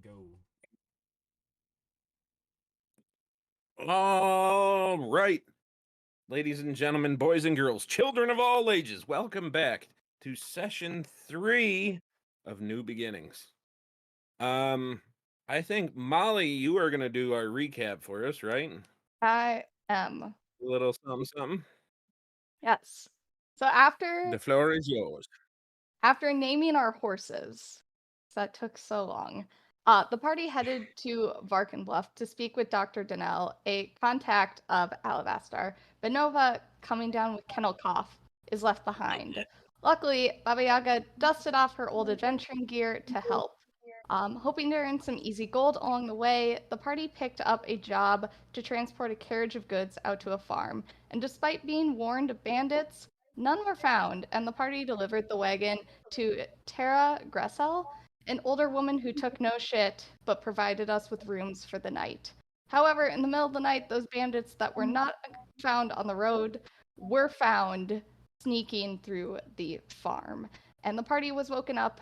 and go. All right, ladies and gentlemen, boys and girls, children of all ages, welcome back to session 3 of New Beginnings. I think Molly, you are gonna do our recap for us, right? I am. A little something, something. Yes. So after The floor is yours. naming our horses, that took so long, the party headed to Varkenbluff to speak with Dr. Donnell, a contact of Alabastar. But Nova, coming down with kennel cough, is left behind. Luckily, Baba Yaga dusted off her old adventuring gear to help. Hoping to earn some easy gold along the way, the party picked up a job to transport a carriage of goods out to a farm. And despite being warned of bandits, none were found, and the party delivered the wagon to Tara Gressel, an older woman who took no shit but provided us with rooms for the night. However, in the middle of the night, those bandits that were not found on the road were found sneaking through the farm. And the party was woken up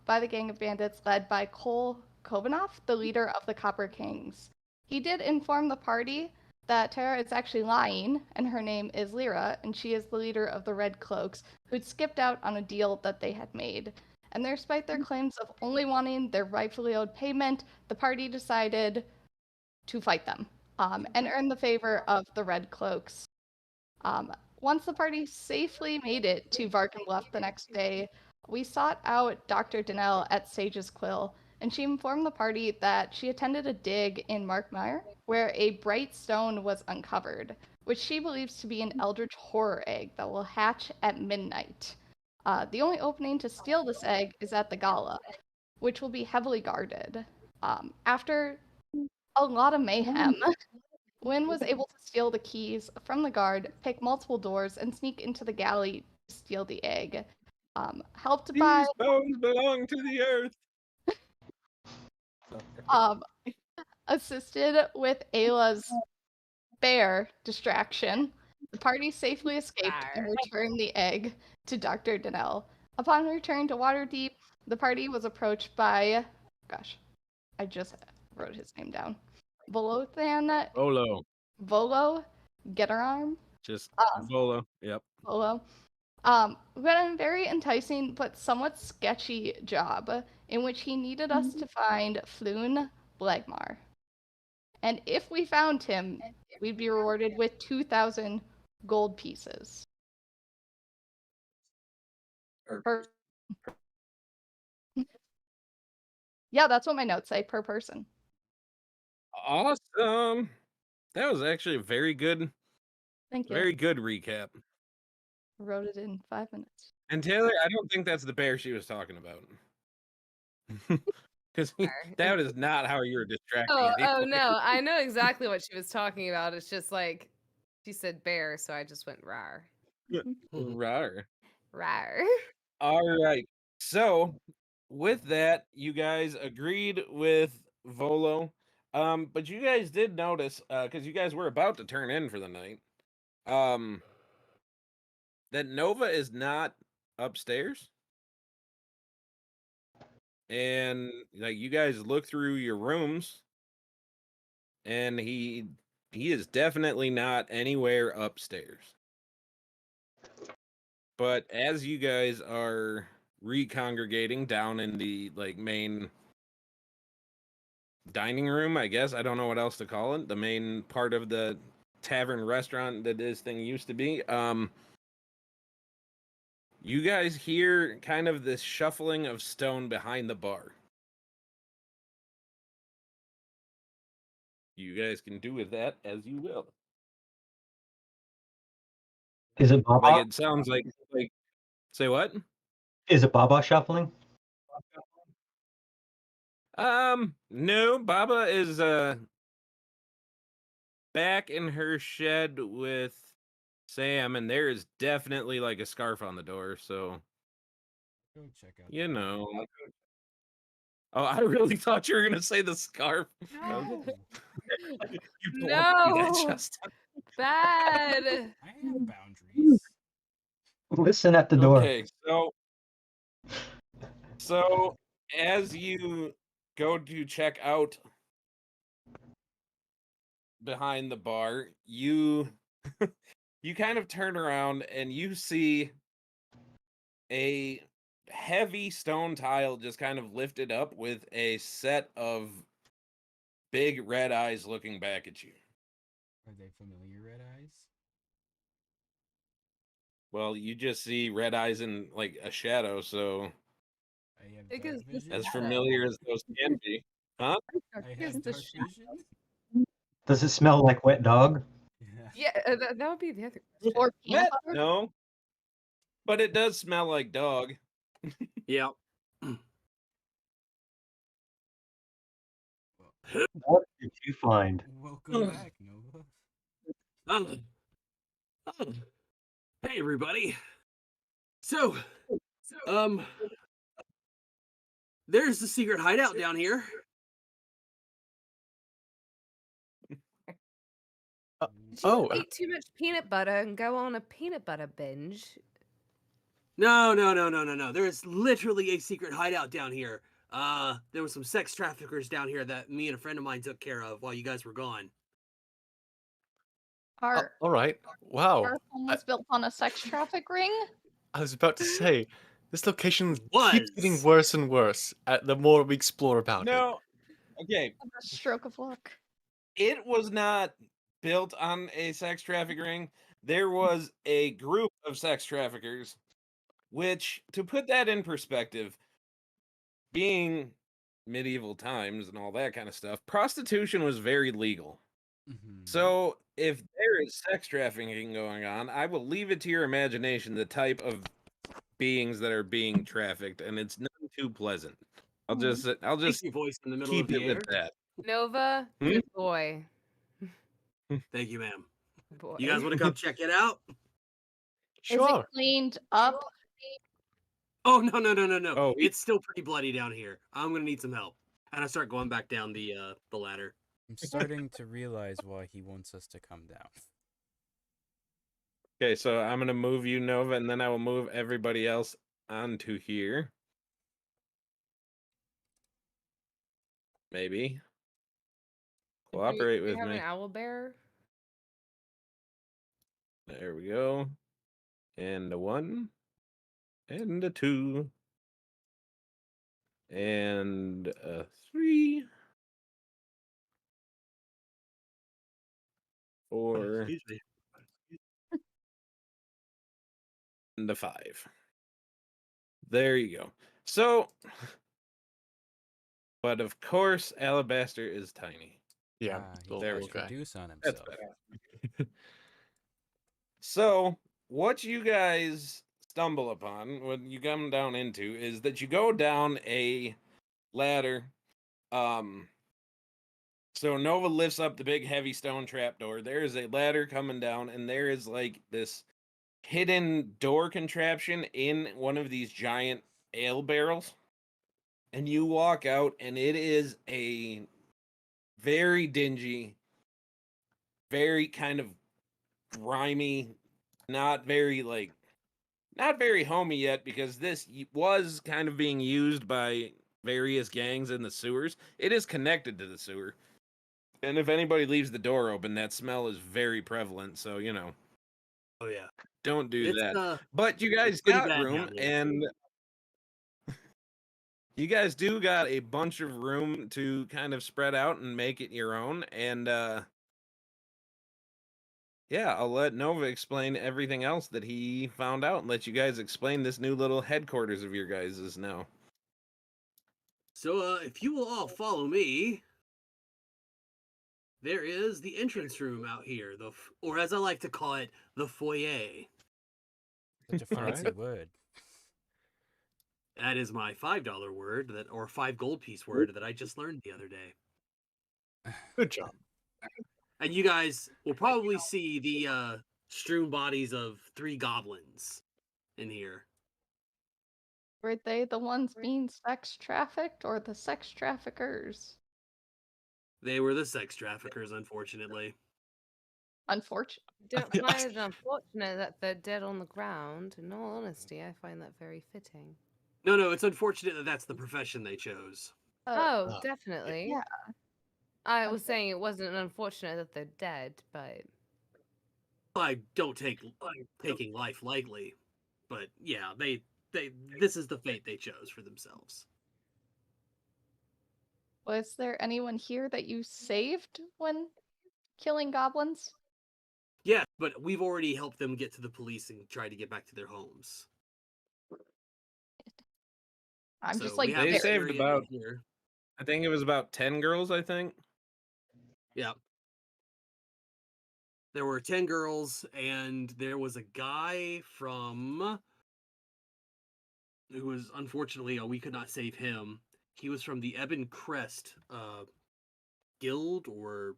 by the gang of bandits led by Cole Kovanoff, the leader of the Copper Kings. He did inform the party that Tara is actually lying, and her name is Lyra, and she is the leader of the Red Cloaks, who'd skipped out on a deal that they had made. And despite their claims of only wanting their rightfully owed payment, the party decided to fight them and earn the favor of the Red Cloaks. Once the party safely made it to Varkenbluff the next day, we sought out Dr. Donnell at Sage's Quill, and she informed the party that she attended a dig in Markmire where a bright stone was uncovered, which she believes to be an eldritch horror egg that will hatch at midnight. The only opening to steal this egg is at the gala, which will be heavily guarded. After a lot of mayhem, Wynn was able to steal the keys from the guard, pick multiple doors, and sneak into the galley to steal the egg. Helped by These bones belong to the earth. assisted with Ayla's bear distraction, the party safely escaped and returned the egg to Dr. Donnell. Upon return to Waterdeep, the party was approached by, gosh, I just wrote his name down, Volo Getararm. Just Volo. Yep. Volo. Who had a very enticing but somewhat sketchy job in which he needed us to find Floon Blagmar. And if we found him, we'd be rewarded with 2,000 gold pieces. Yeah, that's what my notes say, per person. Awesome. That was actually a very good recap. Wrote it in 5 minutes. And Taylor, I don't think that's the bear she was talking about. Because that is not how you were distracting. Oh no, I know exactly what she was talking about. It's just like she said bear, so I just went rar. Rar. Rar. All right. So with that, you guys agreed with Volo. But you guys did notice, because you guys were about to turn in for the night, that Nova is not upstairs. And like you guys look through your rooms, and he is definitely not anywhere upstairs. But as you guys are recongregating down in the like main dining room, I guess, I don't know what else to call it, the main part of the tavern restaurant that this thing used to be, you guys hear kind of this shuffling of stone behind the bar. You guys can do with that as you will. Is it Baba? Like it sounds like say what? Is it Baba shuffling? No, Baba is back in her shed with Sam, and there is definitely like a scarf on the door, so Go check out. you know. Oh, I really thought you were gonna say the scarf. No. You don't want to do that, Justin. Bad. I have boundaries. Listen at the door. Okay, so as you go to check out behind the bar, you you kind of turn around and you see a heavy stone tile just kind of lifted up with a set of big red eyes looking back at you. Are they familiar red eyes? Well, you just see red eyes in like a shadow, so I have It dark is the vision. as shadow. familiar as those can be. Huh? I Is have the dark shadow. vision. Does it smell like wet dog? Yeah. Yeah, that would be the other question. Or peanut Matt, butter? no. But it does smell like dog. Yeah. What did you find? Welcome back, Nova. Hey everybody. So, there's the secret hideout down here. Did you eat too much peanut butter and go on a peanut butter binge? No. There is literally a secret hideout down here. There were some sex traffickers down here that me and a friend of mine took care of while you guys were gone. Our All right. Wow. our home was built on a sex traffic ring. I was about to say, this location Was. keeps getting worse and worse the more we explore about it. No. Okay. A stroke of luck. It was not built on a sex traffic ring. There was a group of sex traffickers, which, to put that in perspective, being medieval times and all that kind of stuff, prostitution was very legal. Mhm. So if there is sex trafficking going on, I will leave it to your imagination the type of beings that are being trafficked, and it's not too pleasant. I'll just Thank you, voice in the middle keep of the it air. with that. Nova, Hmm? good boy. Thank you, ma'am. Boy. You guys want to come check it out? Is it Sure. cleaned up? Oh no. Oh, It's still pretty bloody down here. I'm gonna need some help. And I start going back down the ladder. I'm starting to realize why he wants us to come down. okay, so I'm gonna move you, Nova, and then I will move everybody else onto here. Maybe. Cooperate Do you with have me. an owl bear? There we go. And a 1. And a 2. And a 3. 4. Excuse me. And a 5. There you go. So, but of course, Alabaster is tiny. Yeah. He there we cast go. reduce on That's himself. better. So, what you guys stumble upon when you come down into is that you go down a ladder. So Nova lifts up the big heavy stone trapdoor. There is a ladder coming down, and there is like this hidden door contraption in one of these giant ale barrels. And you walk out, and it is a very dingy, very kind of grimy, not very homey yet, because this was kind of being used by various gangs in the sewers. It is connected to the sewer. And if anybody leaves the door open, that smell is very prevalent. So, Oh yeah. don't do It's that. But you guys pretty got bad room, down here. and you guys do got a bunch of room to kind of spread out and make it your own. And yeah, I'll let Nova explain everything else that he found out and let you guys explain this new little headquarters of your guys' now. So if you will all follow me, there is the entrance room out here, or as I like to call it, the foyer. Such a fancy word. That is my $5 word or 5 gold piece word that I just learned the other day. Good job. And you guys will probably see the strewn bodies of 3 goblins in here. Were they the ones being sex trafficked or the sex traffickers? They were the sex traffickers, unfortunately. Unfortunate. Don't find it unfortunate that they're dead on the ground. In all honesty, I find that very fitting. No, it's unfortunate that that's the profession they chose. Oh, definitely. yeah. I was saying it wasn't unfortunate that they're dead, but I don't take taking life lightly, but yeah, they this is the fate they chose for themselves. Was there anyone here that you saved when killing goblins? Yeah, but we've already helped them get to the police and try to get back to their homes. I'm So just like we have They this saved area about- here. I think it was about 10 girls, I think. Yeah. There were 10 girls, and there was a guy from who was unfortunately we could not save him. He was from the Ebon Crest guild or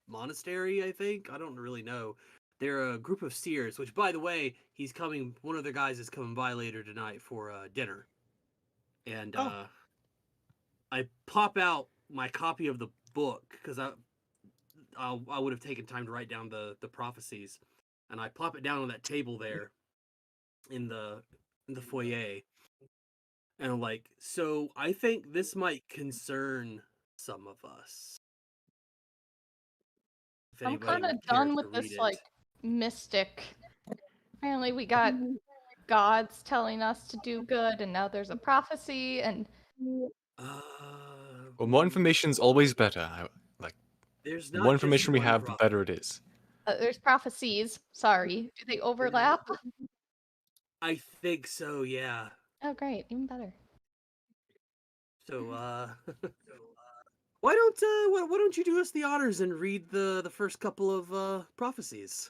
monastery, I think. I don't really know. They're a group of seers, which by the way, he's coming one of the guys is coming by later tonight for dinner. And Oh. I pop out my copy of the book because I would have taken time to write down the prophecies, and I plop it down on that table there in the foyer, and I'm like, so I think this might concern some of us. If I'm anybody kind of would care done to with read this it. like mystic. Apparently, we got gods telling us to do good, and now there's a prophecy, and Well, more information is always better. There's The not more just information we one have, the prophet. better it is. there's prophecies. Sorry, do they overlap? I think so, yeah. Oh, great, even better. So why don't you do us the honors and read the first couple of prophecies?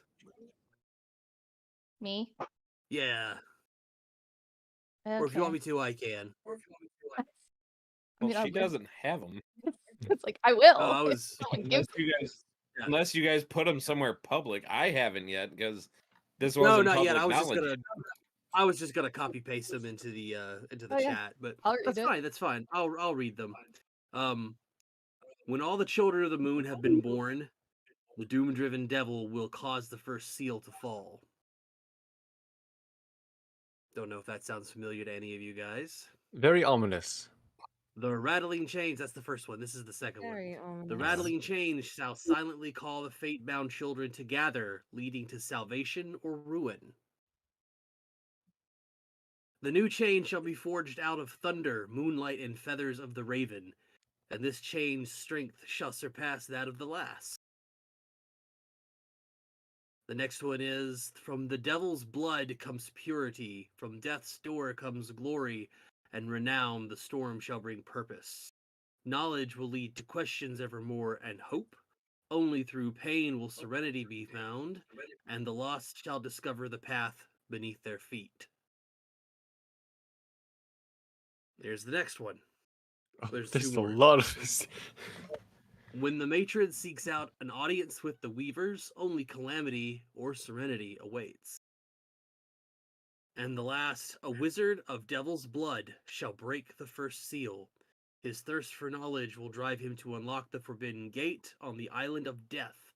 Me? Yeah. Okay. Or if you want me to, I can. I Well, mean, I'll she read- doesn't have them. It's like I will. Oh, I if was someone Unless gives- you guys, Yeah. unless you guys put them somewhere public. I haven't yet because this No, wasn't not public yet. knowledge. I was just gonna copy paste them into the Oh, yeah. chat, but I'll read that's it. fine. That's fine. I'll read them. When all the children of the moon have been born, the doom-driven devil will cause the first seal to fall. Don't know if that sounds familiar to any of you guys. Very ominous. The rattling chains, that's the first one. This is the second very one. ominous. The rattling chains shall silently call the fate-bound children to gather, leading to salvation or ruin. The new chain shall be forged out of thunder, moonlight, and feathers of the raven, and this chain's strength shall surpass that of the last. The next one is, from the devil's blood comes purity, from death's door comes glory, and renown the storm shall bring purpose. Knowledge will lead to questions evermore and hope. Only through pain will serenity be found, and the lost shall discover the path beneath their feet. There's the next one. There's There's two a more. lot of this. When the matron seeks out an audience with the weavers, only calamity or serenity awaits. And the last, a wizard of devil's blood shall break the first seal. His thirst for knowledge will drive him to unlock the forbidden gate on the island of death,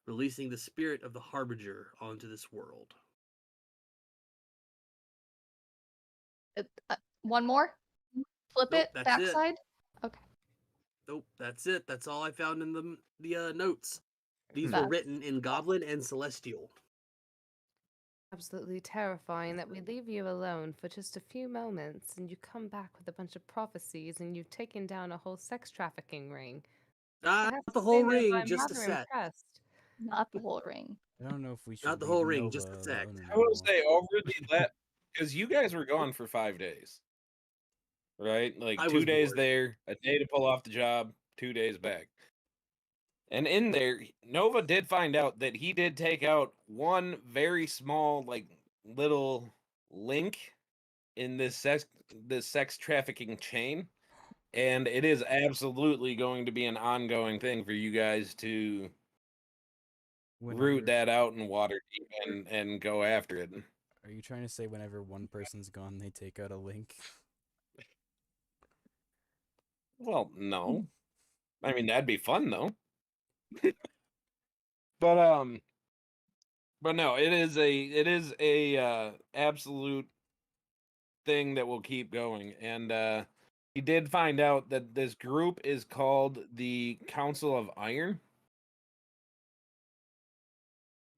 releasing the spirit of the harbinger onto this world. One more. Flip Nope, it that's it. backside. Okay. Nope, that's it. That's all I found in the notes. These were That's- written in Goblin and Celestial. Absolutely terrifying that we leave you alone for just a few moments and you come back with a bunch of prophecies and you've taken down a whole sex trafficking ring. I Not have the to whole say, though, ring, I'm just a rather set. impressed. Not the whole ring. I don't know if we should Not the leave whole ring, Nova just the sect. alone I will anymore. say over the because you guys were gone for 5 days, right? Like I 2 was days bored. there, a day to pull off the job, 2 days back. And in there, Nova did find out that he did take out one very small, like little link in this sex trafficking chain, and it is absolutely going to be an ongoing thing for you guys to root that out in water deep and go after it. Are you trying to say whenever one person's gone, they take out a link? Well, no. I mean, that'd be fun though. But no, it is a absolute thing that will keep going. And he did find out that this group is called the Council of Iron.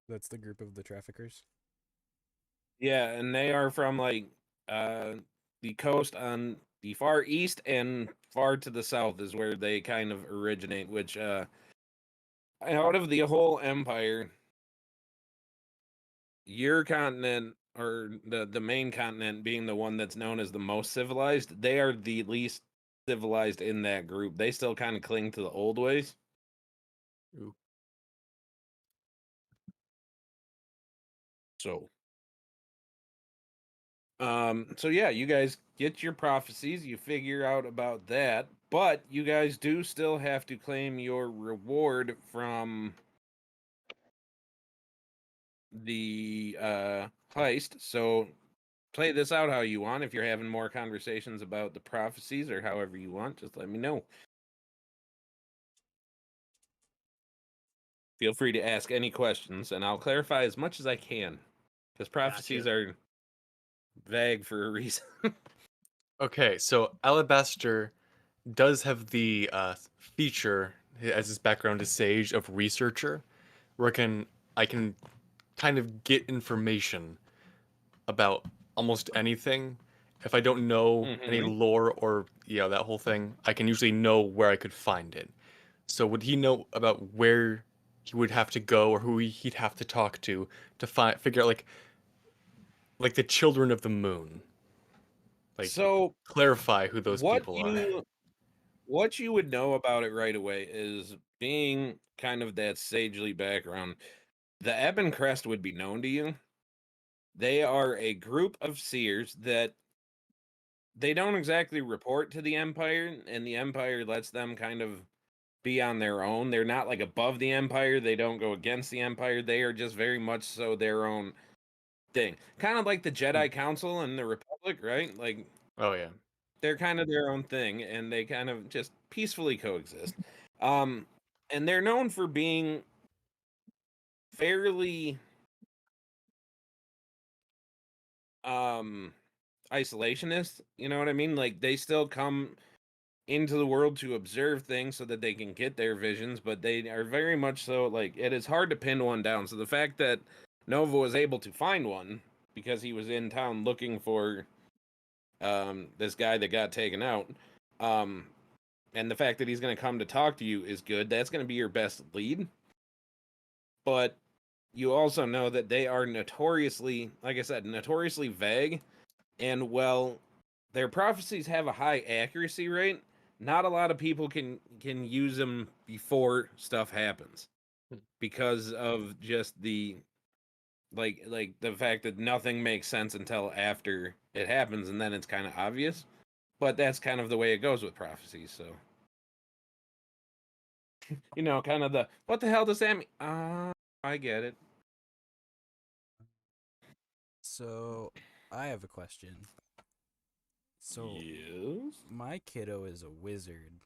That's the group of the traffickers. Yeah, and they are from like the coast on the far east and far to the south is where they kind of originate, which out of the whole empire, your continent or the main continent being the one that's known as the most civilized, they are the least civilized in that group. They still kind of cling to the old ways. Ooh. So yeah, you guys get your prophecies, you figure out about that, but you guys do still have to claim your reward from the heist. So play this out how you want. If you're having more conversations about the prophecies or however you want, just let me know. Feel free to ask any questions, and I'll clarify as much as I can, because prophecies are vague for a reason. Okay, so Alabaster does have the feature as his background as Sage of researcher, where I can kind of get information about almost anything. If I don't know any Mhm. lore or that whole thing, I can usually know where I could find it. So would he know about where he would have to go or who he'd have to talk to figure out like the children of the moon? Like So clarify who those what people are. you would know about it right away is being kind of that sagely background. The Ebon Crest would be known to you. They are a group of seers that they don't exactly report to the Empire, and the Empire lets them kind of be on their own. They're not like above the Empire. They don't go against the Empire. They are just very much so their own thing. Kind of like the Jedi Council and the Republic, right? Like Oh yeah. they're kind of their own thing, and they kind of just peacefully coexist. Um, and they're known for being fairly isolationist, you know what I mean? Like they still come into the world to observe things so that they can get their visions, but they are very much so like it is hard to pin one down. So the fact that Nova was able to find one because he was in town looking for this guy that got taken out, um and the fact that he's going to come to talk to you is good. That's going to be your best lead. But you also know that they are notoriously, like I said, notoriously vague. And well, their prophecies have a high accuracy rate. Not a lot of people can use them before stuff happens because of just the like the fact that nothing makes sense until after it happens, and then it's kind of obvious. But that's kind of the way it goes with prophecies. So kind of the what the hell does that mean? I get it. So, I have a question. So, Yes. my kiddo is a wizard.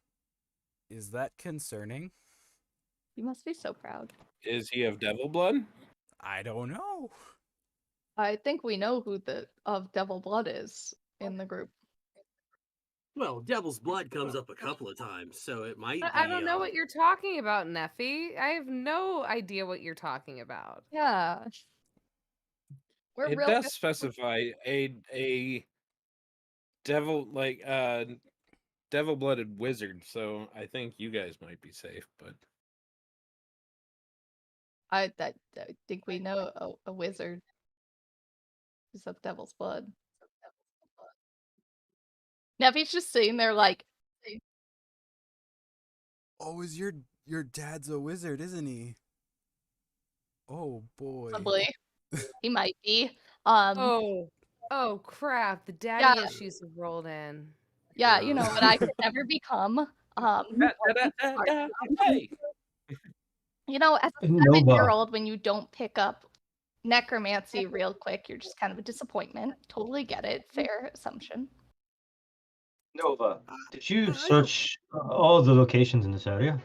Is that concerning? You must be so proud. Is he of devil blood? I don't know. I think we know who the of Devil Blood is in the group. Well, Devil's Blood comes up a couple of times, so it might be. I don't know what you're talking about, Neffy. I have no idea what you're talking about. Yeah. We're It real does good. specify a devil devil blooded wizard, so I think you guys might be safe. But I think we know a wizard who's of Devil's Blood. Nevy's just sitting there like, Oh, is your dad's a wizard, isn't he? Oh boy. possibly. He might be. Oh crap! The daddy Yeah. issues have rolled in. Yeah, you know what I could never become. Hey, You know, as a Nova. 7-year-old, when you don't pick up necromancy real quick, you're just kind of a disappointment. Totally get it. Fair assumption. Nova, did you search all the locations in this area?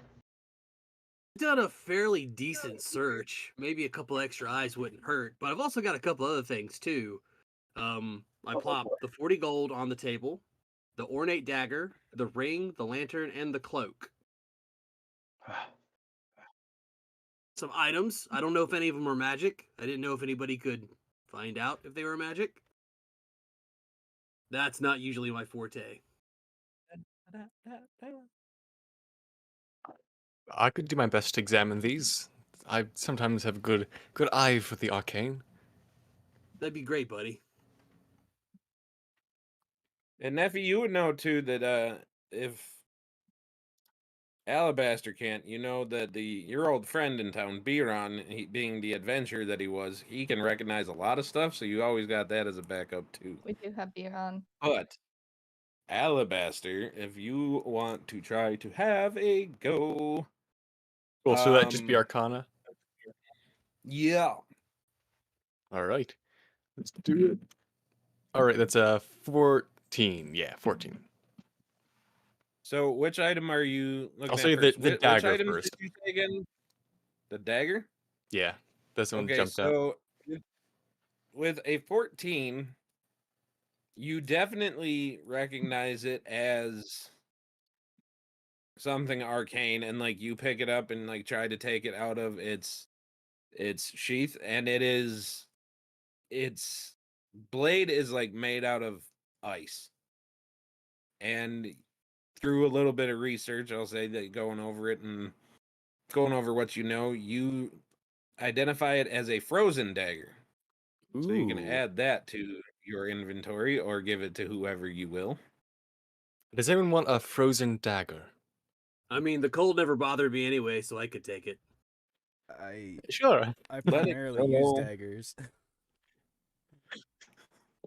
Done a fairly decent search. Maybe a couple extra eyes wouldn't hurt, but I've also got a couple other things too. I plopped the 40 gold on the table. the ornate dagger, the ring, the lantern, and the cloak. Some items. I don't know if any of them are magic. I didn't know if anybody could find out if they were magic. That's not usually my forte. I could do my best to examine these. I sometimes have a good eye for the arcane. That'd be great, buddy. And Neffy, you would know too that if Alabaster can't, you know that your old friend in town, Biron, he, being the adventurer that he was, he can recognize a lot of stuff, so you always got that as a backup too. We do have beer on. But Alabaster, if you want to try to have a go. Cool, so that'd just be Um, Arcana? Yeah. Alright. Let's do it. Alright, that's a 14. Yeah, 14. So which item are you looking I'll at say first? the Which dagger items first. did you say again? The dagger? Yeah, that's the one that Okay, jumped out. so with a 14, you definitely recognize it as something arcane, and like you pick it up and like try to take it out of its sheath, and its blade is like made out of ice. And through a little bit of research, I'll say that going over it and going over what you know, you identify it as a frozen dagger. So you can Ooh. add that to your inventory or give it to whoever you will. Does anyone want a frozen dagger? I mean, the cold never bothered me anyway, so I could take it. I Sure. I Let it primarily use go. daggers.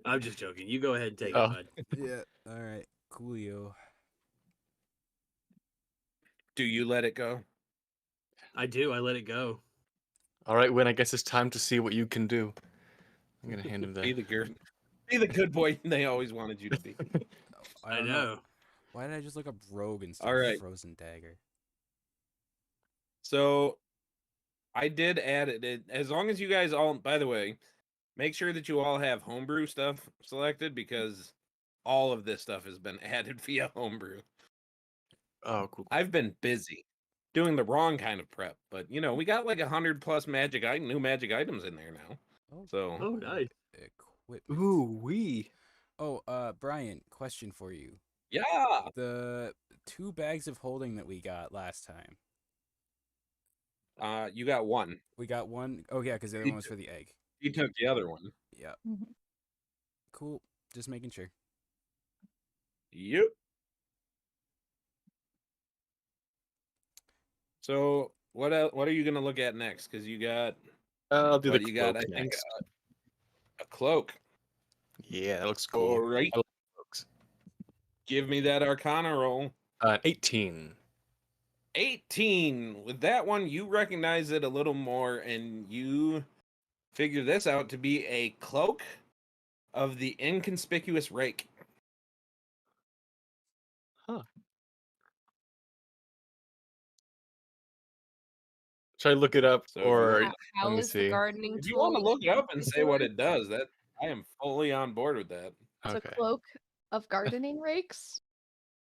I'm just joking. You go ahead and take Oh. it, bud. Yeah. All right. Coolio. Do you let it go? I do. I let it go. Alright, Win, I guess it's time to see what you can do. I'm gonna hand him Be the... the good boy they always wanted you to be. I I don't know. Why did I just look up rogue instead All of right. frozen dagger? So I did add it. As long as you guys all, by the way, make sure that you all have homebrew stuff selected, because all of this stuff has been added via homebrew. Oh, cool. I've been busy doing the wrong kind of prep, but you know, we got like 100+ new magic items in there now. Oh, So Oh, nice. equipment. Ooh, wee. Oh, Brian, question for you. yeah. The 2 bags of holding that we got last time. You got one. We got one. Oh yeah, because the other one was for the egg. You took the other one. Yeah. Mhm. Cool. Just making sure. Yep. So what else, what are you gonna look at next? Because you got I'll do what the you got. cloak I think next. a cloak. Yeah, that looks cool. All right. I like cloaks. Give me that Arcana roll. 18. 18. With that one, you recognize it a little more, and you figure this out to be a cloak of the inconspicuous rake. Huh. Should I look it up, So if you or want- let How me is the see? gardening If you tool? want to look it up and say what inconspicuous? it does, that I am fully on board with that. It's a Okay. cloak of gardening rakes.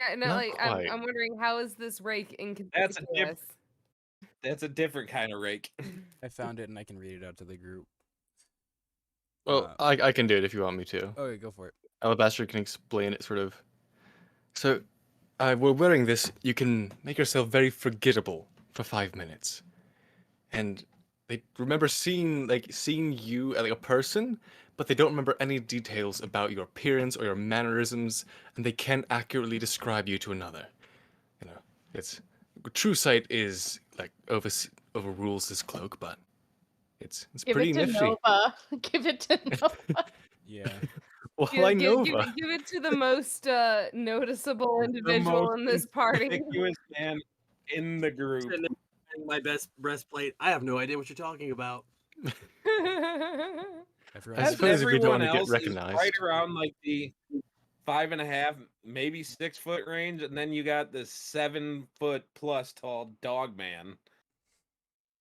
Yeah, no, Not like quite. I'm wondering, how is this rake That's a inconspicuous? That's a different kind of rake. I found it and I can read it out to the group. Well, I can do it if you want me to. Okay, go for it. Alabaster can explain it, sort of. So, while wearing this, you can make yourself very forgettable for 5 minutes. And they remember seeing you as like a person, but they don't remember any details about your appearance or your mannerisms, and they can't accurately describe you to another. You know, it's true sight is like overrules this cloak, but it's Give pretty it to nifty. Nova. Give it to Nova. Yeah. Well, I know. Give it to the most noticeable The individual most in this party. conspicuous man in the group. Sitting there wearing my best breastplate. I have no idea what you're talking about. Everyone I has suppose if you don't Everyone want to get else is recognized. right around like the 5.5, maybe 6 foot range, and then you got this 7 foot plus tall dog man.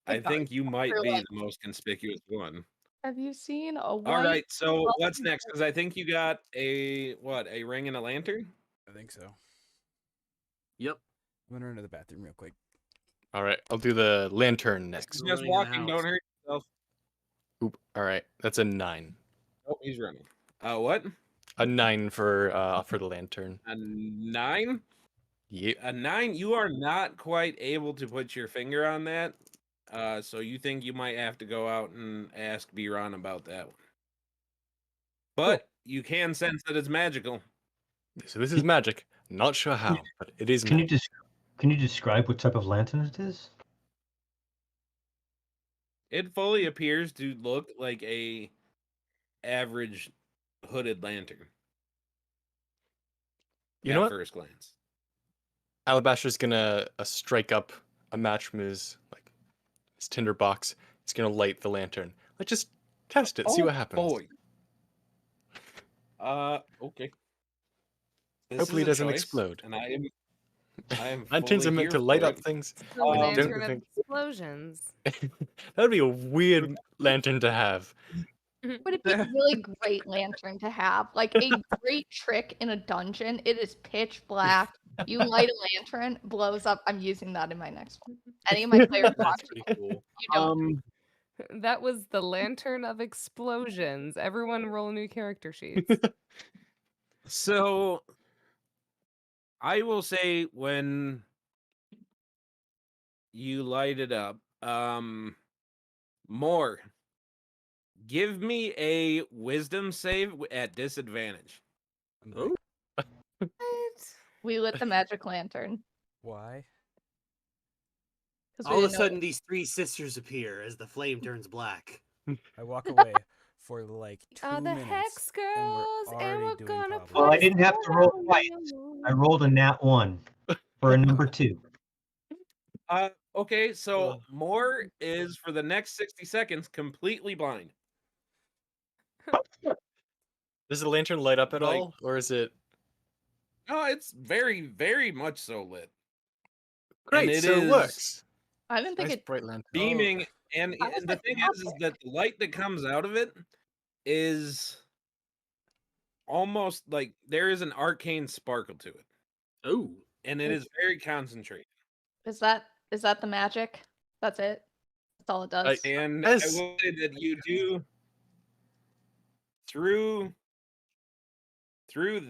I think you might You're be like- the most conspicuous one. Have you seen a All white? right, so fluffy what's next? Because I think you got a ring and a lantern. I think so. Yep. I'm gonna run to the bathroom real quick. All right, I'll do the lantern next. Just Running in the walking, don't house. hurt yourself. Oop. All right, that's a 9. Oh, he's running. What? A 9 for the lantern. A 9? Yep. A 9? You are not quite able to put your finger on that. So you think you might have to go out and ask Biron about that one. But you can sense that it's magical. So this is magic. Not sure how, but it is Can you magic. can you describe what type of lantern it is? It fully appears to look like a average hooded lantern You know at what? first glance. Alabaster's gonna strike up a match from his tinder box. He's gonna light the lantern. Let's just test it, see what happens. Boy. Okay. This Hopefully is it a doesn't choice, explode. and I am Lanterns fully are meant here to light for up it. things. The Um, lantern of think- explosions. That would be a weird lantern to have. Would it be a really great lantern to have? Like a great trick in a dungeon. It is pitch black. You light a lantern, blows up. I'm using that in my next one. Any of my players That's watch, pretty cool. you don't. That was the lantern of explosions. Everyone roll new character sheets. So I will say when you light it up, more. Give me a wisdom save at disadvantage. I'm Oh. like, What? We lit the magic lantern. why? 'Cause we All of a didn't know sudden, these three sisters appear as the flame turns black. I walk away for like 2 Are the minutes. Hex and we're Girls, and already we're doing gonna problems. Well, I play didn't have to roll twice. I rolled a nat 1 for a number 2. Okay, so Ugh. more is for the next 60 seconds completely blind. Does the lantern light up at Like- all, or is it? No, it's very, very much so lit. Great, it so it is- works. I didn't think Nice it. bright lantern. Beaming, and How does the that thing help is it? that the light that comes out of it is almost like there is an arcane sparkle to it, Oh. and it is very concentrated. Is that the magic? That's it. That's all it does. And Yes. I will say that you do through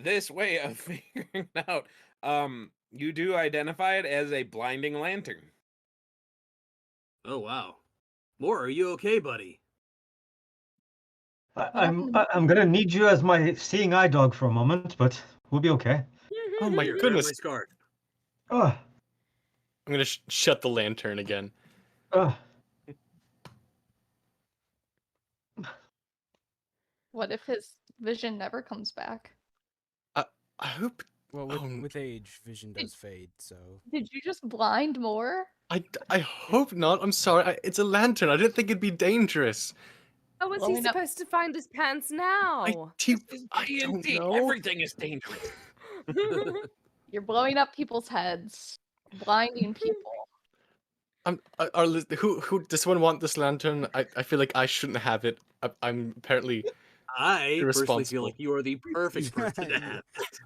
this way of figuring it out, you do identify it as a blinding lantern. Oh, wow. More, are you okay, buddy? I'm gonna need you as my seeing eye dog for a moment, but we'll be okay. Oh my Here, grab goodness! my scarf. Ugh, I'm gonna shut the lantern again. ugh. What if his vision never comes back? I hope. Well, Oh. with age, vision does fade. So Did you just blind more? I hope not. I'm sorry. It's a lantern. I didn't think it'd be dangerous. How was he Blowing up- supposed to find his pants now? I don't D&D, know. everything is dangerous. You're blowing up people's heads, blinding people. Who does someone want this lantern? I feel like I shouldn't have it. I'm apparently. I personally feel Irresponsible. like you are the perfect person to Yeah, have.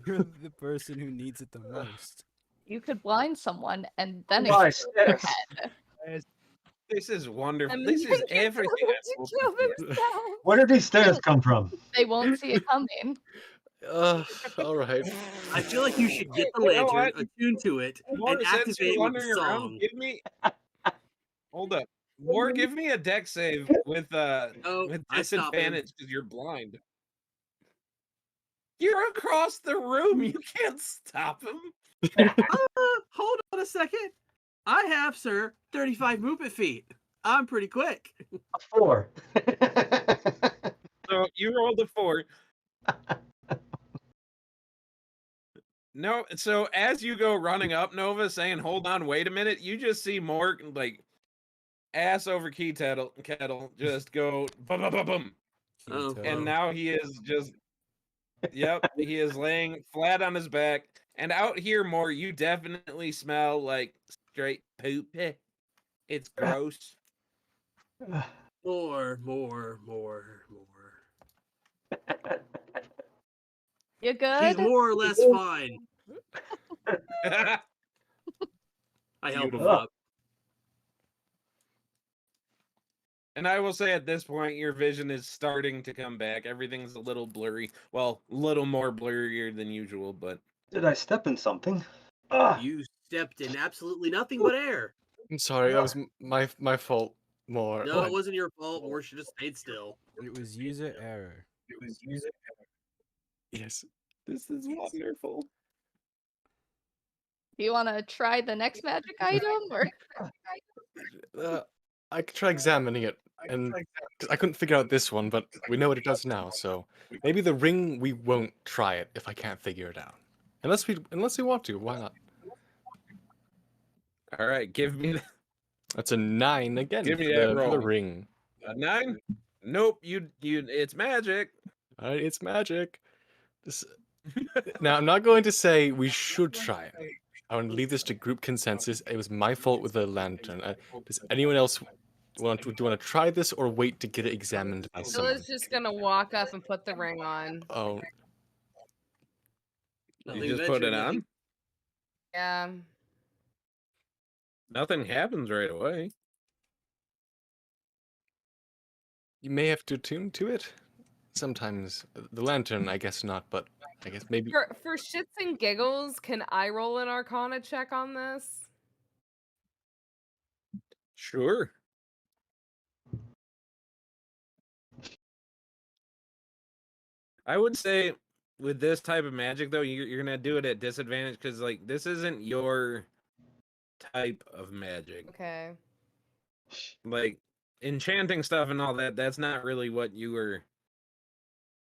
you're the person who needs it the most. You could blind someone and then My explode their stairs. head. This is wonderful. And This then is he gets everything. someone I'm to hoping kill for. themselves. Where did these stairs come from? They won't see it coming. All right. I feel like you should get the You know lantern, what? attune to it, More and since activate you're it with wandering the around, song. give me. Hold up. More, give me a deck save with Oh, I stop him. disadvantage because you're blind. You're across the room. You can't stop him. Hold on a second. I have, sir, 35 movement feet. I'm pretty quick. A 4. So you rolled a 4. No, so as you go running up, Nova, saying, "Hold on, wait a minute," you just see more like ass over key kettle just go bum bum bum bum, Oh, Keto. and now he is just, yep, he is laying flat on his back. And out here, more, you definitely smell like straight poop. It's gross. more. You She's good? more or less fine. I help him Beautiful. up. And I will say at this point, your vision is starting to come back. Everything's a little blurry. Well, a little more blurrier than usual, but Did I step in something? Ah, You stepped in absolutely nothing but air. I'm sorry, that was my fault more. No, it wasn't your fault. Moore should have stayed still. It was user error. Yes. this is wonderful. Do you want to try the next magic item? Or I could try examining it, and 'cause I couldn't figure out this one, but we know what it does now. So maybe the ring, we won't try it if I can't figure it out. Unless we want to, why not? All right, give me That's a 9 again Give for me that the roll. ring. a 9. Nope, you. It's magic. All right, it's magic. This now I'm not going to say we should try it. I want to leave this to group consensus. It was my fault with the lantern. Does anyone else do you want to try this or wait to get it examined by someone? Zilla's just gonna walk up and put the ring on. Oh, Nothing You just ventured, put it nothing- on. Yeah. Nothing happens right away. you may have to attune to it. Sometimes the lantern, I guess not, but I guess maybe. For shits and giggles, can I roll an Arcana check on this? Sure. I would say with this type of magic, though, you're gonna do it at disadvantage because, like, this isn't your type of magic. Okay. Like, enchanting stuff and all that. That's not really what you were.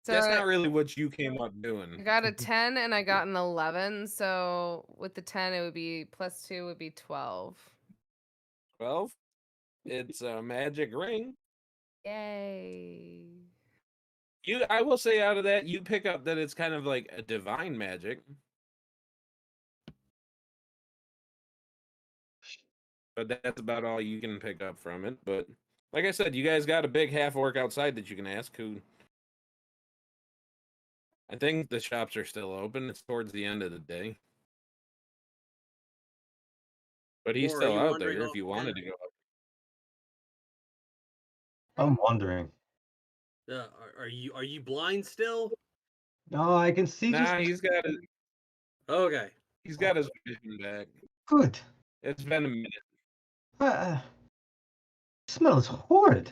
So That's not really what you came up doing. I got a 10 and I got an 11. So with the 10, it would be +2 would be 12. 12. It's a magic ring. Yay. I will say out of that, you pick up that it's kind of like a divine magic. But that's about all you can pick up from it. But like I said, you guys got a big half orc outside that you can ask who. I think the shops are still open. It's towards the end of the day. But he's Or are still you out wandering there off if you again? wanted to go up. I'm wondering. Are you blind still? No, I can see Nah, he's got his Okay. vision back. good. It's been a minute. Smell is horrid.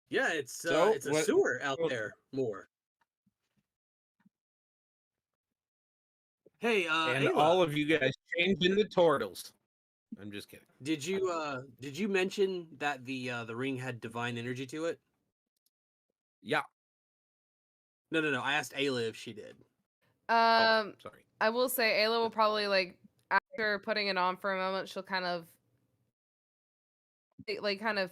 Yeah, it's So, a what- sewer out there. More. Hey, And Ayla, all of you guys changed into turtles. I'm just kidding. did you mention that the ring had divine energy to it? Yeah. No. I asked Ayla if she did. Sorry. I will say Ayla will probably like after putting it on for a moment, she'll kind of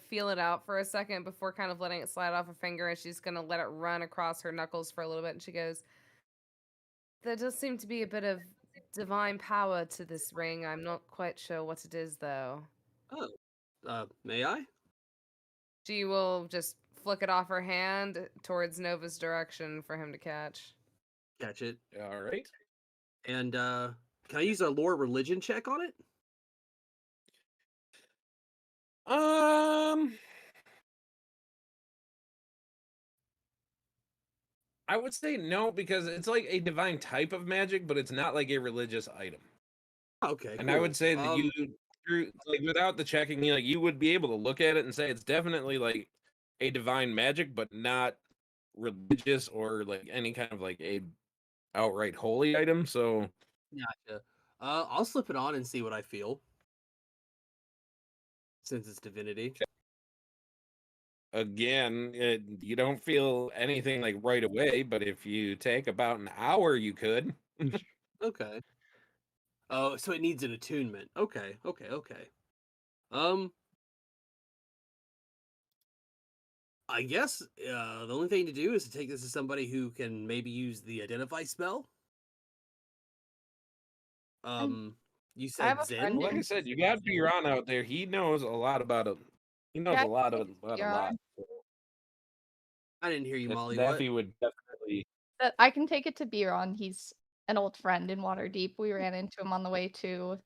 feel it out for a second before kind of letting it slide off her finger, and she's gonna let it run across her knuckles for a little bit, and she goes, "There does seem to be a bit of divine power to this ring. I'm not quite sure what it is though." Oh, may I? She will just flick it off her hand towards Nova's direction for him to catch. Catch it. All right. And can I use a lore religion check on it? I would say no because it's like a divine type of magic, but it's not like a religious item. Okay. And I would say that without the checking, you would be able to look at it and say it's definitely like a divine magic, but not religious or like any kind of like a outright holy item. So Gotcha. I'll slip it on and see what I feel. Since it's divinity. again, you don't feel anything like right away, but if you take about an hour, you could. Okay. Oh, so it needs an attunement. Okay. I guess the only thing to do is to take this to somebody who can maybe use the identify spell. You I have said a Zen. friend Like I said, you got Biran out there. He knows a lot about it. He knows Yeah, a lot about a Biran. lot. I didn't hear you, Molly. Daffy What? would definitely. That I can take it to Biron. He's an old friend in Waterdeep. We ran into him on the way to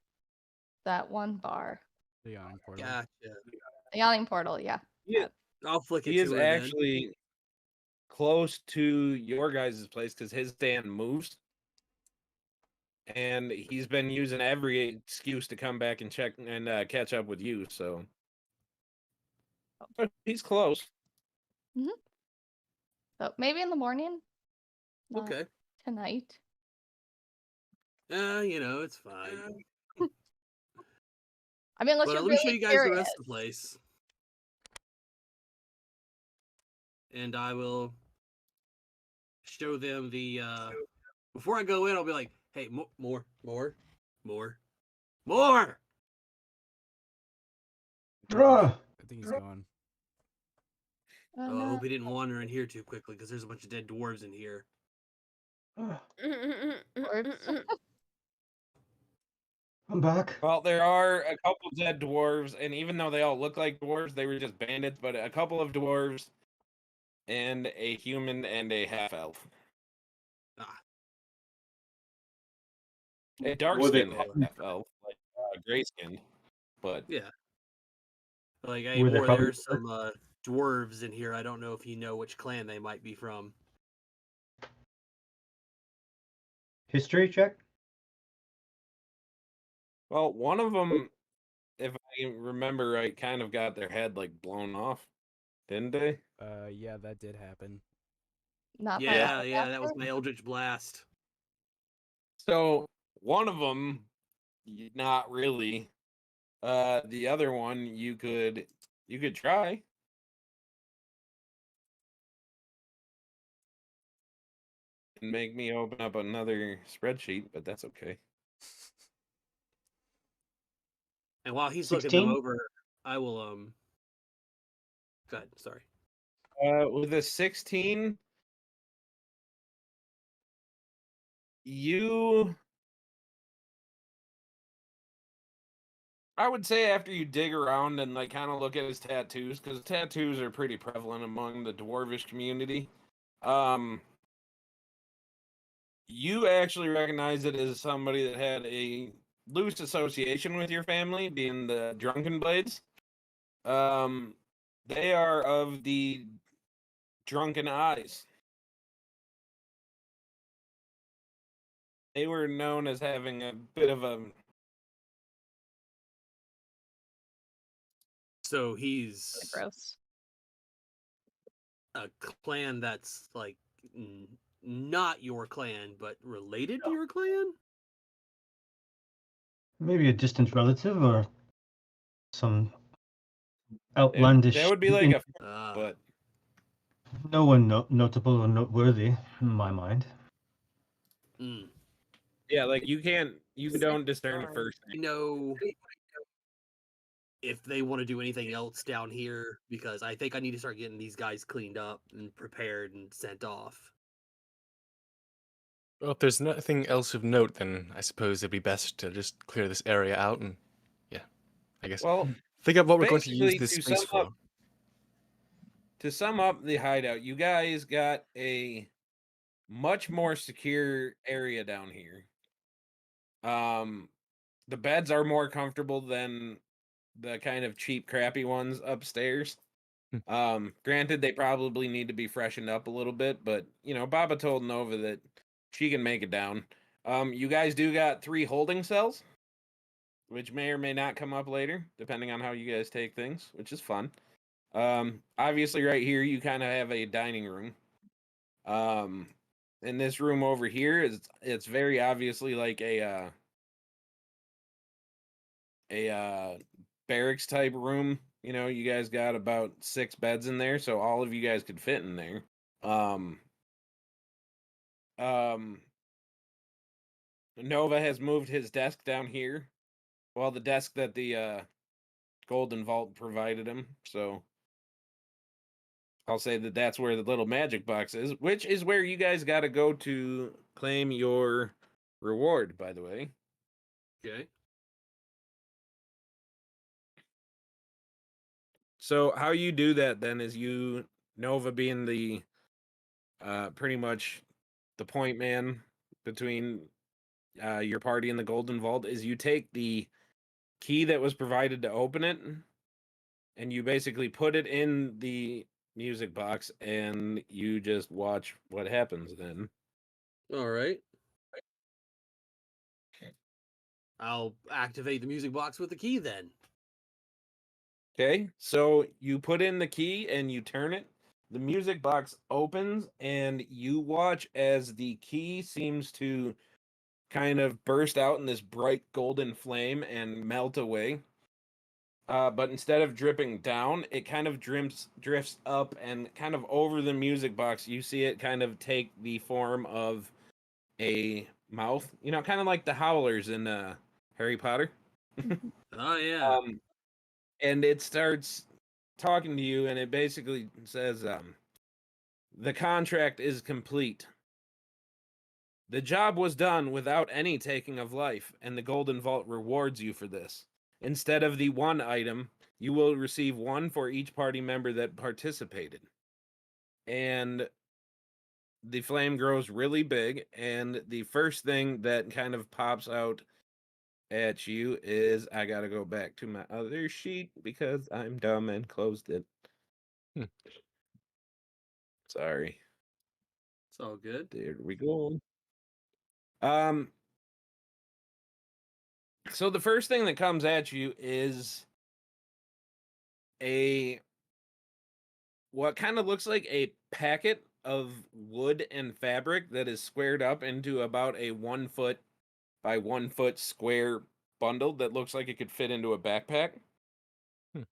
that one bar. The yawning portal. Gotcha. The Yawning Portal, yeah. Yeah, I'll flick it he is to her then. actually close to your guys' place because his stand moves. And he's been using every excuse to come back and check and catch up with you. So but he's close. So maybe in the morning. Not Okay. tonight. It's fine. I mean, unless But you're let me show really you guys curious. the rest of the place. And I will show them the before I go in, I'll be like, hey, more. Bruh! I think he's gone. Oh, Oh, I no. hope he didn't wander in here too quickly because there's a bunch of dead dwarves in here. I'm back. Well, there are a couple dead dwarves, and even though they all look like dwarves, they were just bandits. But a couple of dwarves, and a human, and a half elf. Ah. A dark Were they skinned half elf, like gray skinned. But Yeah. Like, hey, Were they more, from- there's some dwarves in here. I don't know if you know which clan they might be from. history check? well, one of them, if I remember right, kind of got their head like blown off, didn't they? Yeah, that did happen. Not by Yeah, Alabaster? that was my Eldritch Blast. So one of them, not really. The other one, you could try. And make me open up another spreadsheet, but that's okay. And while he's looking them 16? over, I will go ahead, sorry. With a 16, I would say after you dig around and like kind of look at his tattoos, because tattoos are pretty prevalent among the dwarvish community. You actually recognize it as somebody that had a loose association with your family, being the Drunken Blades. They are of the Drunken Eyes. They were known as having a bit of a. So he's Gross. a clan that's like not your clan, but related to your clan? Maybe a distant relative or some outlandish. That would be like a. Ah. But No one notable or noteworthy in my mind. Mm. yeah, like you don't discern a first You know if they want to do anything else down here, because I think I need to start getting these guys cleaned up and prepared and sent off. Well, if there's nothing else of note, then I suppose it'd be best to just clear this area out and, yeah, I guess Well, think of what we're going to use basically, this to space sum for. up- to sum up the hideout, you guys got a much more secure area down here. The beds are more comfortable than the kind of cheap, crappy ones upstairs. Granted, they probably need to be freshened up a little bit, but Baba told Nova that she can make it down. You guys do got 3 holding cells, which may or may not come up later, depending on how you guys take things, which is fun. Obviously, right here you kind of have a dining room. In this room over here it's very obviously like a barracks type room. You guys got about 6 beds in there, so all of you guys could fit in there. Nova has moved his desk down here. Well, the desk that the Golden Vault provided him. So I'll say that that's where the little magic box is, which is where you guys got to go to claim your reward, by the way. Okay. So how you do that then is you Nova being the pretty much the point man between your party and the Golden Vault, is you take the key that was provided to open it, and you basically put it in the music box, and you just watch what happens then. All right. I'll activate the music box with the key then. Okay, so you put in the key and you turn it. The music box opens, and you watch as the key seems to kind of burst out in this bright golden flame and melt away. But instead of dripping down, it kind of drifts up, and kind of over the music box, you see it kind of take the form of a mouth. You know, kind of like the howlers in Harry Potter. Oh yeah. And it starts talking to you, and it basically says, the contract is complete. The job was done without any taking of life, and the Golden Vault rewards you for this. Instead of the one item, you will receive one for each party member that participated. And the flame grows really big, and the first thing that kind of pops out at you is, I gotta go back to my other sheet because I'm dumb and closed it. Hmm. Sorry. It's all good. There we go. So the first thing that comes at you is what kind of looks like a packet of wood and fabric that is squared up into about a 1 foot by 1 foot square bundle that looks like it could fit into a backpack. Hmm.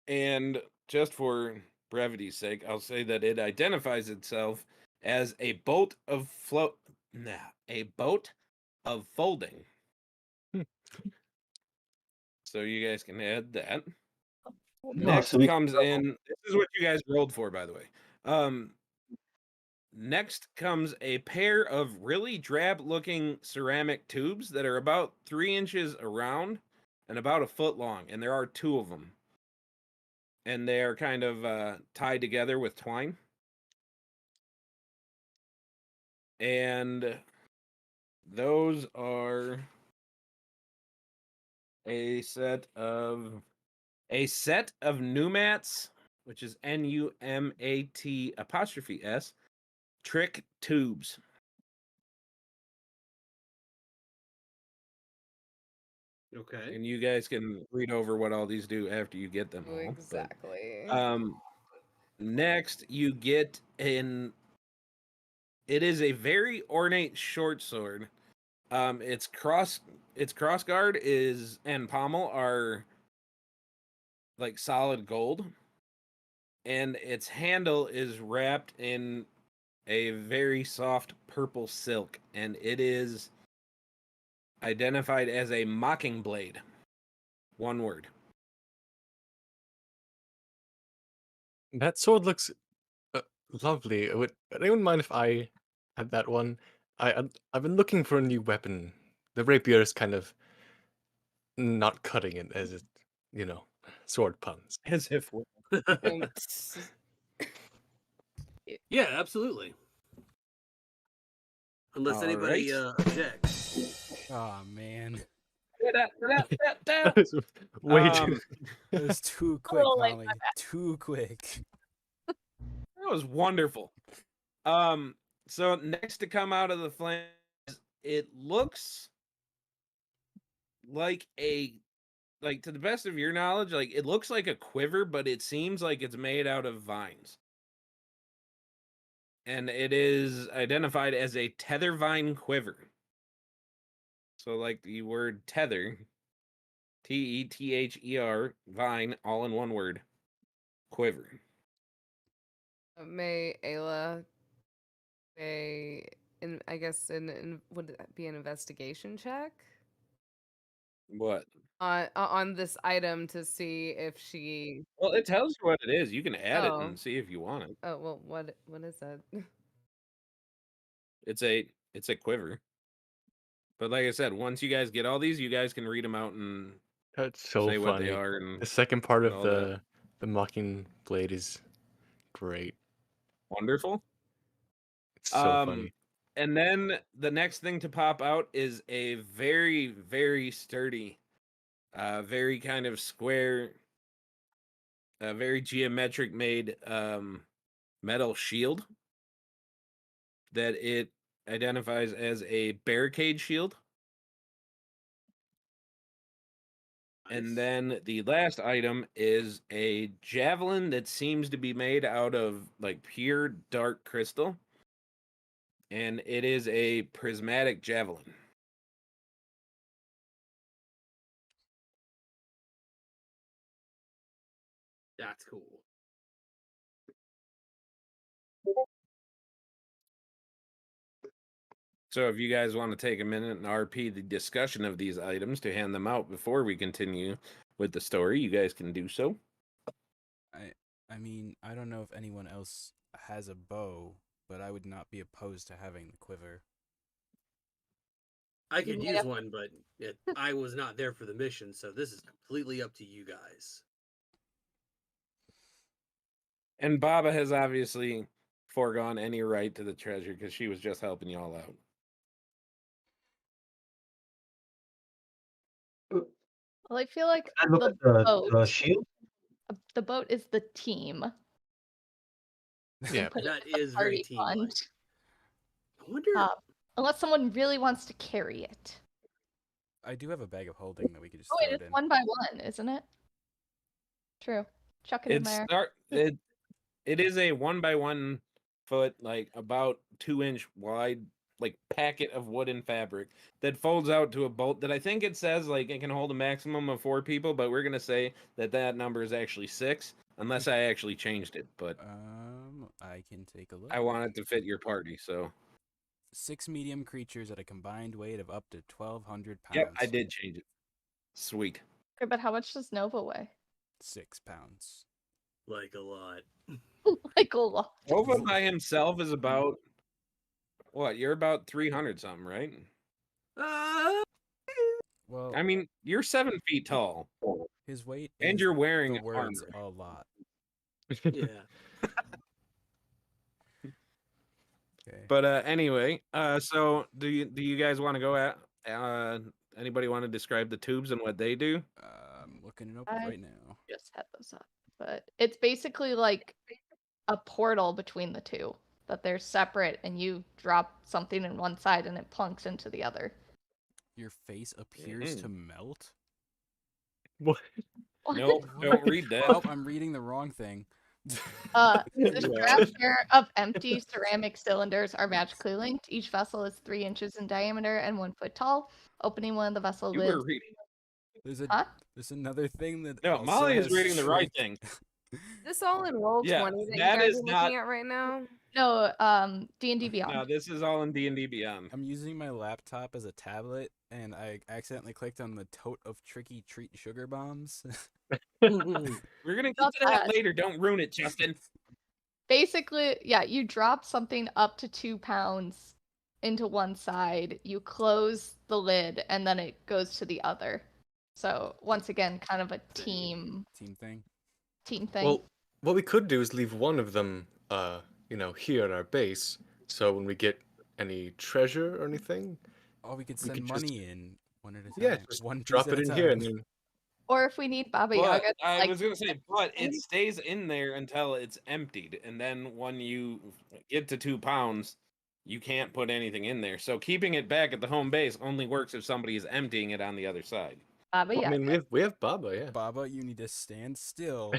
And just for brevity's sake, I'll say that it identifies itself as a boat of folding. Hmm. So you guys can add that. Oh, Next so we comes in. This is what you guys rolled for, by the way. Next comes a pair of really drab-looking ceramic tubes that are about 3 inches around and about a foot long, and there are 2 of them, and they are kind of tied together with twine. And those are a set of Numats, which is NUMAT' trick tubes. Okay. And you guys can read over what all these do after you get them all. Exactly. But, next you get it is a very ornate short sword. Its crossguard is and pommel are like solid gold, and its handle is wrapped in a very soft purple silk, and it is identified as a mocking blade. One word. That sword looks lovely. Would anyone mind if I had that one? I've been looking for a new weapon. The rapier is kind of not cutting it as it, sword puns. As if Um, Yeah, absolutely. Unless anybody Alright. objects. Oh man, That was way too. it was too quick, Oh, like, Molly. Too quick. That was wonderful. So next to come out of the flames, it looks like to the best of your knowledge, like it looks like a quiver, but it seems like it's made out of vines. And it is identified as a tether vine quiver. So like the word tether, TETHER, vine, all in one word. Quiver. May Ayla I guess would it be an investigation check What? on this item to see if she. Well, it tells you what it is. You can add it Oh. and see if you want it. Oh well, what is that? It's a quiver. But like I said, once you guys get all these, you guys can read them out and That's so say what they funny. are and The second part of all that. the The mocking blade is great. Wonderful. It's so funny. And then the next thing to pop out is a very, very sturdy, very kind of square, very geometric made metal shield that it identifies as a barricade shield. And Nice. then the last item is a javelin that seems to be made out of like pure dark crystal. And it is a prismatic javelin. That's cool. So if you guys want to take a minute and RP the discussion of these items to hand them out before we continue with the story, you guys can do so. I mean, I don't know if anyone else has a bow, but I would not be opposed to having the quiver. I could might use have- one, but I was not there for the mission, so this is completely up to you guys. And Baba has obviously foregone any right to the treasure because she was just helping y'all out. Well, I feel like I look the at the boat, shield. the boat is the team. Yeah. Put it That in the is very party team-like. fund. I wonder. Unless someone really wants to carry it. I do have a bag of holding that we could just Oh throw wait, it it's in. 1 by 1, isn't it? True. Chuck it in there. It is a 1 by 1 foot, like about 2-inch wide, like packet of wooden fabric that folds out to a boat that I think it says like it can hold a maximum of 4 people, but we're gonna say that number is actually 6, unless I actually changed it. But I can take a look. I want it to fit your party, so 6 medium creatures at a combined weight of up to 1,200 pounds. yep, I did change it. Sweet. Okay, but how much does Nova weigh? 6 pounds. Like a lot. Like a lot. Nova by himself is about what? You're about 300 something, right? Well, I mean, you're 7 feet tall, his weight and is you're wearing the words armor. a lot. Yeah. Okay. But anyway, so do you guys want to go at? Anybody want to describe the tubes and what they do? I'm looking it up I- right now. Just had those up. But it's basically like a portal between the two. That they're separate and you drop something in one side and it plunks into the other. Your face appears Mhm. to melt. What? Nope, don't read that. Oh, I'm reading the wrong thing. The Yeah. strapped pair of empty ceramic cylinders are magically linked. Each vessel is 3 inches in diameter and 1 foot tall. Opening one of the vessel You lids. were reading. There's another thing that No, also Molly is has reading the right shrink. thing. This all in roll Yeah, 20 that you that guys is are not- looking at right now. No, D&D Beyond. No, this is all in D&D Beyond. I'm using my laptop as a tablet, and I accidentally clicked on the tote of tricky treat sugar bombs. We're gonna get Not to that bad. later. Don't ruin it, Justin. Basically, yeah, you drop something up to 2 pounds into one side, you close the lid, and then it goes to the other. So once again, kind of a team Team thing. thing. Well, what we could do is leave one of them, here at our base. So when we get any treasure or anything, Oh, we could We send could just- money in one at a time. yeah, just one piece drop at it a in here, time. and then Or if we need Baba But Yaga, I like, was gonna say, but it stays in there until it's emptied, and then when you get to 2 pounds, you can't put anything in there. So keeping it back at the home base only works if somebody is emptying it on the other side. Baba I Yaga. mean we have Baba, yeah. Baba, you need to stand still,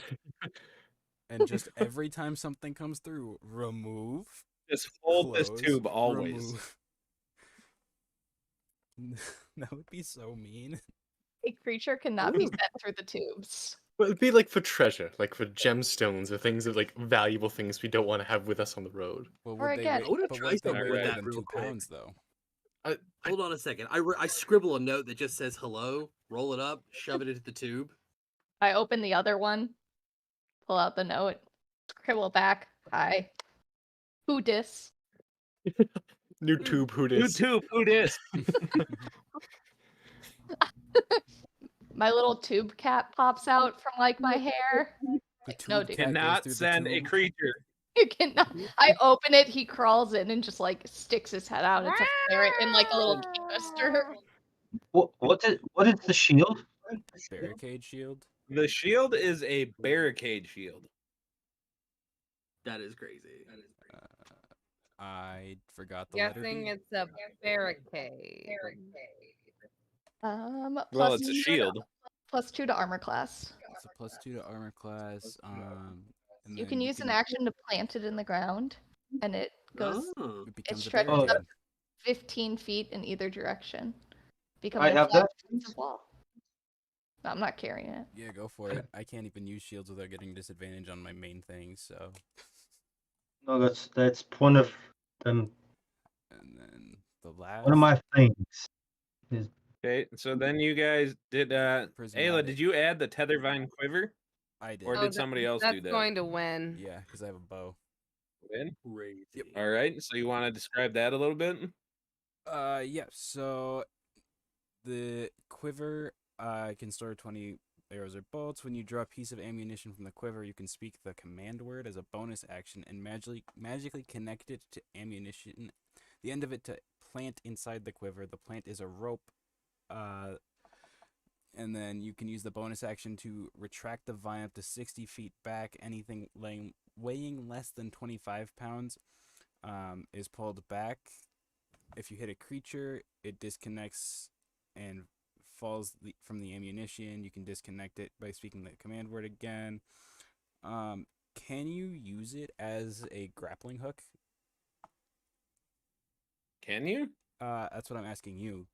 and just every time something comes through, remove. Just hold this close, tube always. remove. That would be so mean. A creature cannot be sent through the tubes. Well, it'd be like for treasure, like for gemstones or things of like valuable things we don't want to have with us on the road. Well, Or would they again, weigh, I wanna but try what if they something weigh with more that than real 2 quick. pounds, though? Hold on a second. I scribble a note that just says hello, roll it up, shove it into the tube. I open the other one, pull out the note, scribble back. Hi. Who dis? New tube, who You dis? tube, who dis? My little tube cap pops out from like my hair. The No, tube dude. cat goes Cannot through the send a tube. creature. You cannot. I open it, he crawls in and just like sticks his head out. It's a ferret in like a little canister. What is the shield? Barricade shield. The shield is a barricade shield. That is crazy. I forgot the letter Guessing B. it's a barricade. Well, Plus it's a 2 shield. +2 to armor class. It's a +2 to armor class. And You then can use an action to plant it in the ground, and it goes. Oh. It becomes a stretches Oh. barricade. 15 feet in either direction, I becoming a have flat that. defensive wall. No, I'm not carrying it. Yeah, go for it. I can't even use shields without getting disadvantage on my main thing, so. No, that's one of them. And then the last. One of my things is Okay, so then you guys did. Ayla, Prismatic. did you add the Tethervine quiver, I did. or did somebody else That's do that? going to win. Yeah, because I have a bow. Win? Crazy. Yep. All right. So you want to describe that a little bit? Yeah. So the quiver can store 20 arrows or bolts. When you draw a piece of ammunition from the quiver, you can speak the command word as a bonus action and magically connect it to ammunition. The end of it to plant inside the quiver. The plant is a rope. And then you can use the bonus action to retract the vine up to 60 feet back. Anything weighing less than 25 pounds is pulled back. If you hit a creature, it disconnects and falls from the ammunition. You can disconnect it by speaking the command word again. Can you use it as a grappling hook? Can you? That's what I'm asking you.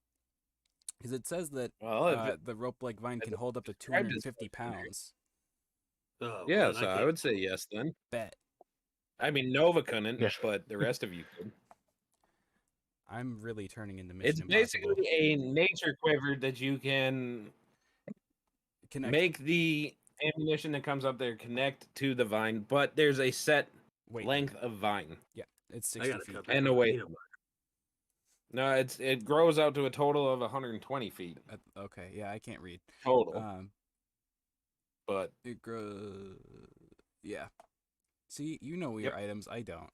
Because it says that Well, the rope-like vine can hold up to described as 250 pounds. Oh, yeah, man, so I can't- would say yes then. Bet. I mean, Nova couldn't, Yeah. but the rest of you could. I'm really turning into It's Mission Impossible. basically a nature quiver that you can Connect. make the ammunition that comes up there connect to the vine, but there's a set Wait, length of vine. Yeah, it's I 60 gotta feet. cut back And on away. peanut butter. No, it grows out to a total of 120 feet Okay, yeah, I can't read. total. But It grows. Yeah. See, you know your items. I don't.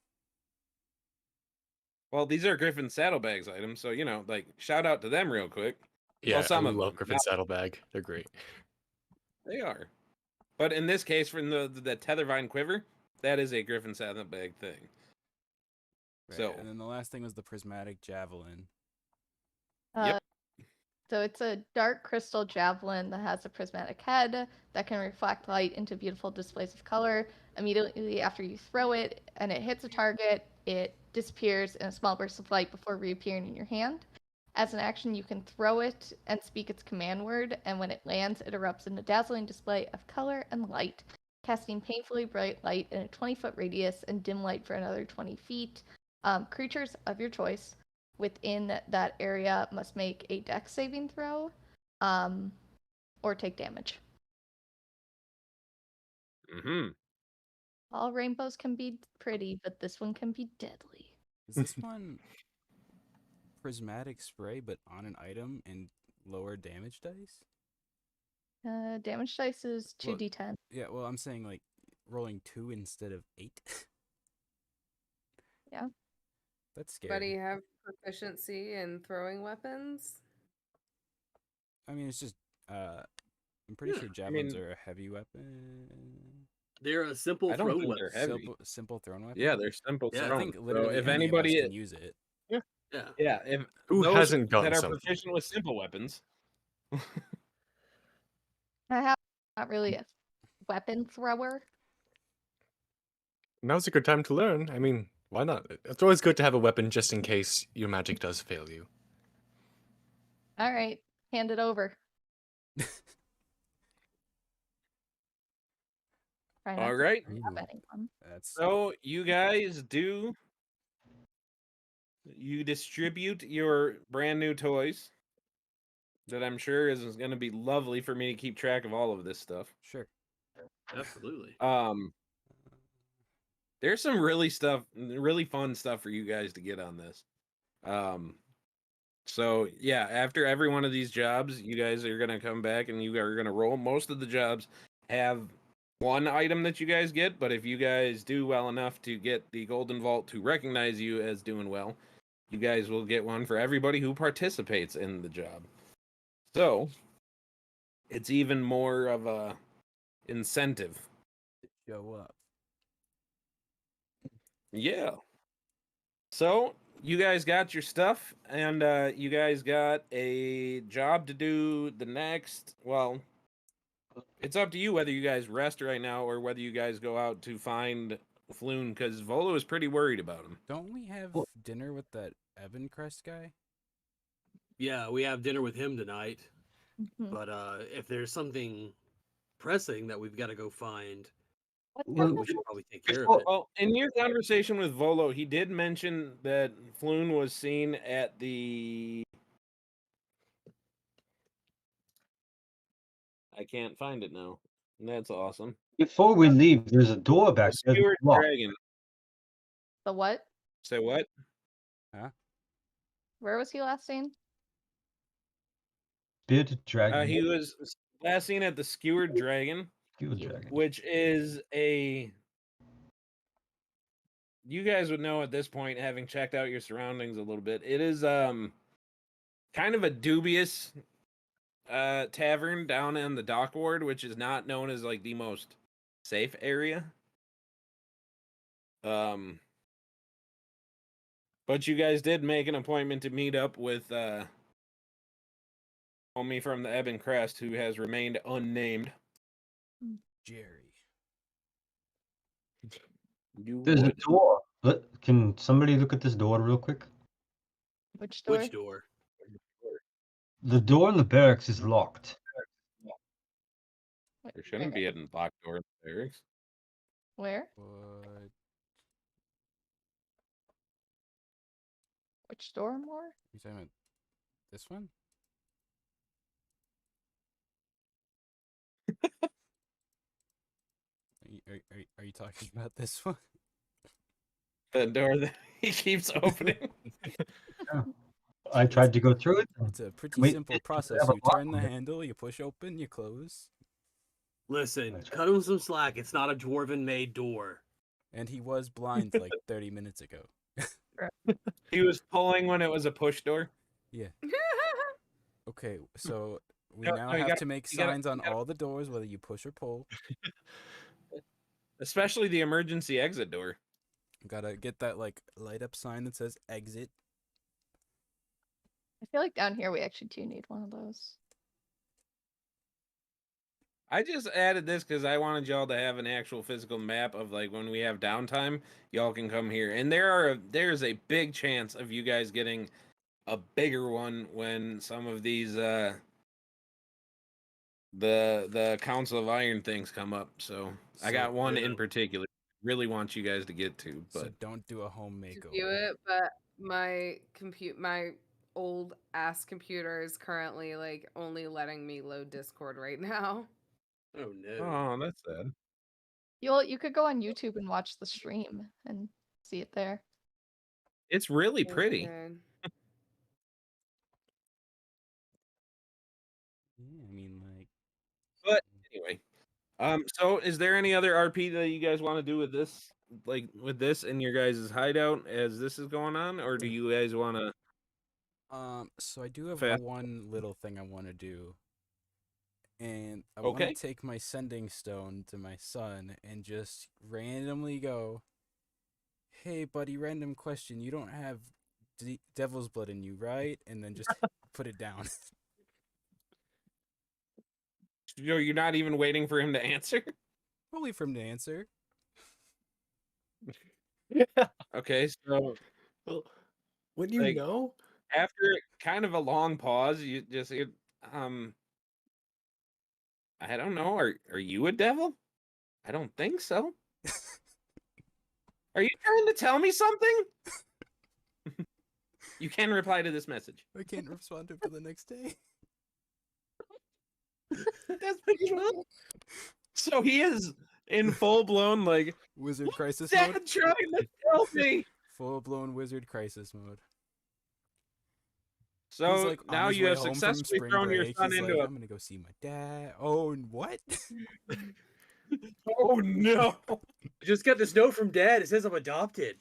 well, these are Griffin saddlebags items, so like shout out to them real quick. Yeah, some I of love them, Griffin not- Saddlebag. They're great. They are. But in this case, for the Tethervine quiver, that is a Griffin saddlebag thing. Right. So- And then the last thing was the prismatic javelin. Yep. So it's a dark crystal javelin that has a prismatic head that can reflect light into beautiful displays of color. Immediately after you throw it and it hits a target, it disappears in a small burst of light before reappearing in your hand. As an action, you can throw it and speak its command word, and when it lands, it erupts in a dazzling display of color and light, casting painfully bright light in a 20-foot radius and dim light for another 20 feet. Creatures of your choice within that area must make a dex saving throw or take damage. Mm-hmm. All rainbows can be pretty, but this one can be deadly. Is this one prismatic spray, but on an item and lower damage dice? Damage dice is Well, 2d10. Yeah, well, I'm saying like rolling 2 instead of 8. Yeah. That's Anybody scary. have proficiency in throwing weapons? I mean, it's just. I'm pretty Yeah, sure javelins mean- are a heavy weapon. They're a simple I don't throw think weapon. they're heavy. Simple thrown weapon. Yeah, they're simple. Yeah, I I thrown. think So literally if any of us anybody, can use it. Yeah. yeah, if Who those hasn't gotten that are something? proficient with simple weapons, I have not really a weapon thrower. Now's a good time to learn. I mean, why not? It's always good to have a weapon just in case your magic does fail you. All right, hand it over. Try not all to right. stab anyone. That's So you guys you distribute your brand new toys that I'm sure is going to be lovely for me to keep track of all of this stuff. sure. Absolutely. There's some really fun stuff for you guys to get on this. So yeah, after every one of these jobs, you guys are gonna come back and you are gonna roll. Most of the jobs have one item that you guys get, but if you guys do well enough to get the Golden Vault to recognize you as doing well, you guys will get one for everybody who participates in the job. So, it's even more of a incentive. Show up. Yeah. So, you guys got your stuff, and you guys got a job to do the next. Well, it's up to you whether you guys rest right now or whether you guys go out to find Floon, because Volo is pretty worried about him. Don't we have Well- dinner with that Evan Crest guy? Yeah, we have dinner with him tonight. Mhm. But if there's something pressing that we've got to go find, What Well, kind we of- should probably take care of it. Well, in your conversation with Volo, he did mention that Floon was seen at the. I can't find it now. That's awesome. Before we leave, there's a door back The there. Skewered that's locked. Dragon. the what? Say what? Where was he last seen? Bearded dragon. He was last seen at the Skewered Dragon, Skewered dragon. which is a. You guys would know at this point, having checked out your surroundings a little bit. It is kind of a dubious tavern down in the dock ward, which is not known as like the most safe area. But you guys did make an appointment to meet up with homie from the Ebon Crest, who has remained unnamed. Jerry. You There's a would. door. Can somebody look at this door real quick? Which door? Which door? The door in the barracks is locked. Wait, There shouldn't be a locked door in the barracks. Where? What? Which door more? You talking about this one? Are you talking about this one? The door that he keeps opening. I tried to go through it. It's a pretty Wait, simple it- process. have a You lock turn the on it. handle, you push open, you close. Listen, That's cut him some slack. It's not a dwarven made door. And he was blind like 30 minutes ago. He was pulling when it was a push door. Yeah. Okay, so we No, now no, you have gotta- to make you gotta- signs you on gotta- all the doors, whether you push or pull. Especially the emergency exit door. Gotta get that like light up sign that says exit. I feel like down here we actually do need one of those. I just added this because I wanted y'all to have an actual physical map of like when we have downtime, y'all can come here. And there's a big chance of you guys getting a bigger one when some of these the Council of Iron things come up. So I got one in particular. Really want you guys to get to, So but don't do a home To makeover. do it, but my old ass computer is currently like only letting me load Discord right now. Oh no. oh, that's sad. You could go on YouTube and watch the stream and see it there. It's really pretty. Okay. Yeah, I mean like But anyway, so is there any other RP that you guys want to do with this, like with this in your guys' hideout as this is going on, or do you guys want to? so I do have Fast. one little thing I want to do. And I want Okay. to take my sending stone to my son and just randomly go, "Hey, buddy, random question. You don't have devil's blood in you, right?" And then just put it down. You're not even waiting for him to answer. Probably for him to answer. Okay, so Well, when you Like- know, after kind of a long pause, you just I don't know. Are you a devil? I don't think so. Are you trying to tell me something? You can reply to this message. I can't respond to him till the next day. That's pretty cool. So he is in full blown like Wizard crisis Dad mode. trying to kill me. Full blown wizard crisis mode. So He's like on now his you way have home from successfully spring thrown your break. son He's into like, a. I'm gonna go see my dad. Oh, and what? Oh no! I just got this note from Dad. It says I'm adopted.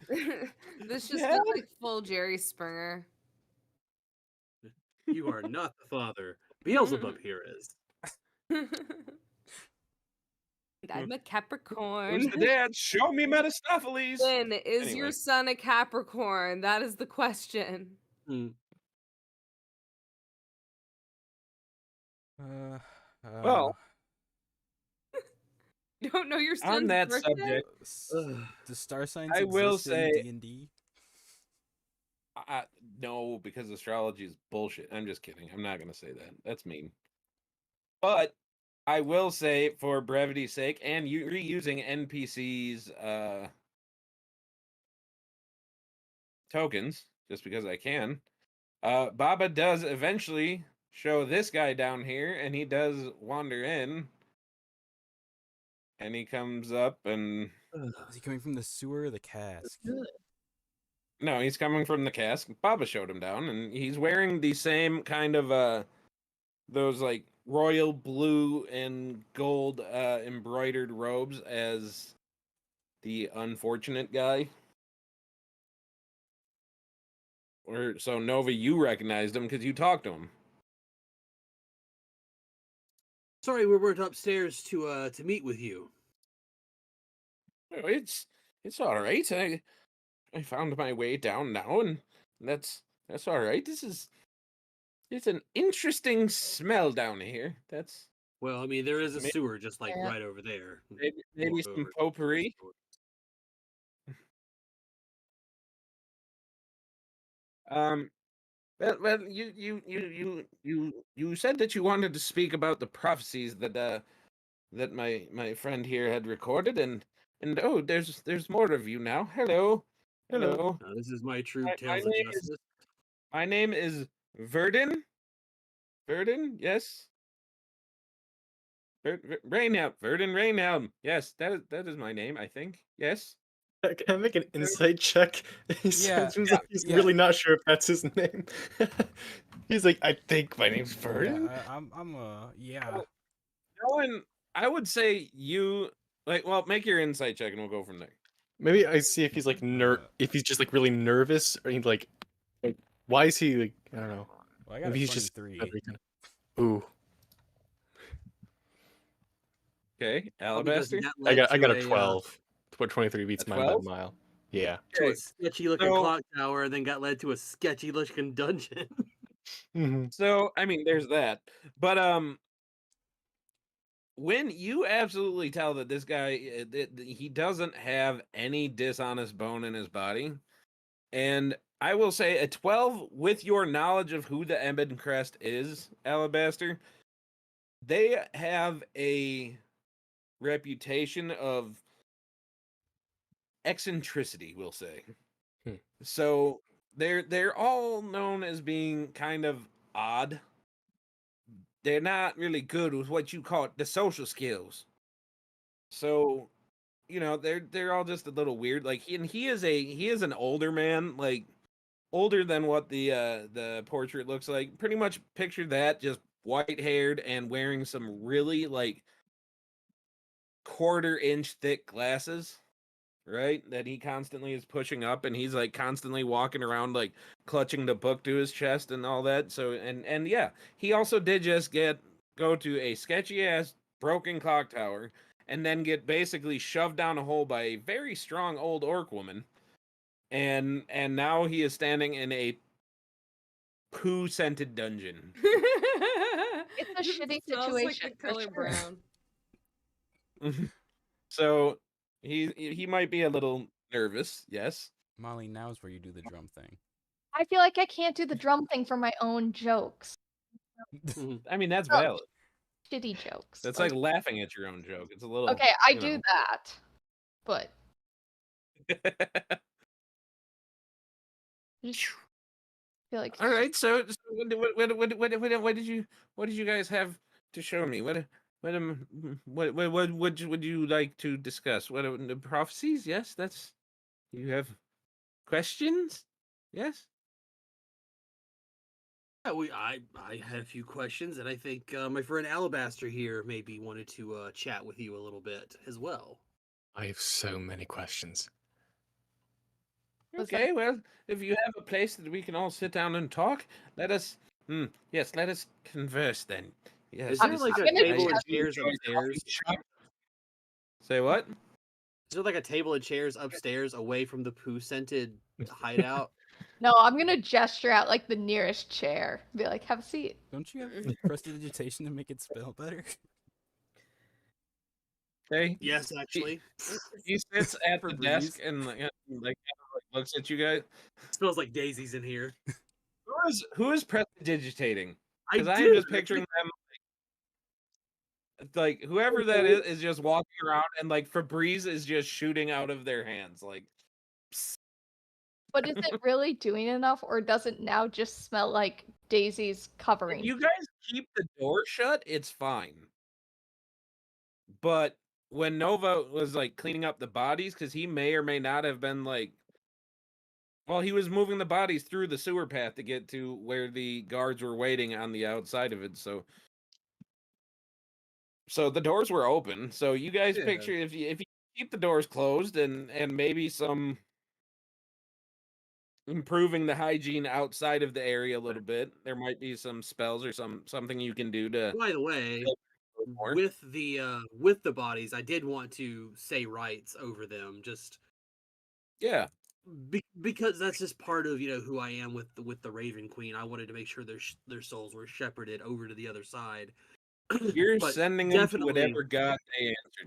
This just Dad? looks like full Jerry Springer. You are not the father. Beelzebub here is. I'm a Who's Capricorn. the dad? Show me Mephistopheles. Lynn, is Anyway. your son a Capricorn? That is the question. Hmm. Well, You don't know your son's on that birthday? subject, Do star signs I will exist in say- D&D? no, because astrology is bullshit. I'm just kidding. I'm not gonna say that. That's mean. But I will say, for brevity's sake, and you reusing NPCs tokens, just because I can, Baba does eventually show this guy down here, and he does wander in, and he comes up, and Is he coming from the sewer or the cask? no, he's coming from the cask. Baba showed him down, and he's wearing the same kind of those like royal blue and gold embroidered robes as the unfortunate guy. Or so Nova, you recognized him because you talked to him. Sorry, we weren't upstairs to meet with you. Oh, it's all right. I found my way down now, and that's all right. It's an interesting smell down here. That's Well, I mean, there is a May- sewer just like Yeah. right over there. maybe Walk some over to the potpourri. sewer. Well, you said that you wanted to speak about the prophecies that that my friend here had recorded, and oh, there's more of you now. Hello. This is my true My Tales of name is- Justice. My name is Verdon. Verdon, yes. Rainhelm. Verdon Rainhelm. Yes, that is my name, I think. Yes. Can I make an insight check? He Yeah, seems like he's yeah. really not sure if that's his name. He's like, I think my name's Yeah, Verdon. yeah. Owen, I would say you well, make your insight check and we'll go from there. Maybe I see if he's like if he's just like really nervous, or he's like why is he like, I don't know. Well, I got Maybe a he's just 23. Ooh, Okay, Probably 'cause he Alabaster. got I led got a to 12. But 23 beats A mine by a 12? mile. Yeah. to Okay, a sketchy looking so- clock tower, and then got led to a sketchy looking dungeon. Mm-hmm. So, I mean, there's that. But when you absolutely tell that this guy he doesn't have any dishonest bone in his body, and I will say a 12 with your knowledge of who the Ebon Crest is, Alabaster, they have a reputation of eccentricity, we'll say. Hmm. So they're all known as being kind of odd. They're not really good with what you call the social skills. So, they're all just a little weird. Like he is an older man, like older than what the portrait looks like. Pretty much picture that, just white haired and wearing some really like quarter-inch thick glasses, right? That he constantly is pushing up, and he's like constantly walking around like clutching the book to his chest and all that. So and yeah, he also did just go to a sketchy ass broken clock tower and then get basically shoved down a hole by a very strong old orc woman. And now he is standing in a poo scented dungeon. It's a shitty Smells like situation, the for color sure. brown. So he might be a little nervous, yes. Molly, now's where you do the drum thing. I feel like I can't do the drum thing for my own jokes. I mean, that's Oh. valid. Shitty jokes. That's like laughing at your own joke. It's a little Okay, I you do know. that. But I just feel like All right, so what did you guys have to show me? What would you like to discuss? What are the prophecies? Yes, that's you have questions. Yes. I had a few questions, and I think my friend Alabaster here maybe wanted to chat with you a little bit as well. I have so many questions. Was that- Okay, well, if you have a place that we can all sit down and talk, let us. Yes, let us converse then. Yes. Is there this like is- a I'm gonna table and check- chairs enjoy coffee upstairs? shop. Say what? Is there like a table and chairs upstairs away from the poo scented hideout? No, I'm gonna gesture out like the nearest chair. Be like, have a seat. Don't you have prestidigitation to make it spell better? Okay. Yes, actually. He sits at the Febreze. desk and looks at you guys. Smells like daisies in here. Who is prestidigitating? I Because I am do. just picturing them like whoever that is just walking around and like Febreze is just shooting out of their hands. Like But is it really doing enough, or does it now just smell like daisies covering? if you guys keep the door shut, it's fine. But when Nova was like cleaning up the bodies, because he may or may not have been like, well, he was moving the bodies through the sewer path to get to where the guards were waiting on the outside of it. So the doors were open. So you guys Yeah. picture if you keep the doors closed and maybe some improving the hygiene outside of the area a little bit, there might be some spells or something you can do to By the way, more. with the bodies, I did want to say rights over them, just Yeah. because that's just part of who I am with the Raven Queen. I wanted to make sure their souls were shepherded over to the other side. You're But sending them to definitely- whatever god they answer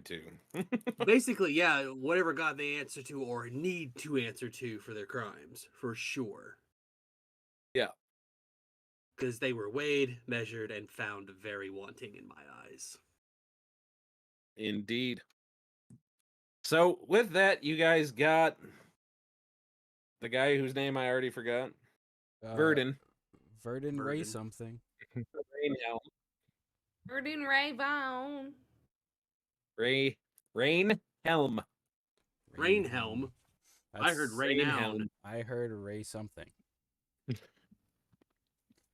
to. Basically, yeah, whatever God they answer to or need to answer to for their crimes, for sure. Yeah. Because they were weighed, measured, and found very wanting in my eyes. Indeed. So with that, you guys got the guy whose name I already forgot. Verdun. Verdun Ray Verdun. something. Rainhelm. Verdun Rayvon. Rainhelm. Rainhelm. I heard That's- renowned. I heard Ray something.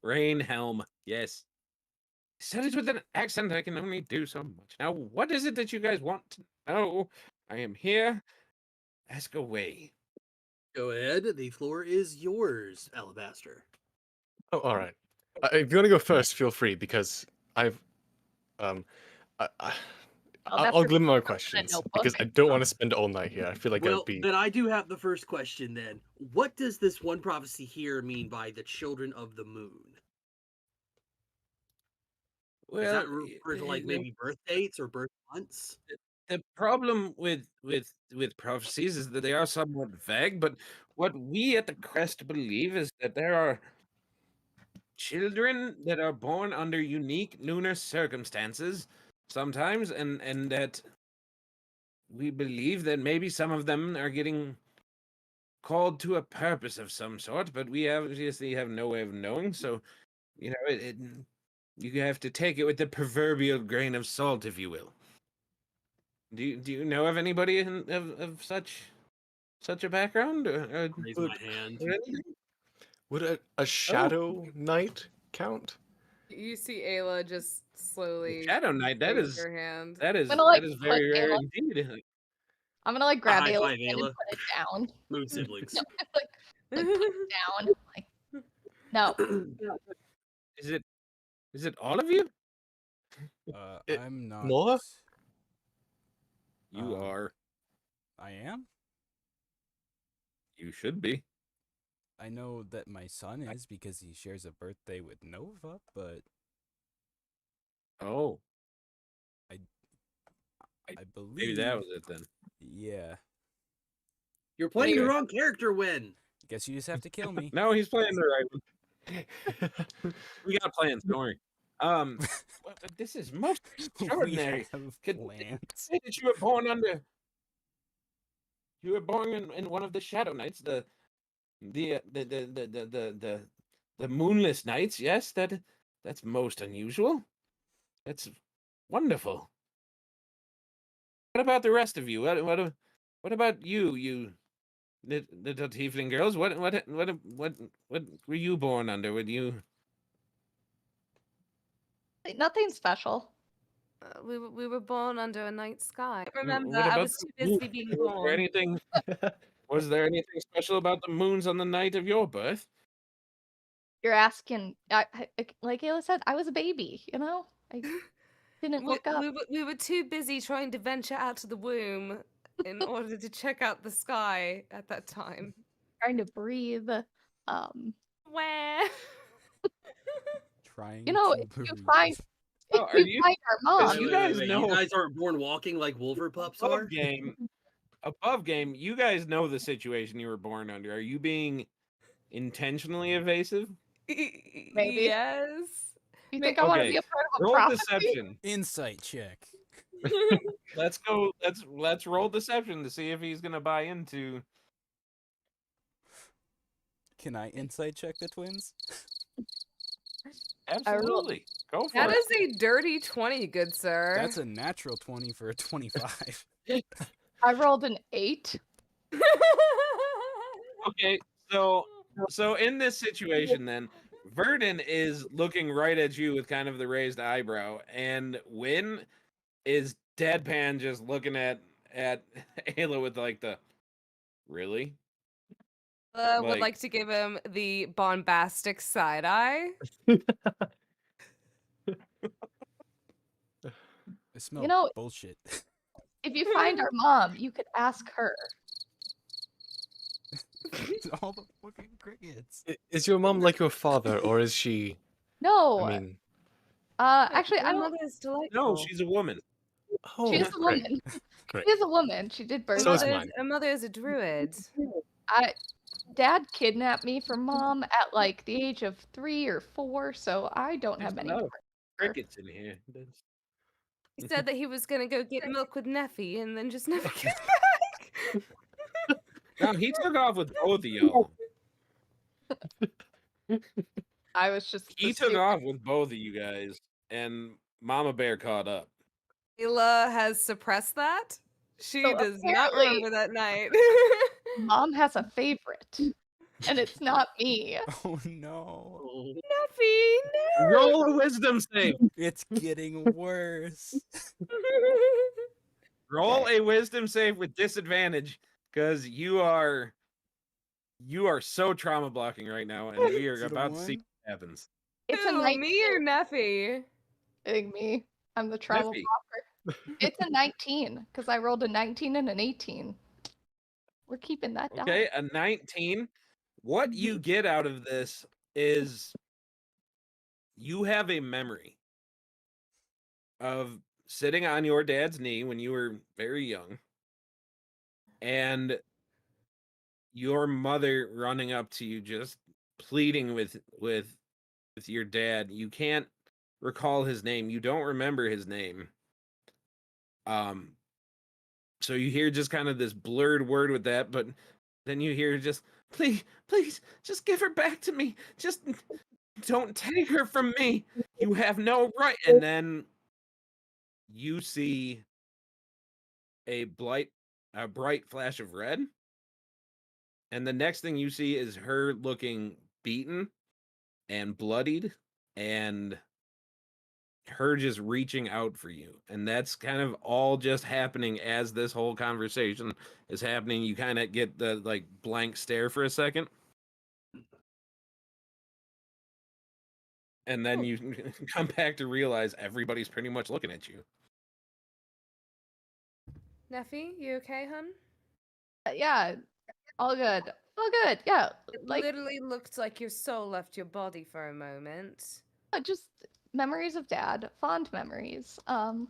Rainhelm. Yes. Said it with an accent. I can only do so much. Now, what is it that you guys want to know? I am here. Ask away. Go ahead. The floor is yours, Alabaster. Oh, all right. If you want to go first, feel free because I've I'll limit my questions because I don't want to spend all night here. I feel like Well, I'd be. then I do have the first question then. What does this one prophecy here mean by the children of the moon? Well, Is that refer to like maybe birth dates or birth months? the problem with prophecies is that they are somewhat vague, but what we at the Crest believe is that there are children that are born under unique lunar circumstances sometimes, and that we believe that maybe some of them are getting called to a purpose of some sort, but we obviously have no way of knowing. So, you have to take it with the proverbial grain of salt, if you will. Do you know of anybody of such a background? Raise my hand. or anything? Would a shadow knight count? You see Ayla just slowly Shadow Knight. That raise is her hand. that is I'm gonna, like, that is put very rare Ayla- indeed. I'm gonna like grab high Ayla's five, hand Ayla. and put it down. Moon siblings. Like put it down. Like no. Is it all of you? I'm not. More? You Uh, are. I am. You should be. I know that my son is because he shares a birthday with Nova, but Oh, I believe maybe that was it then. Yeah. You're playing the Okay. wrong character, Win. Guess you just have to kill me. No, he's playing the right one. We got plans. Don't worry. But this is most extraordinary. We have Could- plans. Say that you were born under. You were born in one of the Shadow Knights, the Moonless Knights. Yes, that's most unusual. That's wonderful. What about the rest of you? What about you? You little tiefling girls. What were you born under? Would you? Nothing special. We were born under a night sky. Remember, What I about was the too busy moon? being Was there born. anything? Was there anything special about the moons on the night of your birth? You're asking, like Ayla said, I was a baby, you know? I didn't look up. We were too busy trying to venture out to the womb in order to check out the sky at that time. Trying to breathe. Um, Where? Trying you know, to if you breathe. find Oh, are you? find our mom, You guys You know- guys aren't born walking like Wolver pups are? Above game, you guys know the situation you were born under. Are you being intentionally evasive? Maybe. Yes. you think I want to Okay, be a part of a roll prophecy? deception. Insight check. Let's go. Let's roll deception to see if he's gonna buy into. Can I insight check the twins? Absolutely, go for That it. is a dirty 20, good sir. That's a natural 20 for a 25. I rolled an 8. Okay, so in this situation, then Verdon is looking right at you with kind of the raised eyebrow, and Wynn is deadpan, just looking at Ayla with like the really. Would like to give him the bombastic side eye. I smell know, bullshit. If you find our mom, you could ask her. All the fucking crickets. Is your mom like your father, or is she? No. I mean, Actually, I My don't. mother is delightful. No, she's a woman. oh, She's a great, woman. great. She is a woman. She did birth. So is mine. mine. Her mother is a druid. Dad kidnapped me from mom at like the age of 3 or 4, so I don't have There's any. a lot of crickets in here. He said that he was gonna go get milk with Neffy and then just never came back. No, he took off with both of y'all. I was just. He took off with both of you guys, and Mama Bear caught up. Ayla has suppressed that. She So does not apparently- remember that night. Mom has a favorite, and it's not me. Oh no. Neffy, no. Roll a wisdom save. It's getting worse. Roll a wisdom save with disadvantage, because you are so trauma blocking right now, and we are Is it a about to see one? what happens. It's a Who, 19. me or Neffy? I think me. I'm the travel Neffy. blocker. It's a 19 because I rolled a 19 and an 18. We're keeping that down. Okay, a 19. What you get out of this is you have a memory of sitting on your dad's knee when you were very young, and your mother running up to you just pleading with your dad. You can't recall his name. You don't remember his name. So you hear just kind of this blurred word with that, but then you hear just, please, just give her back to me. Just don't take her from me. You have no right. And then you see a bright flash of red. And the next thing you see is her looking beaten and bloodied, and her just reaching out for you. And that's kind of all just happening as this whole conversation is happening. You kind of get the like blank stare for a second. And then you come back to realize everybody's pretty much looking at you. Neffy, you okay, hun? Yeah, all good. All good. Yeah, It like literally looked like your soul left your body for a moment. just memories of dad, fond memories. None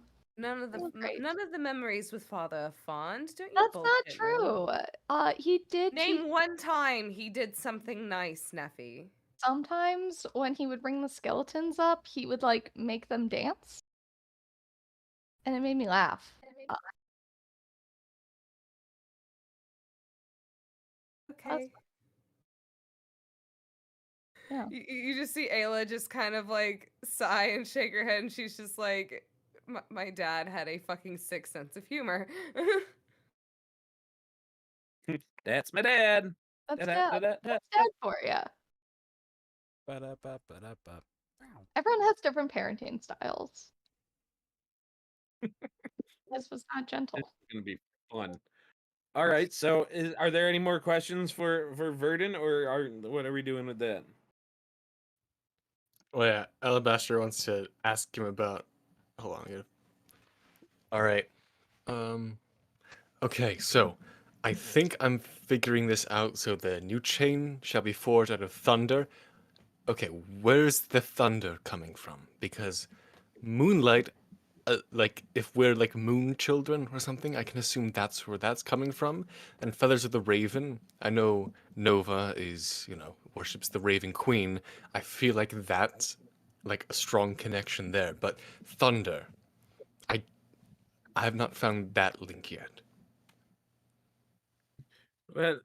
of the memories with father are fond. Don't you? That's not bullshit me. true. He did Name one time he did something nice, Neffy. sometimes when he would bring the skeletons up, he would like make them dance, and it made me laugh. Okay. Yeah. You just see Ayla just kind of like sigh and shake her head, and she's just like, my dad had a fucking sick sense of humor. That's my dad. That's Da-da, dad. da-da, da. That's dad for you. Ba-da-ba-ba-da-ba. Everyone has different parenting styles. This was not gentle. It's gonna be fun. All right. So, are there any more questions for Verdun, or what are we doing with that? Oh yeah, Alabaster wants to ask him about. Hold on. All right. Um. Okay, so I think I'm figuring this out. So the new chain shall be forged out of thunder. Okay, where's the thunder coming from? Because moonlight, like if we're like moon children or something, I can assume that's where that's coming from. And feathers of the raven, I know Nova is, worships the Raven Queen. I feel like that's like a strong connection there. But thunder, I I have not found that link yet. Well,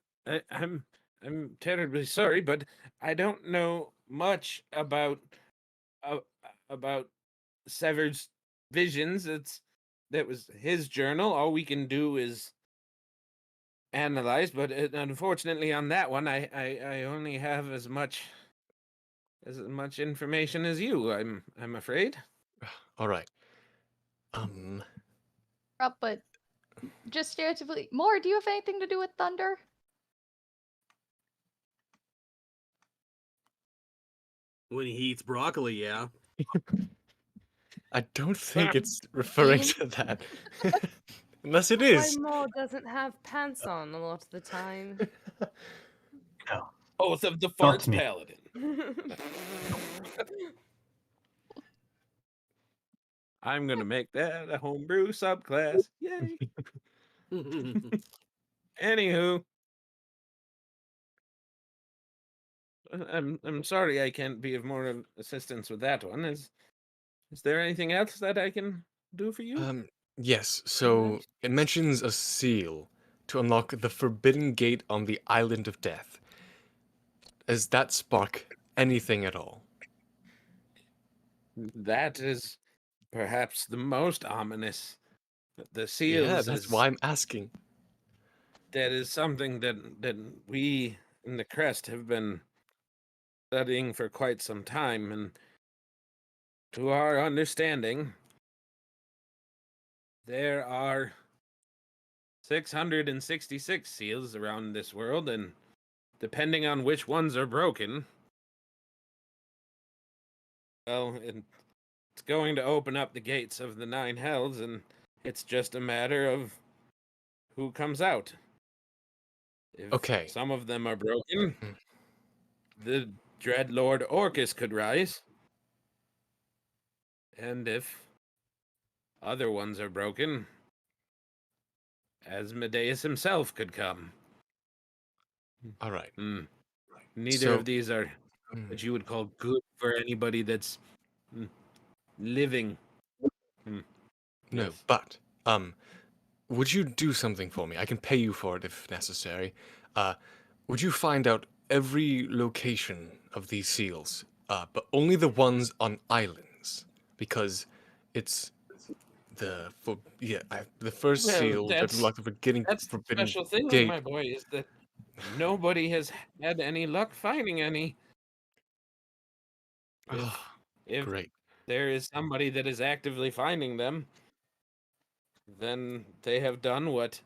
I'm terribly sorry, but I don't know much uh, about Sever's visions. That was his journal. All we can do is analyze, but unfortunately, on that one, I only have as much information as you. I'm afraid. All right. Um. But just stereotypically, More, do you have anything to do with thunder? When he eats broccoli, yeah. I don't think it's referring to that. Unless it Why is. Maul doesn't have pants on a lot of the time. No, Oath of the Not Farts me. Paladin. I'm gonna make that a homebrew subclass. Yay! Anywho, I'm sorry I can't be of more assistance with that one. Is there anything else that I can do for you? Yes, so it mentions a seal to unlock the forbidden gate on the island of death. Does that spark anything at all? That is perhaps the most ominous. The Yeah, seals that's is why I'm asking. that is something that we in the crest have been studying for quite some time, and to our understanding, there are 666 seals around this world, and depending on which ones are broken, well, it's going to open up the gates of the nine hells, and it's just a matter of who comes out. If Okay. some of them are broken, Mm. the Dread Lord Orcus could rise. And if other ones are broken, Asmodeus himself could come. All right. Neither So, of these are mm, what you would call good for anybody that's mm, living. Mm, no, Yes. but would you do something for me? I can pay you for it if necessary. Would you find out every location of these seals, but only the ones on islands, because it's the first Well, seal that unlocked the beginning that's the forbidden special thing, gate. my boy, is that nobody has had any luck finding any. Oh, If great. there is somebody that is actively finding them, then they have done what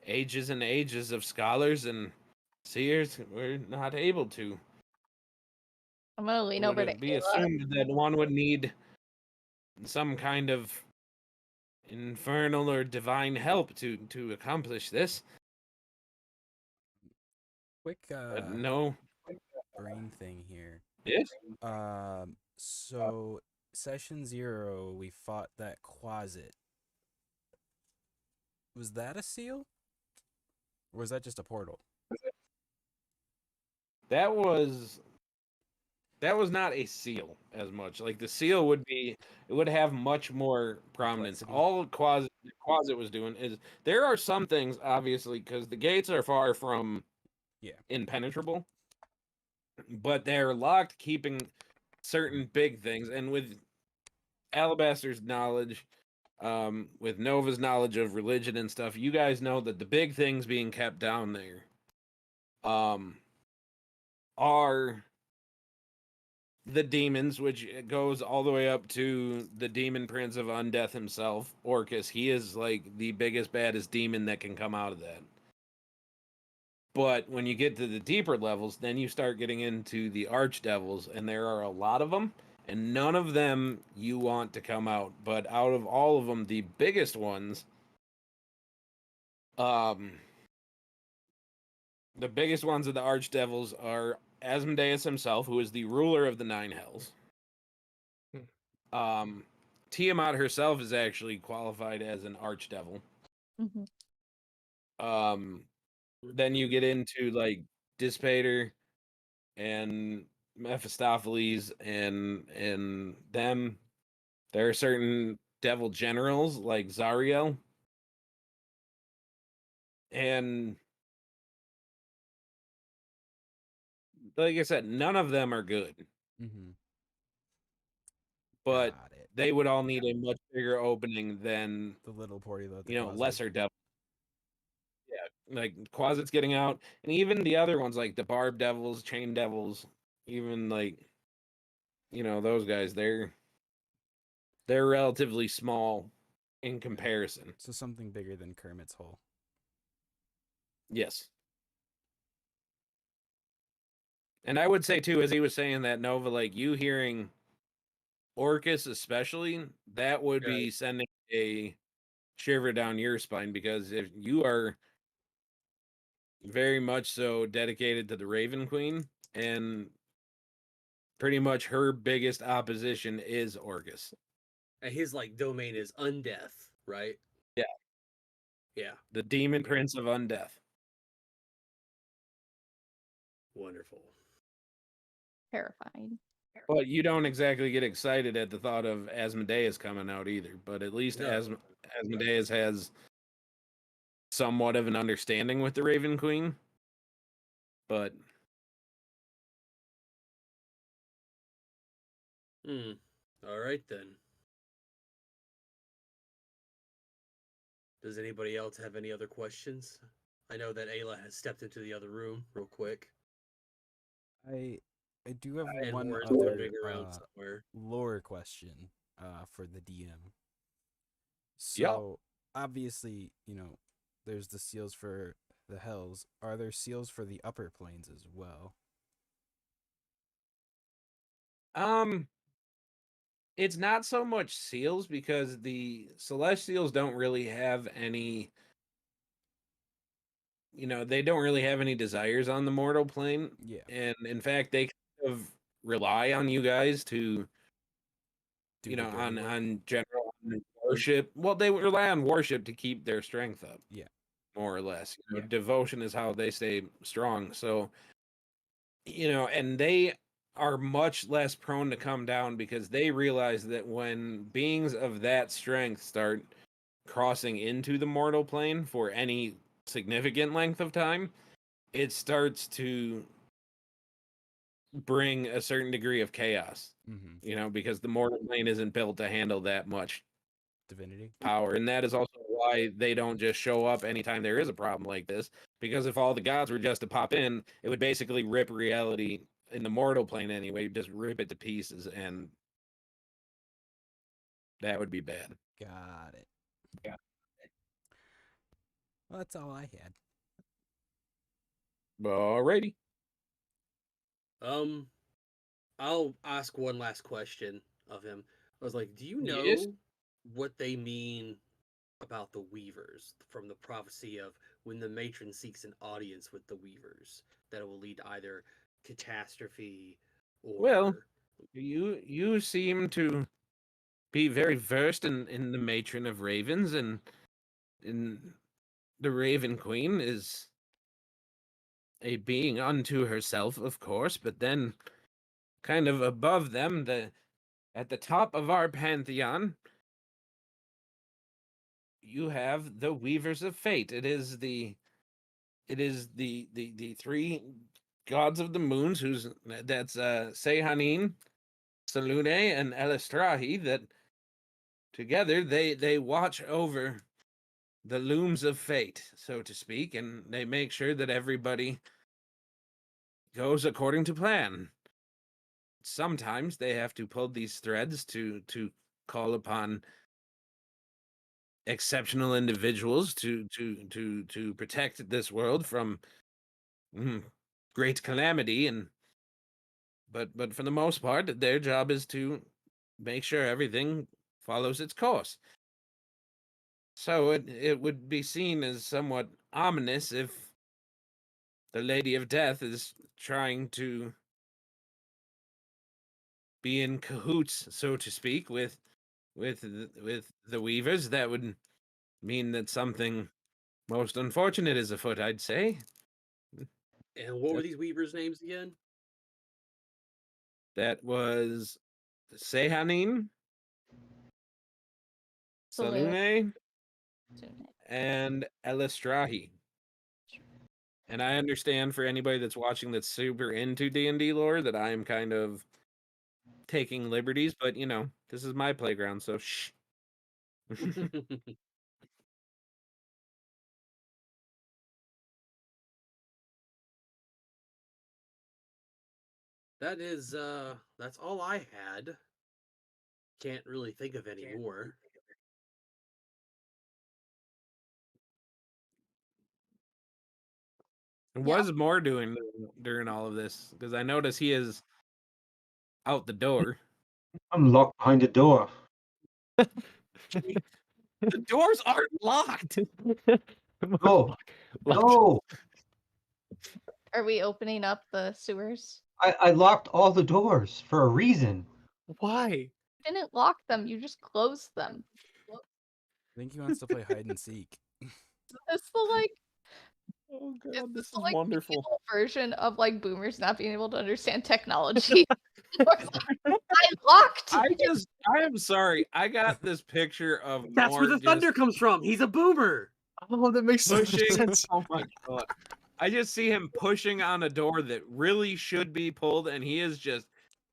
ages and ages of scholars and seers were not able to. I'm gonna It lean would over to be Ayla. assumed that one would need some kind of infernal or divine help to accomplish this. Quick But no. brain thing here. Yes. So session 0, we fought that closet. Was that a seal? Or was that just a portal? That was not a seal as much. Like the seal it would have much more prominence. Complexity. All Quasit was doing is there are some things obviously because the gates are far from impenetrable, but they're locked, keeping certain big things. And with Alabaster's knowledge, with Nova's knowledge of religion and stuff, you guys know that the big things being kept down there, are the demons, which goes all the way up to the demon prince of undeath himself, Orcus. He is like the biggest, baddest demon that can come out of that. But when you get to the deeper levels, then you start getting into the archdevils, and there are a lot of them, and none of them you want to come out. But out of all of them, the biggest ones, the biggest ones of the archdevils are Asmodeus himself, who is the ruler of the nine hells. Tiamat herself is actually qualified as an archdevil. Then you get into like Dispater and Mephistopheles and them. There are certain devil generals like Zariel. And like I said, none of them are good. Mm-hmm. But Got it. they would all need a much bigger opening than The little porty, lesser devil. Yeah, like Quasit's getting out, and even the other ones like the Barb Devils, Chain Devils, even like those guys, they're relatively small in comparison. So something bigger than Kermit's hole. Yes. And I would say too, as he was saying that, Nova, like you hearing Orcus especially, that would be sending a shiver down your spine, because if you are very much so dedicated to the Raven Queen, and pretty much her biggest opposition is Orcus. And his like domain is undeath, right? Yeah. Yeah. The Demon Prince of Undeath. Wonderful. Terrifying. But you don't exactly get excited at the thought of Asmodeus coming out either. But at least No. Asmodeus has somewhat of an understanding with the Raven Queen. But All right then. Does anybody else have any other questions? I know that Ayla has stepped into the other room real quick. I do have And one Warren's other moving around somewhere. lore question for the DM. So obviously, there's the seals for the hells. Are there seals for the upper planes as well? it's not so much seals, because the Celestials don't really have any, they don't really have any desires on the mortal plane. Yeah. And in fact, they kind of rely on you guys to, Do the dirty work? on general worship. Well, they rely on worship to keep their strength up. Yeah. More or less. Yeah. Devotion is how they stay strong. So, and they are much less prone to come down, because they realize that when beings of that strength start crossing into the mortal plane for any significant length of time, it starts to bring a certain degree of chaos. Mm-hmm. Because the mortal plane isn't built to handle that much Divinity. power. And that is also why they don't just show up anytime there is a problem like this, because if all the gods were just to pop in, it would basically rip reality in the mortal plane anyway, just rip it to pieces, and that would be bad. Got it. Well, that's all I had. Alrighty. I'll ask one last question of him. I was like, do you know Yes. what they mean about the Weavers from the prophecy of when the matron seeks an audience with the Weavers, that it will lead to either catastrophe or... Well, you seem to be very versed in the matron of ravens, and in the Raven Queen is a being unto herself, of course, but then kind of above them, at the top of our pantheon, you have the Weavers of Fate. It is the three gods of the moons, that's Sehanin, Salune, and Elistrahi, that together they watch over the looms of fate, so to speak, and they make sure that everybody goes according to plan. sometimes they have to pull these threads to call upon exceptional individuals to protect this world from great calamity. And but for the most part, their job is to make sure everything follows its course. So it would be seen as somewhat ominous if the Lady of Death is trying to be in cahoots, so to speak, with the Weavers. That would mean that something most unfortunate is afoot, I'd say. And what were these weavers' names again? That was Sehanin, Salune, and Elistrahi. And I understand for anybody that's watching that's super into D&D lore that I am kind of taking liberties, but you know, this is my playground, so shh. That is, that's all I had. Can't really think of any more. And Yeah. what is Moore doing during all of this? Because I notice he is out the door. I'm locked behind the door. The doors aren't locked. Oh, no! Are we opening up the sewers? I locked all the doors for a reason. Why? You didn't lock them, you just closed them. I think he wants to play hide and seek. It's the like Oh it's god, this the, is like, wonderful. medieval version of like boomers not being able to understand technology. I locked I it. am sorry. I got this picture of That's Moore where the just thunder comes from. He's a boomer. Oh, that makes so much pushing. sense. Oh my god. I just see him pushing on a door that really should be pulled, and he is just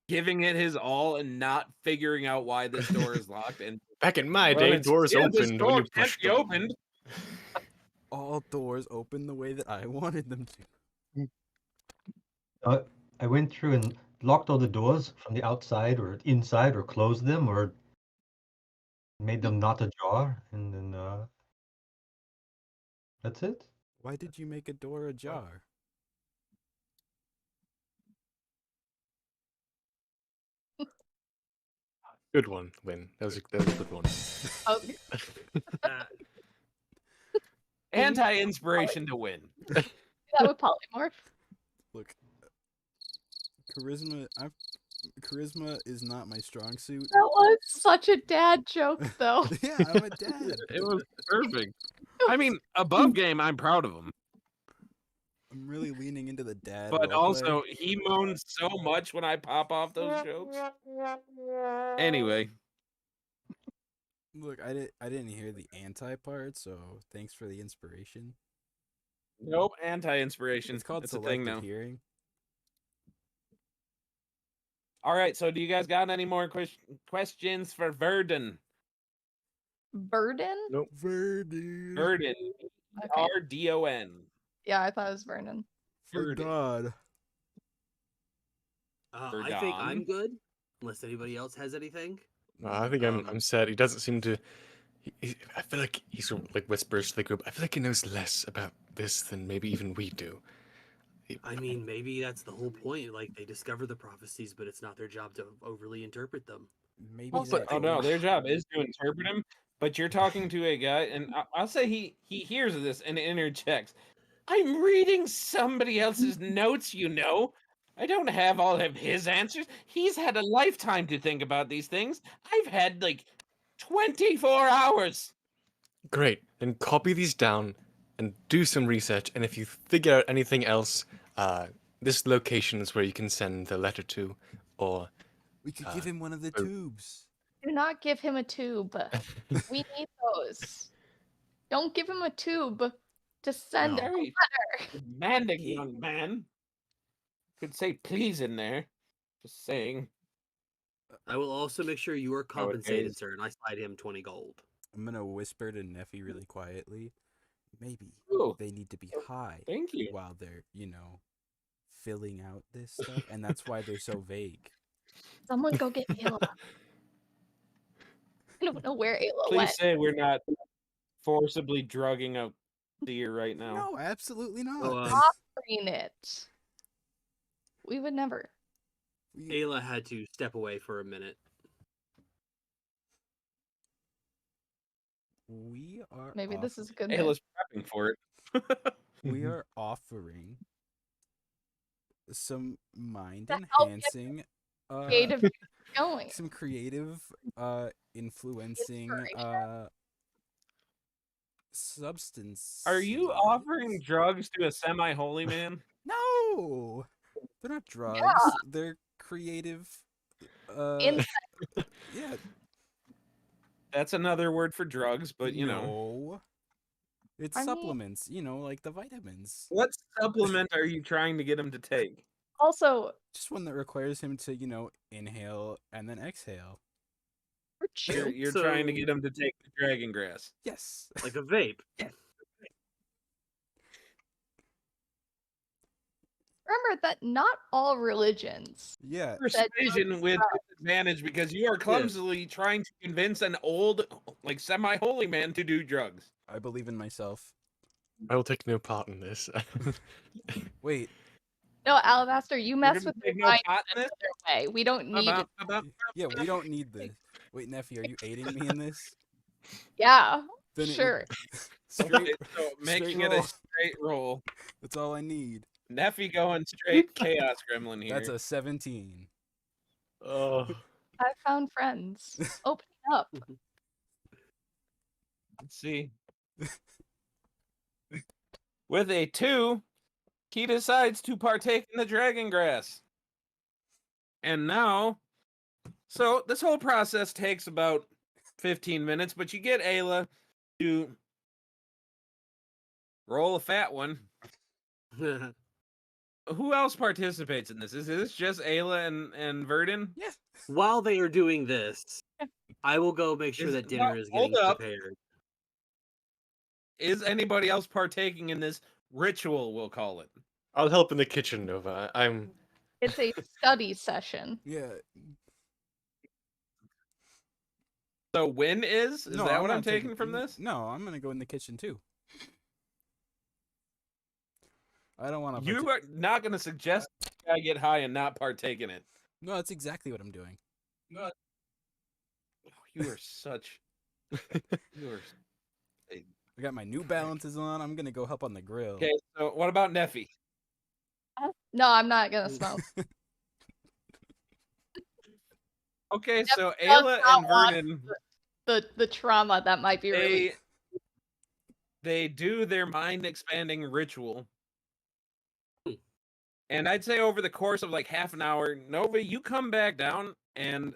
giving it his all and not figuring out why this door is locked. And Back in my well, day, it's- doors yeah, this opened door when you can't pushed be them. opened. All doors open the way that I wanted them to. I went through and locked all the doors from the outside or inside, or closed them, or made them not ajar, and then that's it. Why did you make a door ajar? Good one, Win. That was a good one. Okay. Anti-inspiration to win. That with polymorph. Look, charisma is not my strong suit. That was such a dad joke, though. Yeah, I'm a dad. It was perfect. I mean, above game, I'm proud of him. I'm really leaning into the dad. But roleplay. also, he moans so much when I pop off those jokes. Anyway, Look, I didn't hear the anti part, so thanks for the inspiration. nope, anti-inspiration. It's called It's a thing selective now. hearing. All right, so do you guys got any more questions for Verdun? Burden? Nope. Verdun. Verdun. Okay. R-D-O-N. Yeah, I thought it was Vernon. For Verdun. God. I think I'm Verdun. good, unless anybody else has anything. No, I think I'm sad. He doesn't seem to. I feel like he sort of like whispers to the group. I feel like he knows less about this than maybe even we do. I mean, maybe that's the whole point. Like, they discover the prophecies, but it's not their job to overly interpret them. Maybe Well, but they Oh no, only- their job is to interpret him. But you're talking to a guy, and I'll say he hears this and interjects. I'm reading somebody else's notes, you know. I don't have all of his answers. He's had a lifetime to think about these things. I've had like 24 hours. Great. Then copy these down and do some research. And if you figure out anything else, this location is where you can send the letter to, or we could give him one of the oh. tubes. Do not give him a tube. We need those. Don't give him a tube to send No. a Very letter. demanding young man. Could say please in there. Just saying. I will also make sure you are compensated, Nowadays. sir, and I slide him 20 gold. I'm gonna whisper to Neffy really quietly. Maybe Ooh, they need to be high thank you. while they're, filling out this stuff, and that's why they're so vague. Someone go get Ayla. I don't know where Ayla Please went. say we're not forcibly drugging a deer right now. No, absolutely not. Oh, Offering it. We would never. Ayla had to step away for a minute. We are. Maybe this is a good Ayla's prepping for it. We are offering some mind To help get enhancing, creative going. some creative, influencing, Inspiration. substance. Are you offering drugs to a semi-holy man? No, they're not drugs. They're creative. Insight. Yeah. That's another word for drugs, but you know. No. It's I mean- supplements, like the vitamins. What supplement are you trying to get him to take? Also, Just one that requires him to, inhale and then exhale. we're chill. You're trying to So- get him to take the dragon grass. Yes. Like a vape. Remember that not all religions. Yeah. Persuasion with disadvantage because you are clumsily trying to convince an old, like semi-holy man to do drugs. I believe in myself. I will take no part in this. Wait. No, Alabaster, you You're mess gonna with take your no mind pot in another this? way. We don't need it. Yeah, we don't need this. Wait, Neffy, are you aiding me in this? Yeah, Then it sure. Straight, Okay, so making straight it a roll. straight roll. That's all I need. Neffy going straight chaos gremlin here. That's a 17. Oh, I found friends. Opening up. Let's see. With a 2, he decides to partake in the dragon grass. And now, so this whole process takes about 15 minutes, but you get Ayla to roll a fat one. Who else participates in this? Is this just Ayla and Verdon? Yeah. While they are doing this, I will go make sure Is- that dinner no, is hold getting up. prepared. Is anybody else partaking in this ritual, we'll call it? I'll help in the kitchen, Nova. I'm. It's a study session. Yeah. So Win is No, that what I'm not taking from this? No, I'm gonna go in the kitchen too. I don't want to. You are not going to suggest I get high and not partake in it. No, that's exactly what I'm doing. Oh, you are such. You are. I got my New Balances on. I'm gonna go help on the grill. Okay, so what about Neffy? No, I'm not gonna smoke. Okay, so does Ayla not and want Vernon, The trauma that might be really. they do their mind expanding ritual. And I'd say over the course of like half an hour, Nova, you come back down and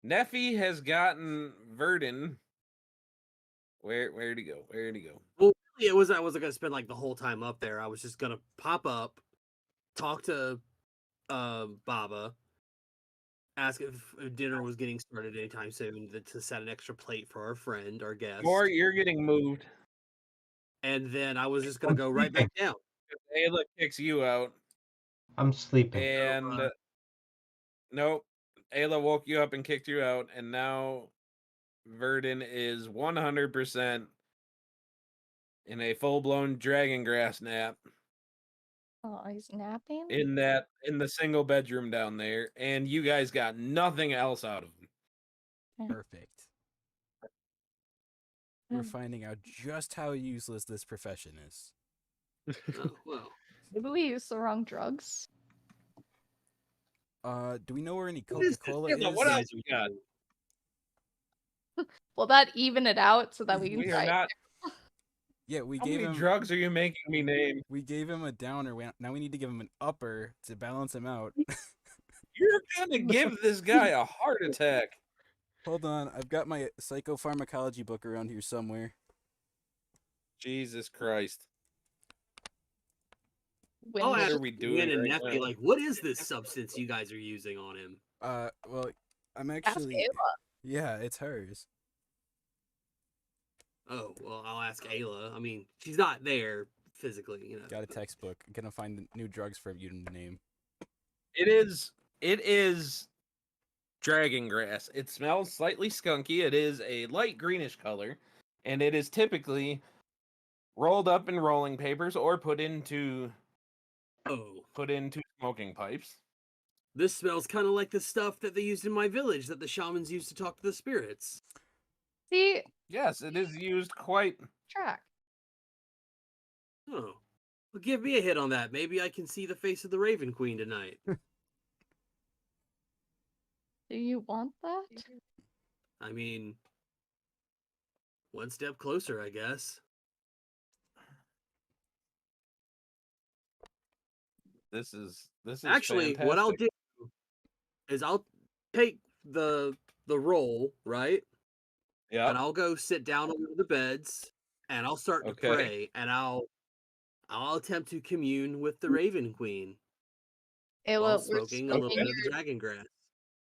Neffy has gotten Verdon. Where'd he go? Where'd he go? Well, really, I wasn't gonna spend like the whole time up there. I was just gonna pop up, talk to Baba, ask if dinner was getting started anytime soon, to set an extra plate for our friend, our guest. Or you're getting moved. And then I was just gonna go right back down. Ayla kicks you out. I'm sleeping. And nope, Ayla woke you up and kicked you out, and now Verdon is 100% in a full-blown dragon grass nap Oh, he's napping. in the single bedroom down there, and you guys got nothing else out of him. Perfect. We're Mm. finding out just how useless this profession is. Oh, well. Maybe we used the wrong drugs. Do we know where any What is this? Coca-Cola Yeah, is? what else we got? Will that even it out so that we can We try? are not. Yeah, we How gave many him. drugs are you making me name? We gave him a downer. Now we need to give him an upper to balance him out. You're gonna give this guy a heart attack. Hold on, I've got my psychopharmacology book around here somewhere. Jesus Christ. When I'll we- What ask are we doing Win and right Neffy, now? like, what is this substance you guys are using on him? Well, I'm Ask actually. Ayla. Yeah, it's hers. Oh, well, I'll ask Ayla. I mean, she's not there physically, Got a textbook. I'm gonna find new drugs for you to name. It is It is dragon grass. It smells slightly skunky. It is a light greenish color, and it is typically rolled up in rolling papers or put into Oh, smoking pipes. this smells kind of like the stuff that they used in my village that the shamans used to talk to the spirits. See, Yes, it is used quite. track. Oh, well, give me a hit on that. Maybe I can see the face of the Raven Queen tonight. Do you want that? I mean, one step closer, I guess. This is Actually, what I'll fantastic. do is I'll take the roll, right? Yeah. And I'll go sit down on one of the beds and I'll start to Okay. pray and I'll attempt to commune with the Raven Queen while Ayla, we're smoking a little smoking bit of the your. dragon grass.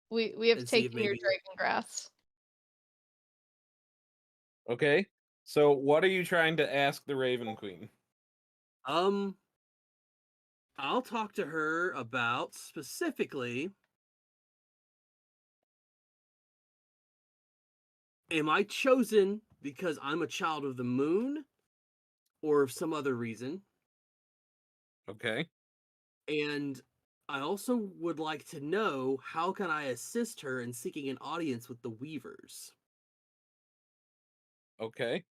We have and see if taken your maybe- dragon grass. Okay. So what are you trying to ask the Raven Queen? I'll talk to her about specifically, am I chosen because I'm a child of the moon or of some other reason? Okay. And I also would like to know, how can I assist her in seeking an audience with the Weavers? Okay.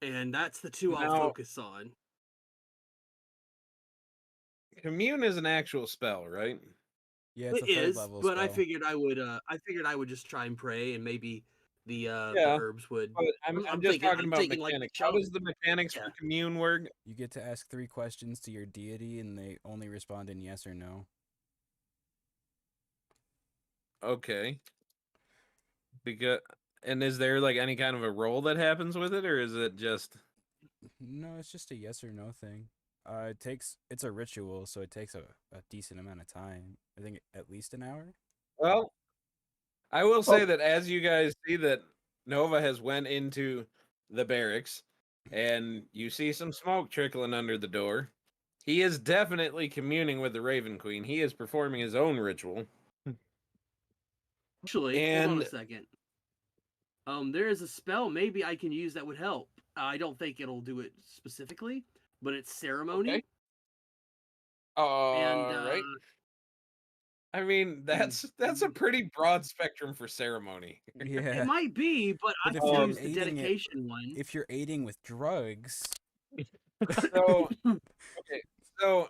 And that's the two I'll Now- focus on. Commune is an actual spell, right? Yeah, it's It a third is, level but spell. I figured I would just try and pray, and maybe the Yeah, herbs would. But I'm just talking about mechanics. How does the mechanics for commune work? You get to ask 3 questions to your deity, and they only respond in yes or no. Okay. And is there like any kind of a roll that happens with it, or is it just No, it's just a yes or no thing. It's a ritual, so it takes a decent amount of time. I think at least an hour. Well, I will say that as you guys see that Nova has went into the barracks and you see some smoke trickling under the door, he is definitely communing with the Raven Queen. He is performing his own ritual. Actually, hold on a And second. There is a spell maybe I can use that would help. I don't think it'll do it specifically, but it's ceremony. Okay. And right. I mean, that's a pretty broad spectrum for ceremony. Yeah. it might be, but I But if can you're use the aiding it- dedication one. If you're aiding with drugs, So okay, so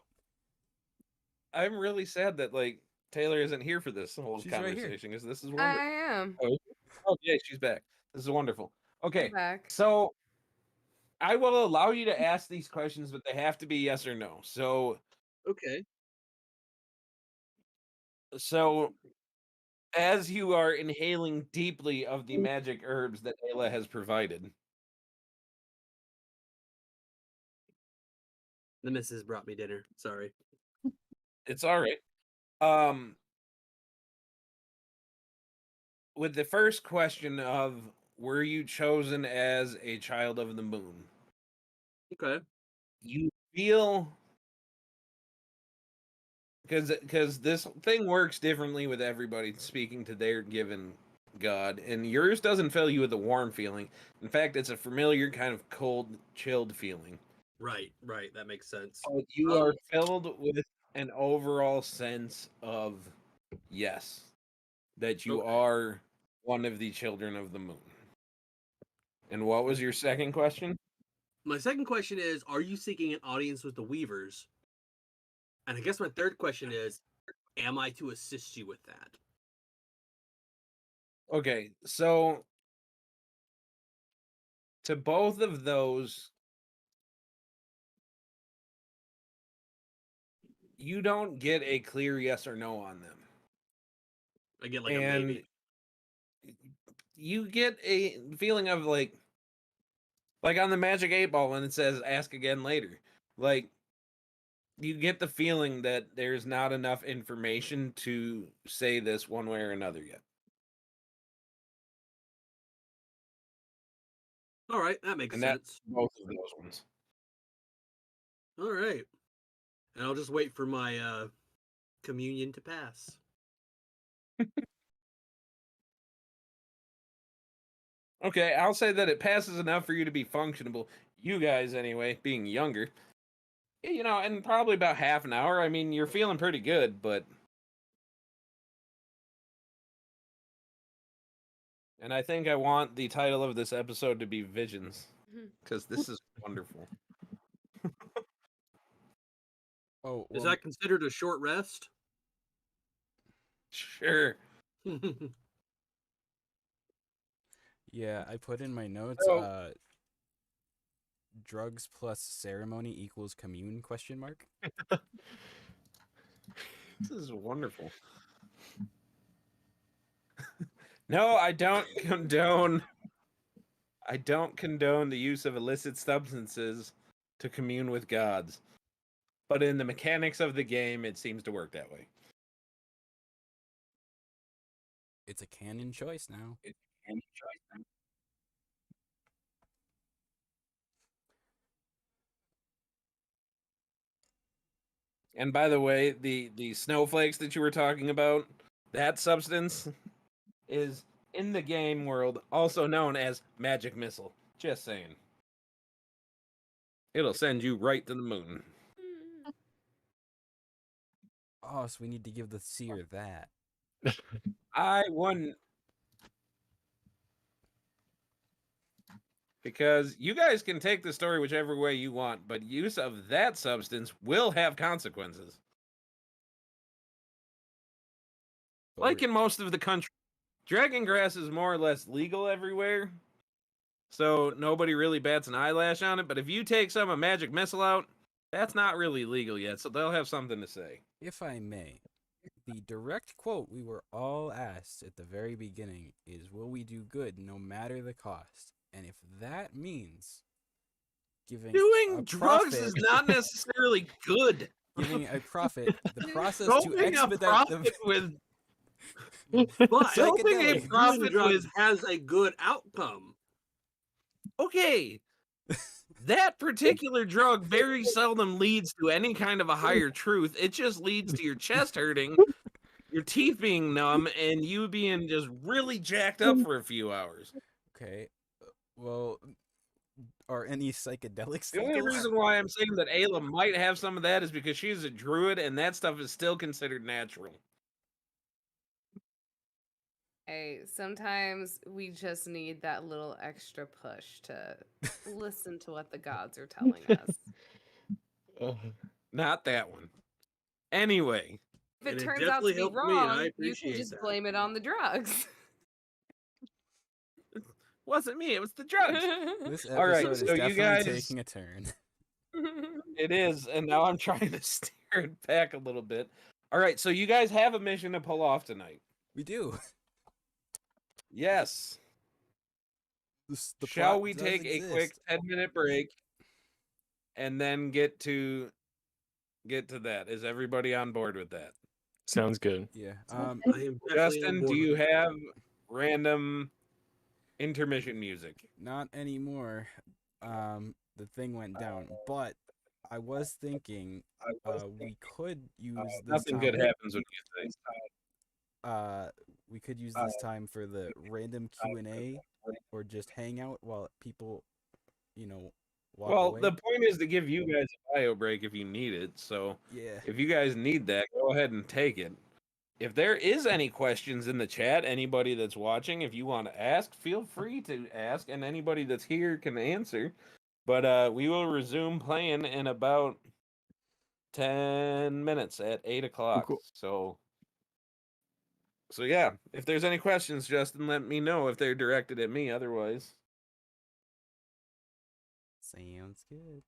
I'm really sad that like Taylor isn't here for this whole She's right here. conversation because this is I wonderful. am. Oh yeah, she's back. This is wonderful. Okay, Back. so I will allow you to ask these questions, but they have to be yes or no. Okay. So as you are inhaling deeply of the magic herbs that Ayla has provided, The missus brought me dinner. Sorry. it's all right. With the first question of were you chosen as a child of the moon? Okay. You feel because this thing works differently with everybody speaking to their given god, and yours doesn't fill you with a warm feeling. In fact, it's a familiar kind of cold, chilled feeling. Right. That makes sense. But you are filled with an overall sense of yes, that you Okay. are one of the children of the moon. And what was your second question? My second question is, are you seeking an audience with the Weavers? And I guess my third question is, am I to assist you with that? Okay, so to both of those, you don't get a clear yes or no on them. I get like a And maybe. you get a feeling of like on the Magic 8 Ball when it says ask again later. Like you get the feeling that there's not enough information to say this one way or another yet. All right, that makes And sense. that's both of those ones. All right. And I'll just wait for my communion to pass. Okay, I'll say that it passes enough for you to be functionable. You guys, anyway, being younger. You know, in probably about half an hour. I mean, you're feeling pretty good, but... And I think I want the title of this episode to be Visions, because this is wonderful. Oh, Is well, that considered a short rest? Sure. yeah, I put in my notes, So- drugs plus ceremony equals commune, question mark? This is wonderful. No, I don't condone... I don't condone the use of illicit substances to commune with gods. But in the mechanics of the game, it seems to work that way. It's a canon choice now. And by the way, the snowflakes that you were talking about, that substance is in the game world also known as magic missile. Just saying. It'll send you right to the moon. Oh, so we need to give the seer that. I won because you guys can take the story whichever way you want, but use of that substance will have consequences. But Like we're- in most of the country, dragon grass is more or less legal everywhere, so nobody really bats an eyelash on it. But if you take some of magic missile out, that's not really legal yet, so they'll have something to say. if I may, the direct quote we were all asked at the very beginning is, will we do good no matter the cost? And if that means giving Doing a drugs profit, is not necessarily good. giving a profit, the process to Helping a expedite the profit with But helping a Psychedelic. doing profit drugs with has a good outcome. okay. That particular drug very seldom leads to any kind of a higher truth. It just leads to your chest hurting, your teeth being numb, and you being just really jacked up for a few hours. Okay. Well, are any psychedelics The only legal? reason why I'm saying that Ayla might have some of that is because she's a druid, and that stuff is still considered natural. Hey, sometimes we just need that little extra push to listen to what the gods are telling us. Not that one. Anyway, If it And it turns out to definitely be helped me, and I wrong, you can appreciate just that. blame it on the drugs. wasn't me, it was the drugs. This All right, episode is so you definitely guys- taking a turn. It is, and now I'm trying to steer it back a little bit. All right, so you guys have a mission to pull off tonight. We do. Yes. The Shall plot we does take a quick exist. 10-minute break and then get to that? Is everybody on board with that? Sounds good. Yeah. I am definitely on Justin, board do you with it. have random intermission music? Not anymore. The thing went down, but I was thinking we could use this Nothing time. good happens when you say. We could use this time for the random Q&A or just hang out while people, walk Well, away. the point is to give you guys a bio break if you need it. So Yeah. if you guys need that, go ahead and take it. If there is any questions in the chat, anybody that's watching, if you want to ask, feel free to ask, and anybody that's here can answer. But we will resume playing in about 10 minutes at 8 o'clock. Cool. So yeah, if there's any questions, Justin, let me know if they're directed at me. Otherwise, Sounds good.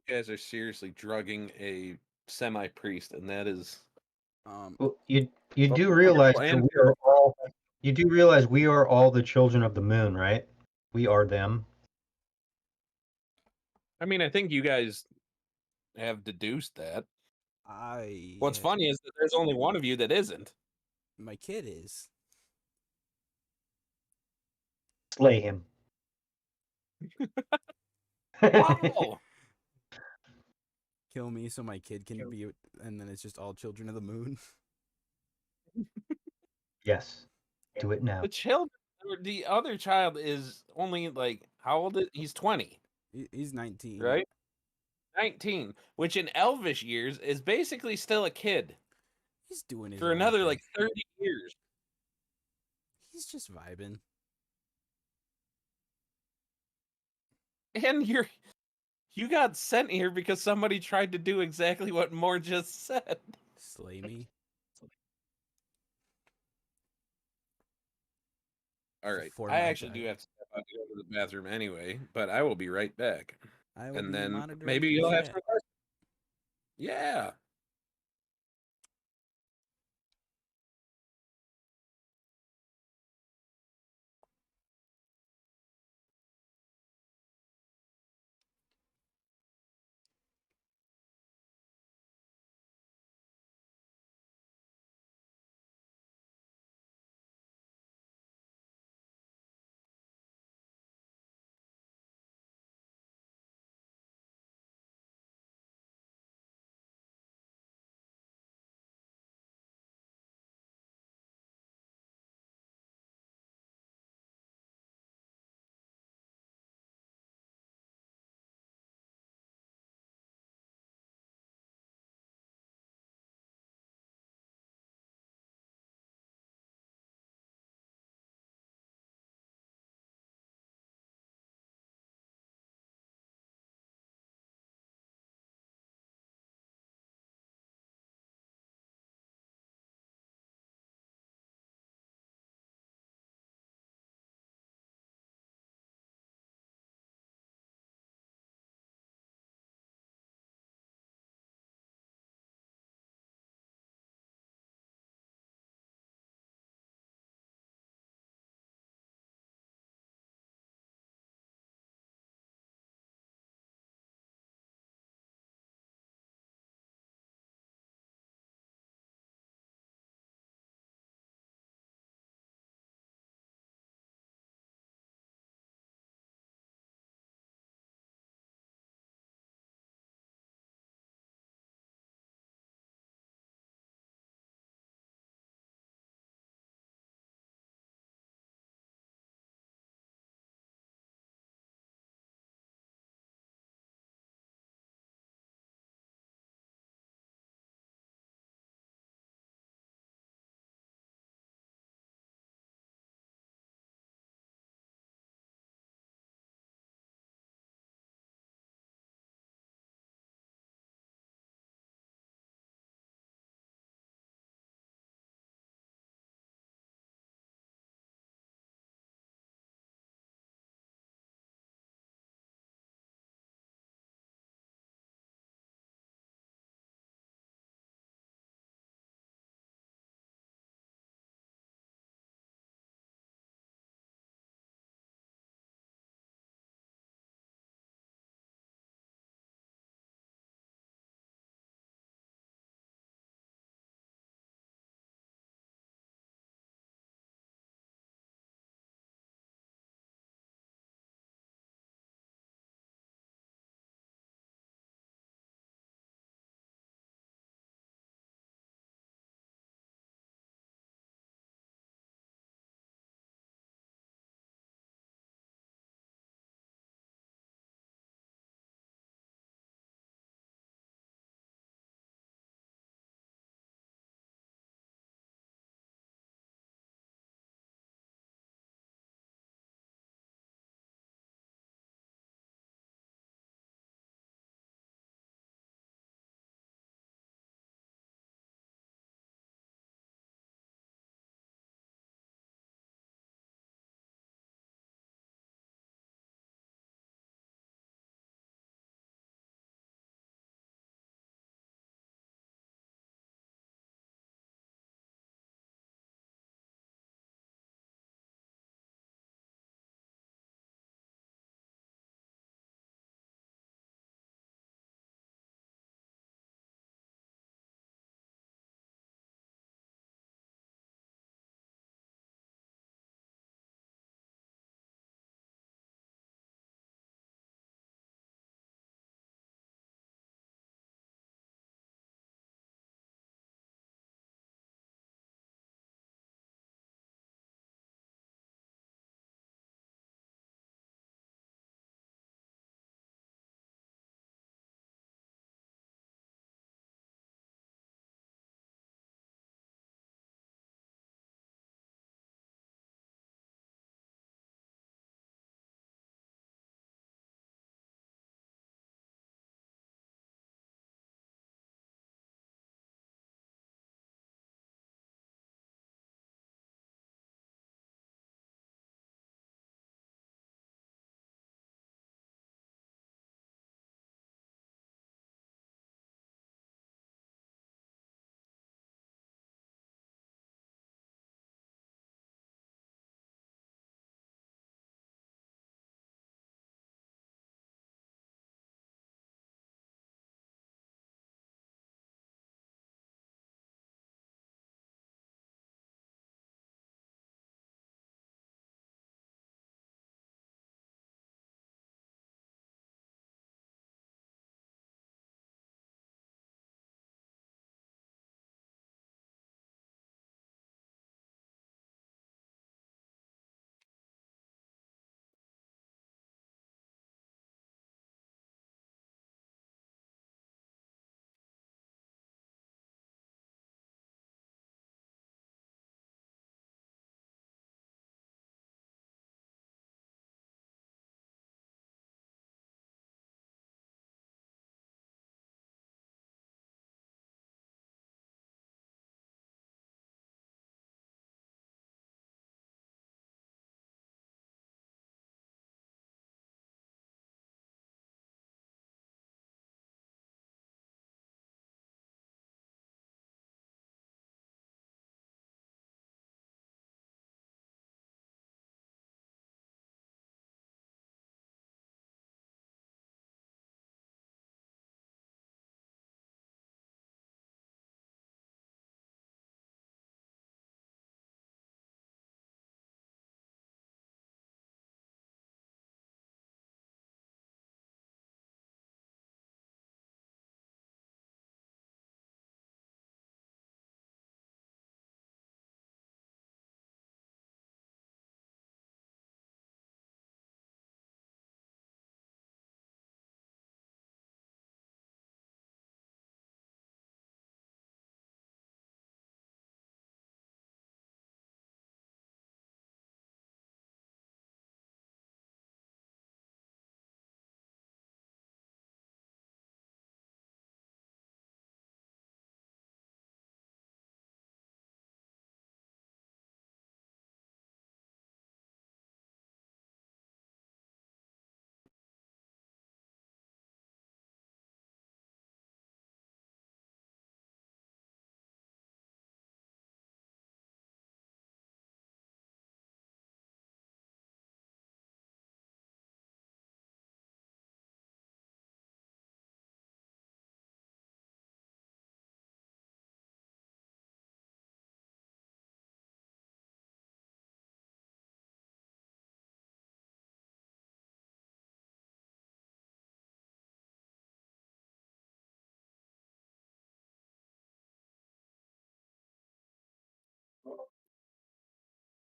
you guys are seriously drugging a semi-priest, and that is... Well, you do Wonderful realize that and- we are all. You do realize we are all the children of the moon, right? We are them. I mean, I think you guys have deduced that. What's funny is that there's only one of you that isn't. My kid is. Slay him. Wow. Kill me so my kid can be, and then it's just all children of the moon. Yes. Do it now. The children, or the other child is only like, how old is he's 20, He's 19. right? 19, which in elvish years is basically still a kid He's doing his for own another thing. like 30 years. He's just vibing. And you got sent here because somebody tried to do exactly what Moore just said. Slay me. All right. For I my actually do child. have to step out to go to the bathroom anyway, but I will be right back. I will And be then monitoring maybe the you'll have chat. some questions. Yeah.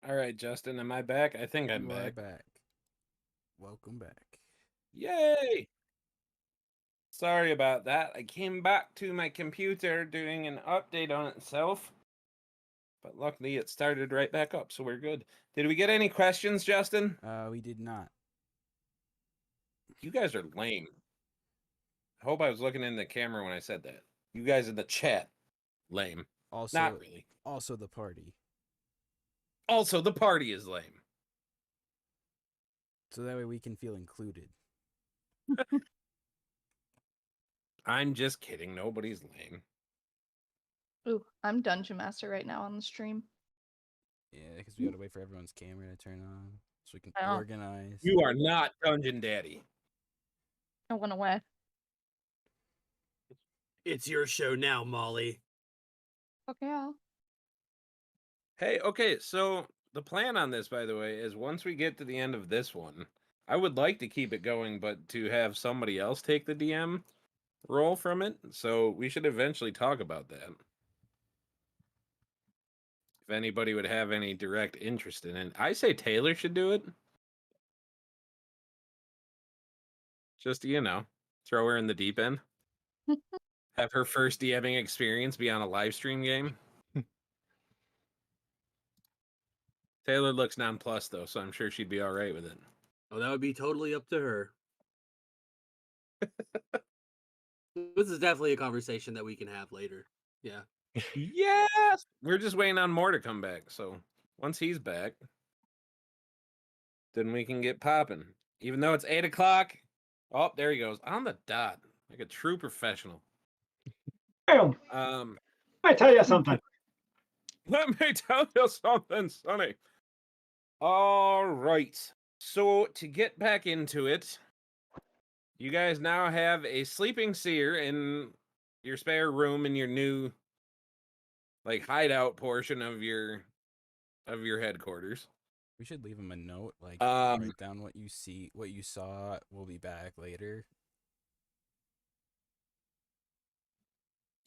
All right, Justin, am I back? I think I'm You are back. back. Welcome back. Yay! Sorry about that. I came back to my computer doing an update on itself. But luckily it started right back up, so we're good. Did we get any questions, Justin? We did not. You guys are lame. I hope I was looking in the camera when I said that. You guys in the chat, lame. Also, Not really. Also the party. Also, the party is lame. So that way we can feel included. I'm just kidding. Nobody's lame. Ooh, I'm Dungeon Master right now on the stream. Yeah, because we gotta wait for everyone's camera to turn on so we can I know. organize. You are not Dungeon Daddy. I went away. It's your show now, Molly. Okay, Al. Hey, okay, so the plan on this, by the way, is once we get to the end of this one, I would like to keep it going, but to have somebody else take the DM role from it. So we should eventually talk about that. If anybody would have any direct interest in it, I say Taylor should do it. Just, throw her in the deep end. Have her first DMing experience be on a live stream game. Taylor looks nonplussed, though, so I'm sure she'd be all right with it. Oh, that would be totally up to her. This is definitely a conversation that we can have later. Yeah. Yes! We're just waiting on more to come back, so once he's back, then we can get popping. Even though it's 8 o'clock. Oh, there he goes. On the dot. Like a true professional. Damn, I tell you something. Let me tell you something, Sonny. All right. So, to get back into it, you guys now have a sleeping seer in your spare room in your new, hideout portion of your headquarters. We should leave him a note, Um, write down what you saw. We'll be back later.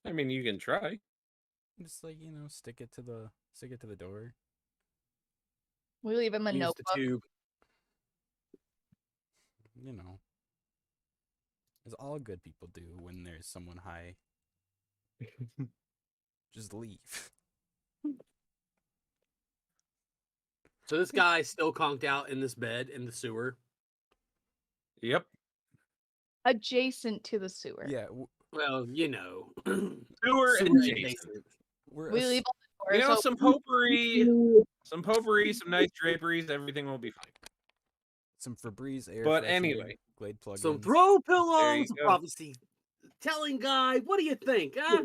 I mean, you can try. Just stick it to the door. We leave him a Use notebook. the tube. As all good people do when there's someone high. Just leave. So this guy's still conked out in this bed in the sewer. Yep. Adjacent to the sewer. Yeah, Well, Sewer sewer adjacent. we're We leave on the door. so Some potpourri, some nice draperies, everything will be fine. some Febreze air. But freshener, anyway. Glade plugins. some throw There pillows, you a go. prophecy telling guy. What do you think? Huh?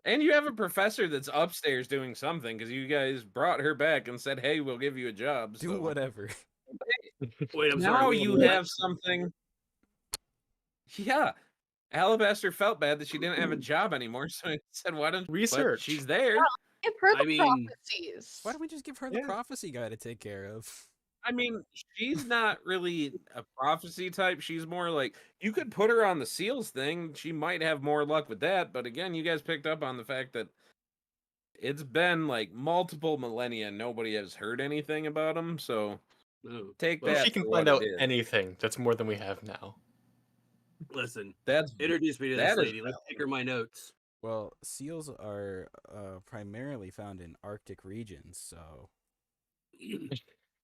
And you have a professor that's upstairs doing something because you guys brought her back and said, "Hey, we'll give you a job." Do so. whatever. Wait, I'm Now sorry. you have something. Yeah, Alabaster felt bad that she didn't have a job anymore, so he said, "Why don't Research. But she's there. Give her the I mean- prophecies. Why don't we just give her the Yeah. prophecy guy to take care of? I mean, she's not really a prophecy type. She's more like you could put her on the seals thing. She might have more luck with that. But again, you guys picked up on the fact that it's been multiple millennia. Nobody has heard anything about them. So Oh, take well, that. She can for find what out it is. anything. That's more than we have now. listen, That's introduce me to That this is lady. Let's take her my notes. Well, seals are primarily found in Arctic regions, so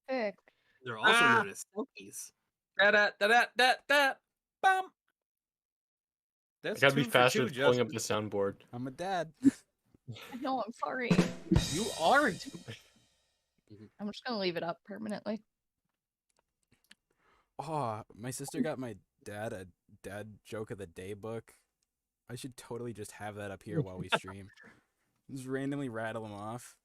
Sick. They're also Ah! known as selkies. da da da da da da. Bum. That's I gotta be 2 for faster 2, with pulling up Justin. the soundboard. I'm a dad. I know, I'm sorry. You aren't. I'm just gonna leave it up permanently. Oh, my sister got my dad a dad joke of the day book. I should totally just have that up here while we stream. Just randomly rattle them off.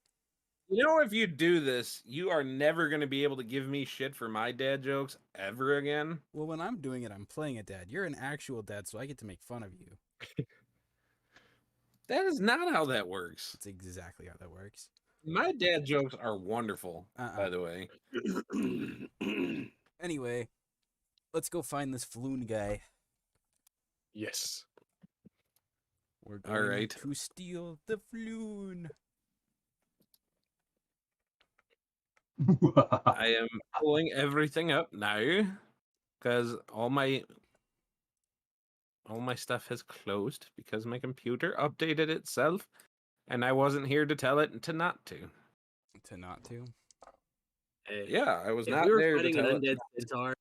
If you do this, you are never going to be able to give me shit for my dad jokes ever again. Well, when I'm doing it, I'm playing a dad. You're an actual dad, so I get to make fun of you. That is not how that works. That's exactly how that works. My dad jokes are wonderful, by the way. Anyway, let's go find this Floon guy. Yes. We're going Alright. to steal the Floon. I am pulling everything up now because all my stuff has closed because my computer updated itself, and I wasn't here to tell it to not to. To not to. Yeah, I was If not we were there to fighting an tell it. undead centaur,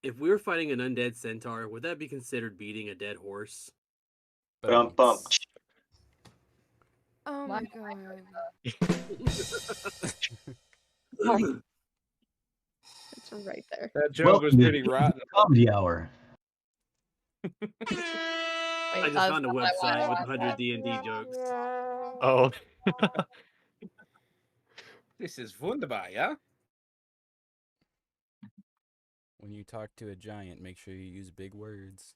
if we were fighting an undead centaur, would that be considered beating a dead horse? Bum, bum. Oh Why- my god. It's right there. That joke Welcome was to pretty rotten. Comedy Hour. Wait, I just that's found a not what I website with wanted. 100 D&D jokes. Oh, This is wunderbar, yeah? When you talk to a giant, make sure you use big words.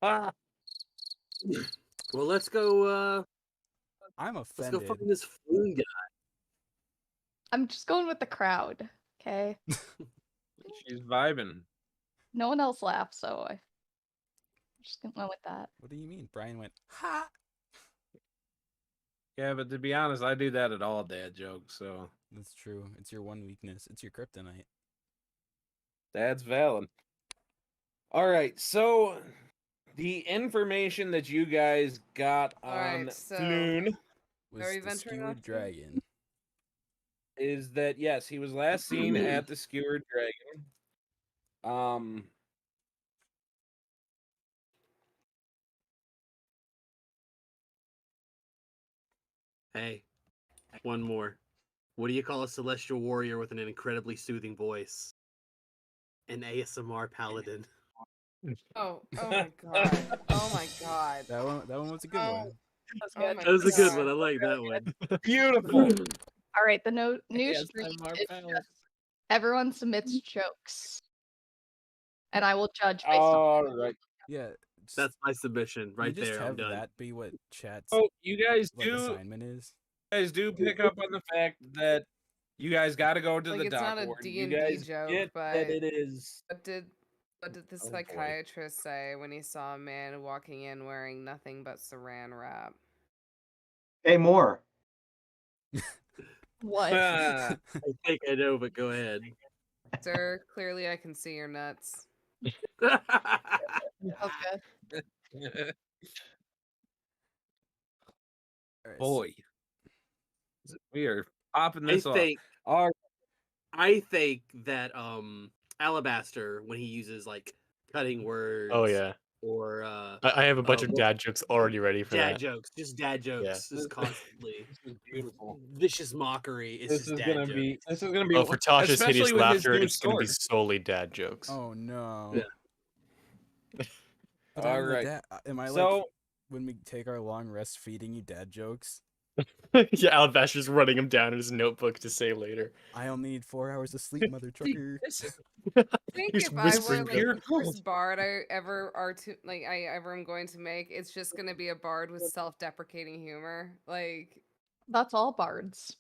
Ah, Well, let's go. I'm Let's go offended. find this flume guy. I'm just going with the crowd. Okay. she's vibing. No one else laughed, so I'm just gonna go with that. What do you mean? Brian went, ha! Yeah, but to be honest, I do that at all dad jokes, so That's true. It's your one weakness. It's your kryptonite. that's valid. All right, so the information that you guys got All right, on so- Floon Was Are we the venturing skewered off to- dragon. is that yes, he was last seen at the Skewered Dragon. Hey, one more. What do you call a celestial warrior with an incredibly soothing voice? An ASMR paladin. Oh my god. Oh my god. That one was a good Oh. one. That's Oh good. my That was a good God. one. I like that one. Beautiful. All right, the new Yes, stream I'm our is pal. just everyone submits jokes, and I will judge based on. All right. Yeah. That's my submission you right just there. I'm have done. that be what chat's Oh, you guys like do assignment is. pick up on the fact that you guys got to go to Like, the it's not a dock ward. You D&D guys joke, get but- that it is. What did the Oh, boy. psychiatrist say when he saw a man walking in wearing nothing but saran wrap? Hey, more. What? Ah, I think I know, but go ahead. Sir, clearly I can see your nuts. Okay. Alright, boy, we are popping I this off. think All I think that Alabaster, when he uses like cutting words, oh yeah. or I have a bunch of well, dad jokes already ready for dad that. jokes, just dad jokes, This- just constantly. this is beautiful. Vicious mockery. It's This just is dad gonna jokes. be. This is gonna be. Oh, for Tasha's especially hideous with his laughter, new it's gonna be sword. solely dad jokes. Oh no. Yeah. But All I'm the right. dad. Am I like So when we take our long rest feeding you dad jokes? Yeah, Alabaster's running him down in his notebook to say later. I'll need 4 hours of sleep, mother trucker. this is I think He's if I were whispering like pure the gold. first bard I ever am going to make, it's just gonna be a bard with self-deprecating humor. Like, That's all bards.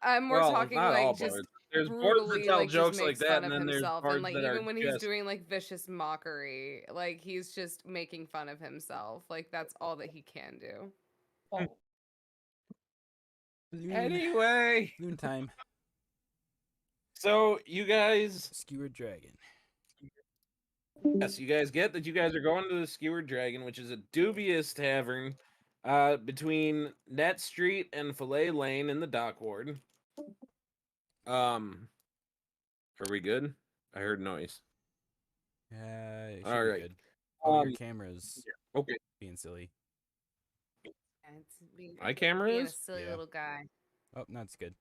I'm more well, talking not all like just bards. There's bards brutally that tell like just jokes like makes that, fun and of then there's himself, bards and like that are even when he's just. doing like vicious mockery, like he's just making fun of himself. Like that's all that he can do. Loon, Anyway, loon time. so you guys, Skewered dragon. yes, you guys get that you guys are going to the Skewered Dragon, which is a dubious tavern, between Net Street and Fillet Lane in the Dock Ward. Are we good? I heard noise. It should All be right. good. Oh, your Um, camera's Okay, being silly. And it's my camera being a is. silly Yeah. little guy. Oh, no, it's good.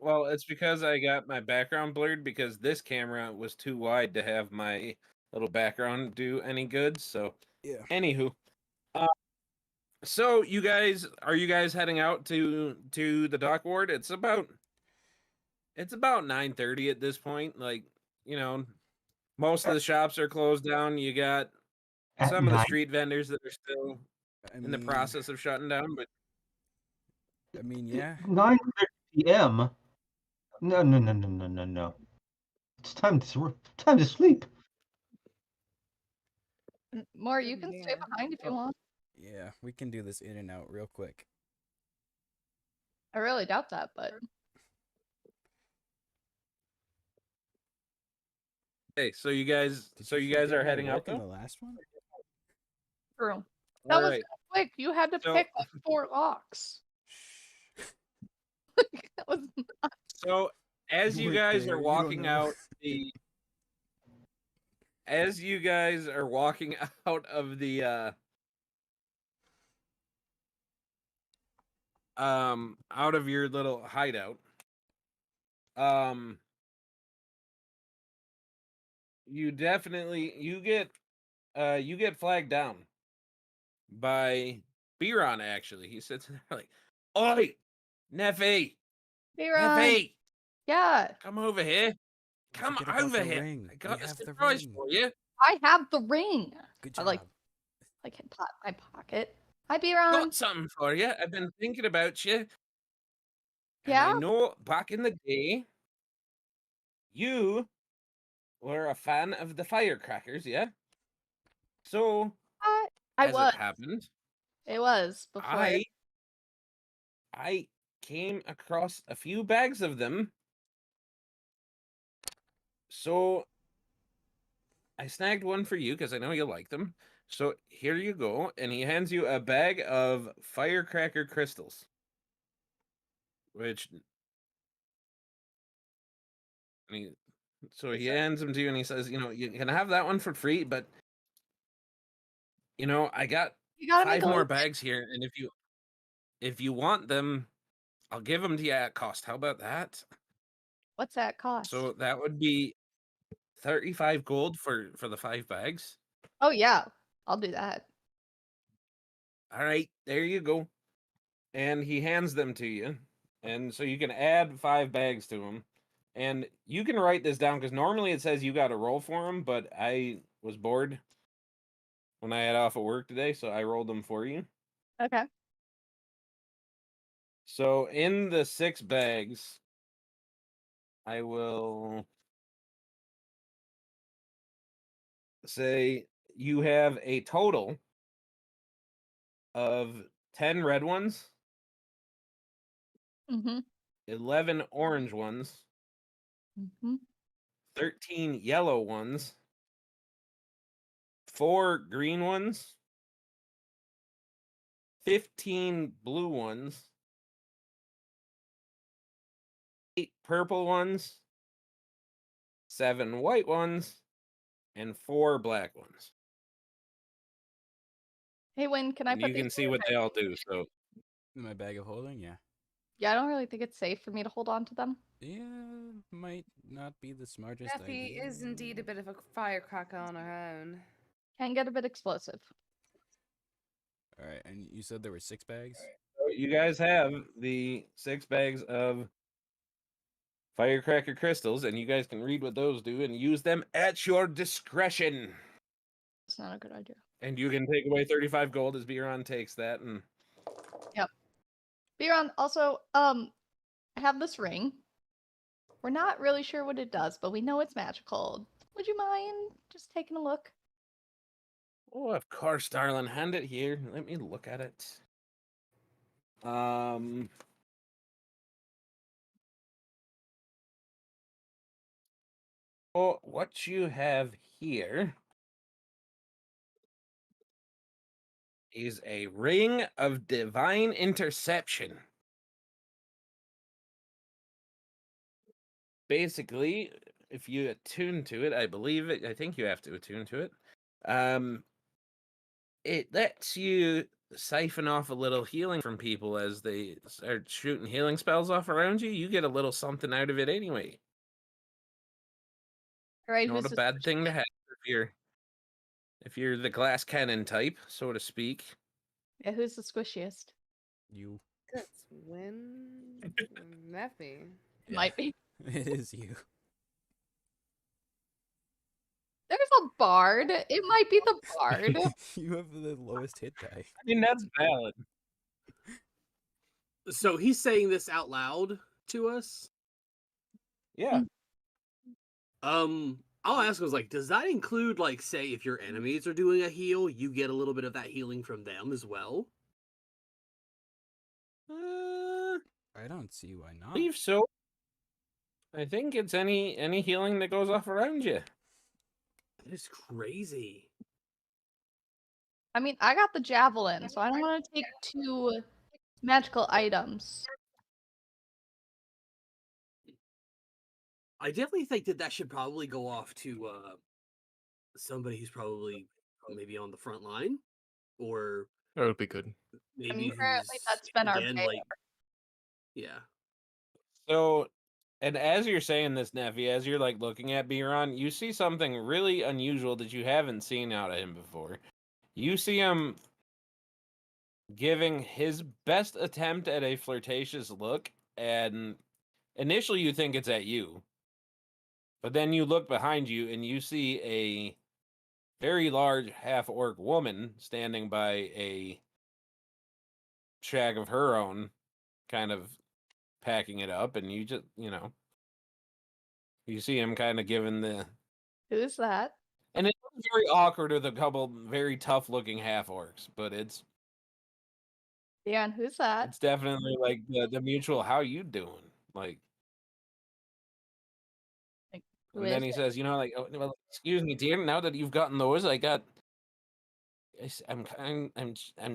Well, it's because I got my background blurred because this camera was too wide to have my little background do any good. So, Yeah. anywho, so you guys are you guys heading out to the dock ward? It's about 9:30 at this point. Like, most of the shops are closed down. You got At some of the night? street vendors that are still I in the mean- process of shutting down, but I mean, yeah. 9:30 p.m. No. It's time to sleep. More, you can stay Yeah. behind if you want. Yeah, we can do this in and out real quick. I really doubt that, but Okay, so you guys, Did so you you guys forget are my heading out work in though? the last one? true. That All was right. quick. You had to So- pick like 4 locks. That was So as You you weren't guys there, are you don't walking know. out the, as you guys are walking out of the out of your little hideout, you definitely you get flagged down by Biron. Actually, he sits there like, "Oi, Neffy, Biron. Neffy, Yeah, come over here, Don't come forget about over the here. ring. I We got a have the surprise ring. for you. I have the ring. Good I job. like in my pocket. Hi, Biron. Got something for you. I've been thinking about you, and Yeah, I know back in the day, you were a fan of the firecrackers, yeah? So, I as was. it happened, It was before. I came across a few bags of them. So I snagged one for you because I know you like them. So here you go, and he hands you a bag of firecracker crystals, which so he hands them to you, and he says, you can have that one for free, but I got You gotta make 5 a more little. bags here, and if you want them, I'll give them to you at cost. How about that? What's that cost? So that would be 35 gold for the 5 bags. Oh yeah, I'll do that. All right, there you go. And he hands them to you. And so you can add 5 bags to them. And you can write this down because normally it says you got to roll for them, but I was bored when I had off at work today, so I rolled them for you. Okay. So in the 6 bags, I will say you have a total of 10 red ones, Mhm. 11 orange ones, Mhm. 13 yellow ones, 4 green ones, 15 blue ones, 8 purple ones, 7 white ones, and 4 black ones. Hey, Win, can I And put you these can in see your what bag? they all do. So In my bag of holding, yeah. Yeah, I don't really think it's safe for me to hold on to them. Yeah, might not be the smartest Effie idea. is indeed a bit of a firecracker on her own. Can get a bit explosive. All right, and you said there were 6 bags? So you guys have the 6 bags of firecracker crystals, and you guys can read what those do and use them at your discretion. It's not a good idea. And you can take away 35 gold as Biron takes that. And Biron, also, I have this ring. We're not really sure what it does, but we know it's magical. Would you mind just taking a look? oh, of course, darling. Hand it here. Let me look at it. Oh, what you have here is a ring of divine interception. Basically, if you attune to it, I think you have to attune to it. It lets you siphon off a little healing from people as they start shooting healing spells off around you. You get a little something out of it anyway. All right, Not who's a bad thing to have if you're the glass cannon type, so to speak. Yeah, who's the squishiest? You. That's Win Neffy. Yeah, Might be. it is you. There's a bard. It might be the bard. You have the lowest hit die. I mean, that's valid. So he's saying this out loud to us. Yeah. I'll ask was like, does that include like, say, if your enemies are doing a heal, you get a little bit of that healing from them as well? I don't see why I not. believe so. I think it's any healing that goes off around you. That is crazy. I mean, I got the javelin, so I don't want to take 2 magical items. I definitely think that should probably go off to somebody who's probably maybe on the front line, or That would be good. maybe I mean, who's currently that's been our again bear. like, yeah. So, and as you're saying this, Neffy, as you're like looking at Biron, you see something really unusual that you haven't seen out of him before. You see him giving his best attempt at a flirtatious look, and initially you think it's at you. But then you look behind you and you see a very large half-orc woman standing by a shag of her own, kind of packing it up, and you just, you see him kind of giving the... Who's that? And it's very awkward with a couple very tough-looking half-orcs, but it's Dan, who's that? it's definitely like the mutual, how you doing? Like, Who and then is he it? says, like, oh, well, excuse me, dear, now that you've gotten those, I'm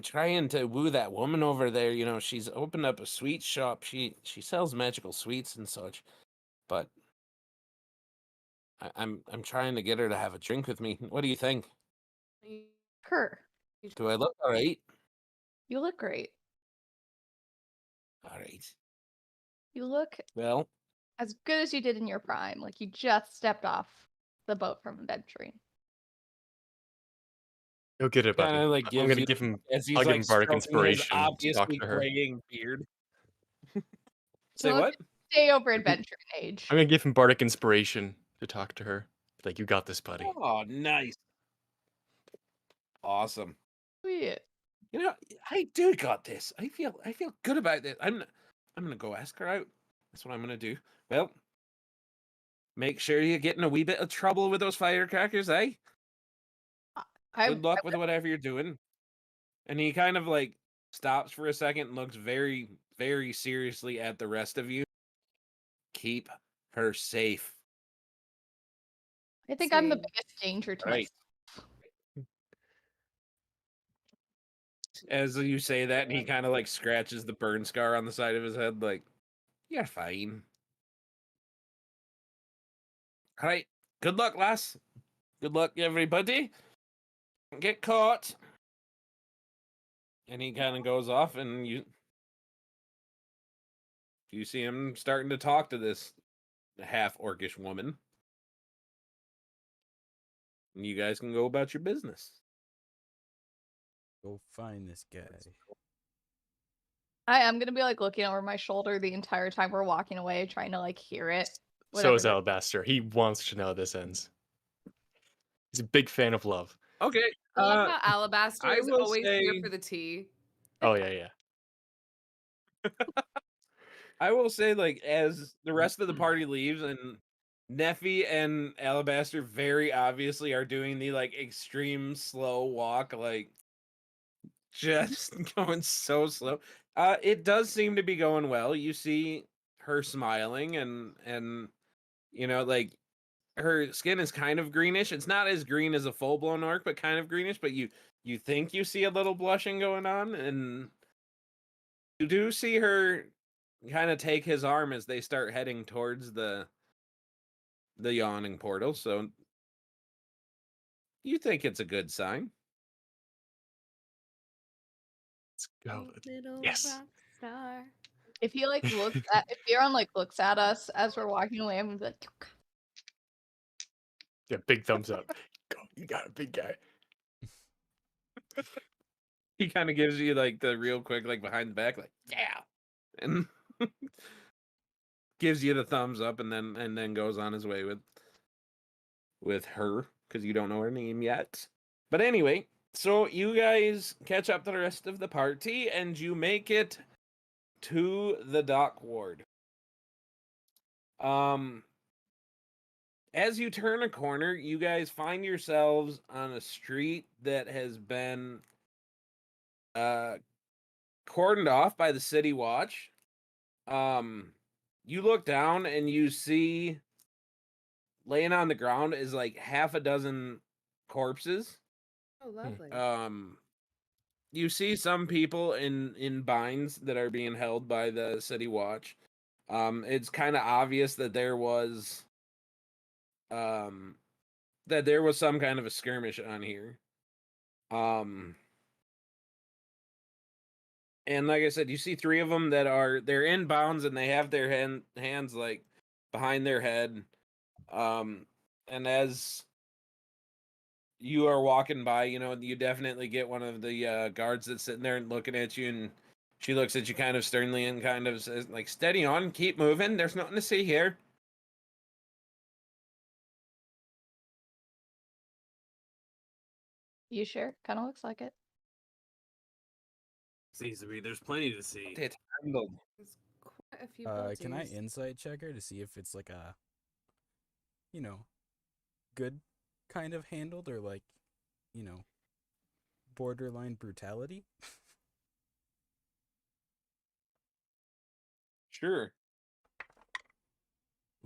trying to woo that woman over there. She's opened up a sweet shop. She sells magical sweets and such, but I'm trying to get her to have a drink with me. What do you think? Her. Do I look all right? You look great. All right. You look Well, as good as you did in your prime. Like you just stepped off the boat from adventuring. Go get it, buddy. kind of like I'm gives gonna you, give him. as he's I'll give like him bardic stroking his inspiration to talk obviously to her. graying beard. Say Don't what? Stay over adventuring age. I'm gonna give him bardic inspiration to talk to her. Like, you got this, buddy. Oh, nice. Awesome. Sweet. I do got this. I feel good about this. I'm gonna go ask her out. That's what I'm gonna do. Well, make sure you get in a wee bit of trouble with those firecrackers, eh? Good luck with whatever you're doing. And he kind of like stops for a second and looks very, very seriously at the rest of you. Keep her safe. I think I'm the Sweet. biggest danger to Right. myself. As you say that, and he kind of like scratches the burn scar on the side of his head, like, you're fine. All right. Good luck, lass. Good luck, everybody. Get caught. And he kind of goes off, and you see him starting to talk to this half orcish woman. And you guys can go about your business. Go find this guy. I'm gonna be like looking over my shoulder the entire time we're walking away, trying to like hear it. So is Whatever. Alabaster. He wants to know how this ends. He's a big fan of love. Okay. I love how Alabaster I is will always here say- for the tea. Oh yeah. I will say, like, as the rest of the party leaves, and Neffy and Alabaster very obviously are doing the like extreme slow walk, like just going so slow. It does seem to be going well. You see her smiling, and like her skin is kind of greenish. It's not as green as a full blown orc, but kind of greenish. But you think you see a little blushing going on, and you do see her kind of take his arm as they start heading towards the yawning portal. So you think it's a good sign. Let's go. Little Yes. rock star. If he like looks at if Aaron like looks at us as we're walking away, I'm gonna be like, Yeah, big thumbs up. Go, you got a big guy. He kind of gives you like the real quick, like behind the back, like yeah, and gives you the thumbs up, and then goes on his way with her, because you don't know her name yet. But anyway, so you guys catch up to the rest of the party, and you make it to the dock ward. as you turn a corner, you guys find yourselves on a street that has been cordoned off by the city watch. You look down and you see laying on the ground is like half a dozen corpses. Oh, lovely. You see some people in binds that are being held by the city watch. It's kind of obvious that there was some kind of a skirmish on here. And like I said, you see three of them they're in bounds and they have their hands like behind their head. And as you are walking by, you definitely get one of the guards that's sitting there and looking at you, and she looks at you kind of sternly and kind of says, like, steady on, keep moving. There's nothing to see here. You sure? Kind of looks like it. Seems to be. There's plenty to see. It's handled. There's quite a few Can I bodies. insight check her to see if it's like a, good kind of handled or like, borderline brutality? Sure.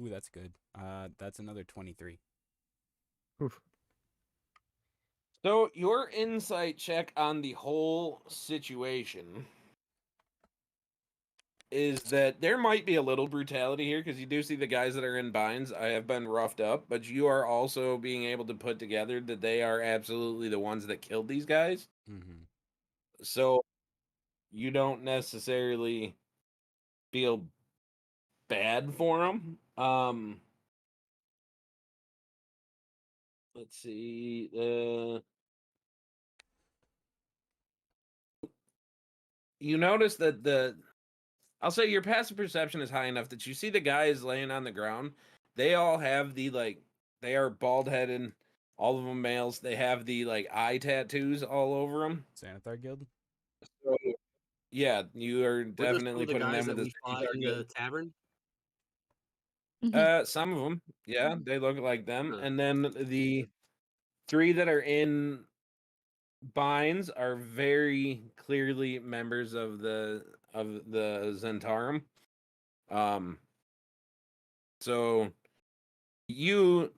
Ooh, that's good. That's another 23. So your insight check on the whole situation is that there might be a little brutality here because you do see the guys that are in binds. I have been roughed up, but you are also being able to put together that they are absolutely the ones that killed these guys. Mm-hmm. So you don't necessarily feel bad for them. Let's see. You notice that I'll say your passive perception is high enough that you see the guys laying on the ground. They all have they are bald headed, all of them males. They have the eye tattoos all over them. Sanathar Guild? So, yeah, you are Were those some definitely of the putting guys them that with we fought in the tavern? Some of them, yeah, they look like them. Huh. And then the three that are in binds are very clearly members of the Zentarum. So you,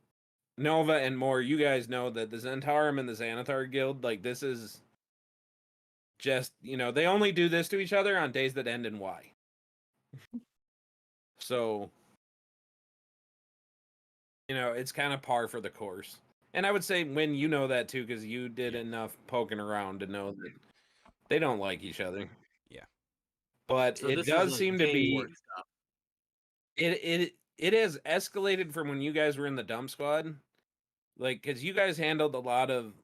Nova, and more, you guys know that the Zentarum and the Xanathar Guild, like, this is just, they only do this to each other on days that end in Y. So, it's kind of par for the course. And I would say, when you know that too, because you did enough poking around to know that they don't like each other. Yeah. But So it this does is like seem to gang be war stuff. it has escalated from when you guys were in the dump squad, like, because you guys handled a lot of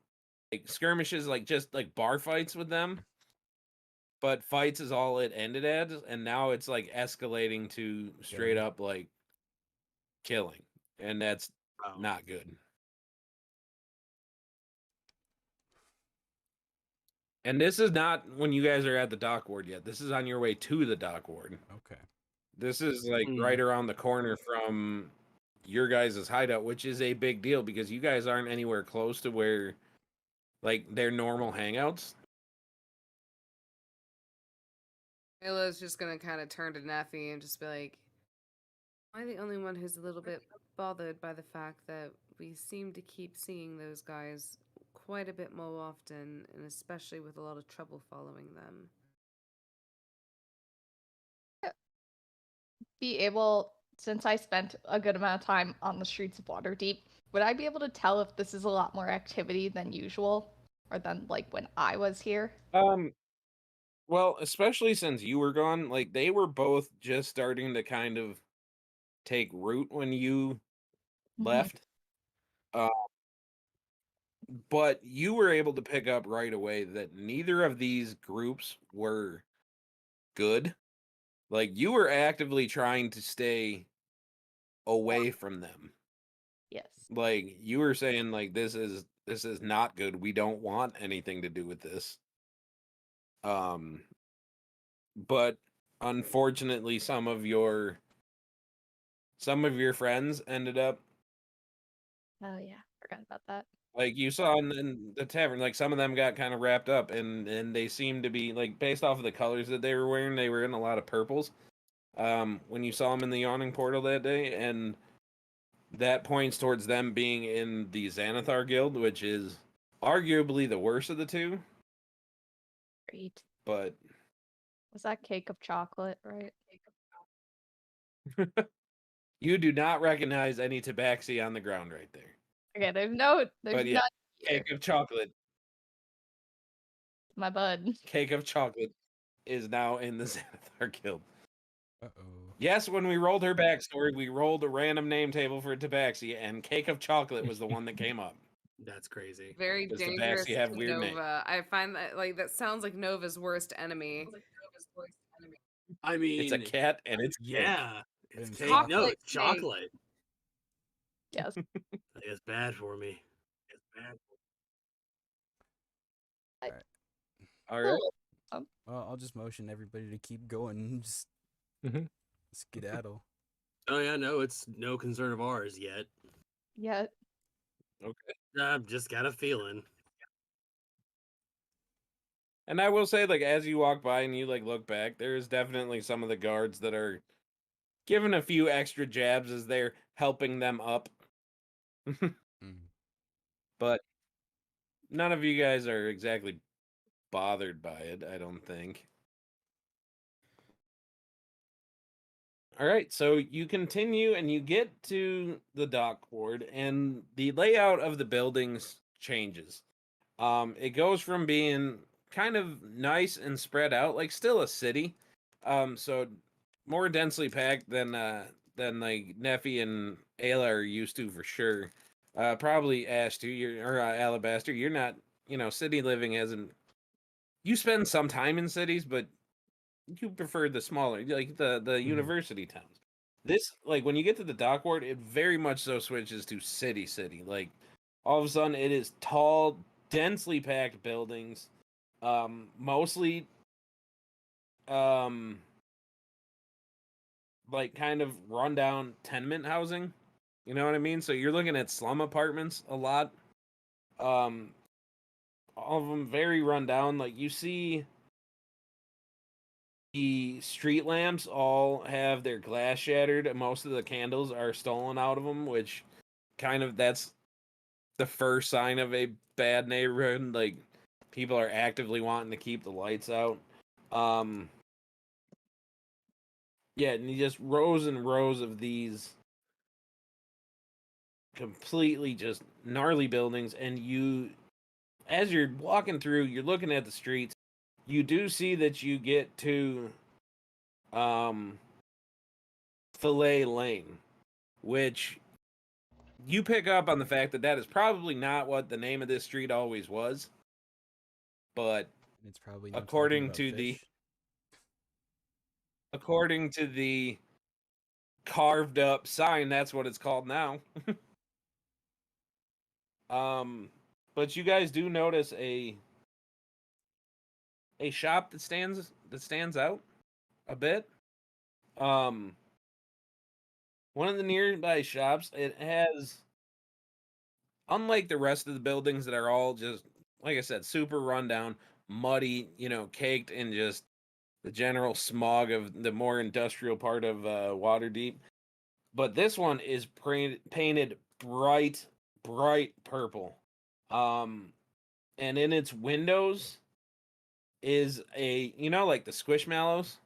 like skirmishes, like just like bar fights with them, but fights is all it ended as, and now it's like escalating to straight Killing. up like killing, and that's Wow. not good. And this is not when you guys are at the dock ward yet. This is on your way to the dock ward. Okay. This is like right around the corner from your guys' hideout, which is a big deal because you guys aren't anywhere close to where like their normal hangouts. Mila's just gonna kind of turn to Neffy and just be like, "Am I the only one who's a little bit bothered by the fact that we seem to keep seeing those guys quite a bit more often, and especially with a lot of trouble following them?" Be able, since I spent a good amount of time on the streets of Waterdeep, would I be able to tell if this is a lot more activity than usual, or than like when I was here? Well, especially since you were gone, like they were both just starting to kind of take root when you left. But you were able to pick up right away that neither of these groups were good. Like you were actively trying to stay away from them. Yes. Like you were saying like this is not good. We don't want anything to do with this. But unfortunately some of your friends ended up Oh yeah, forgot about that. Like you saw in the tavern, like some of them got kind of wrapped up, and they seemed to be like based off of the colors that they were wearing. They were in a lot of purples. When you saw them in the yawning portal that day, and that points towards them being in the Xanathar Guild, which is arguably the worst of the two. Great. But Was that cake of chocolate, right? you do not recognize any tabaxi on the ground right there. Okay, there's But yeah, none here. cake of chocolate. My bud. Cake of chocolate is now in the Xanathar Guild. Uh-oh. Yes, when we rolled her backstory, we rolled a random name table for Tabaxi, and Cake of Chocolate was the one that came up. That's crazy. Very Does the dangerous Tabaxi have to weird names? Nova. I find that that sounds like Nova's worst enemy. I mean, It's a cat and it's cake. yeah, it's And cake. No, chocolate it's cake. chocolate. Yes. It's bad for me. It's bad. All right. Well, I'll just motion everybody to keep going and just Mhm. skedaddle. Oh yeah, no, it's no concern of ours yet. Yeah. Okay. I've just got a feeling. And I will say, like, as you walk by and you like look back, there's definitely some of the guards that are giving a few extra jabs as they're helping them up. But none of you guys are exactly bothered by it, I don't think. All right, so you continue and you get to the dock ward, and the layout of the buildings changes. It goes from being kind of nice and spread out, like still a city, so more densely packed than like Neffy and Ayla are used to for sure. Probably Ash too, or Alabaster. You're not, city living hasn't. You spend some time in cities, but you prefer the smaller, like the university towns. This, like, when you get to the dock ward, it very much so switches to city. Like, all of a sudden, it is tall, densely packed buildings, mostly, like kind of rundown tenement housing. You know what I mean? So you're looking at slum apartments a lot. All of them very rundown. Like you see the street lamps all have their glass shattered, and most of the candles are stolen out of them, which that's the first sign of a bad neighborhood. Like people are actively wanting to keep the lights out. Yeah, and just rows and rows of these completely just gnarly buildings, and as you're walking through, you're looking at the streets. You do see that you get to Fillet Lane, which you pick up on the fact that is probably not what the name of this street always was. But It's probably not according talking to about the fish. according to the carved up sign, that's what it's called now. But you guys do notice a shop that stands out a bit. One of the nearby shops, it has, unlike the rest of the buildings that are all just, like I said, super rundown, muddy, caked in just the general smog of the more industrial part of Waterdeep. But this one is painted bright purple. And in its windows is like the Squishmallows.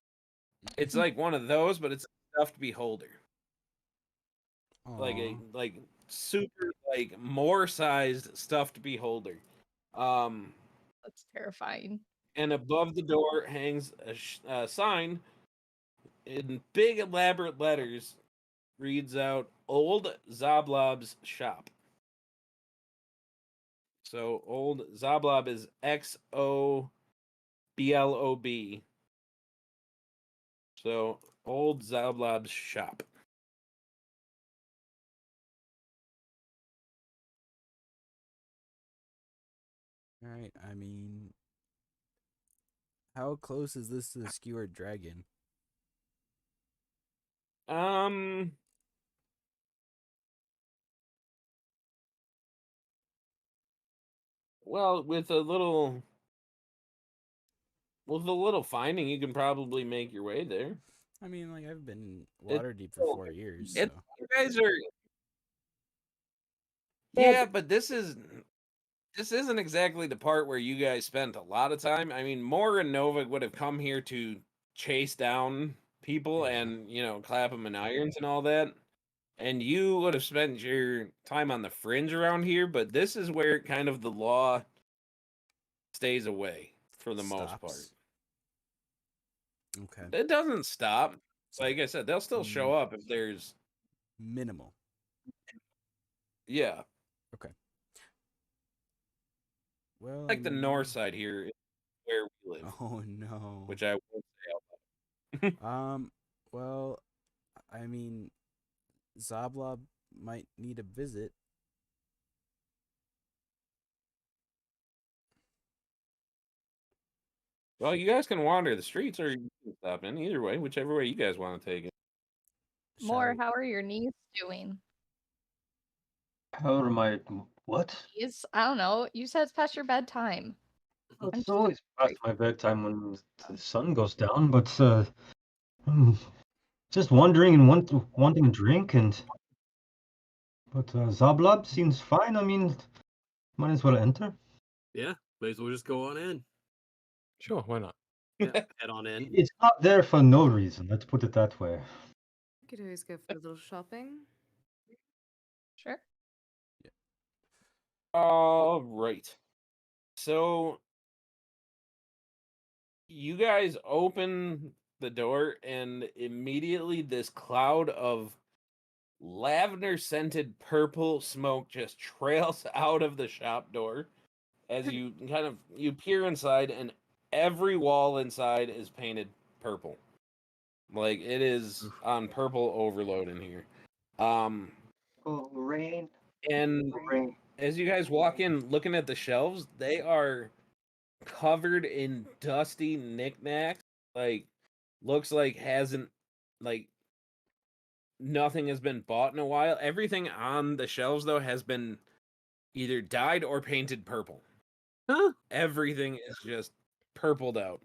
It's like one of those, but it's a stuffed beholder. Like Aw. like super, like, more sized stuffed beholder. That's terrifying. And above the door hangs a sign in big elaborate letters, reads out Old Zoblob's shop. So Old Zoblob is XOBLOB. So Old Zoblob's shop. All right. I mean, how close is this to the skewered dragon? Um Well, with a little finding, you can probably make your way there. I mean, like I've been It- Waterdeep for 4 years, so You guys are. Yeah, but this isn't exactly the part where you guys spent a lot of time. I mean, Moore and Nova would have come here to chase down people Yeah. and clap them in irons and all that. And you would have spent your time on the fringe around here, but this is where kind of the law stays away for the most part. stops. Okay. It doesn't stop. So, Like I said, they'll still show up if there's minimal. yeah. Okay. Well, Like the north side here is where we live, Oh no. which I won't say out loud. Well, I mean, Zablob might need a visit. Well, you guys can wander the streets or you can stop in. Either way, whichever way you guys want to take it. More, Shall- how are your knees doing? How am I? What? Knees? I don't know. You said it's past your bedtime. It's always past my bedtime when the sun goes down, but I'm just wandering and wanting a drink, but Zablob seems fine. I mean, might as well enter. Yeah, may as well just go on in. Sure, why not? Yeah, head on in. It's not there for no reason. Let's put it that way. Could always go for a little shopping. Sure. All right. So you guys open the door, and immediately this cloud of lavender scented purple smoke just trails out of the shop door as you you peer inside, and every wall inside is painted purple. Like it is on purple overload in here. Oh, rain. And Rain. as you guys walk in looking at the shelves, they are covered in dusty knickknacks. Like looks like hasn't like nothing has been bought in a while. Everything on the shelves though has been either dyed or painted purple. Huh? Everything is just purpled out.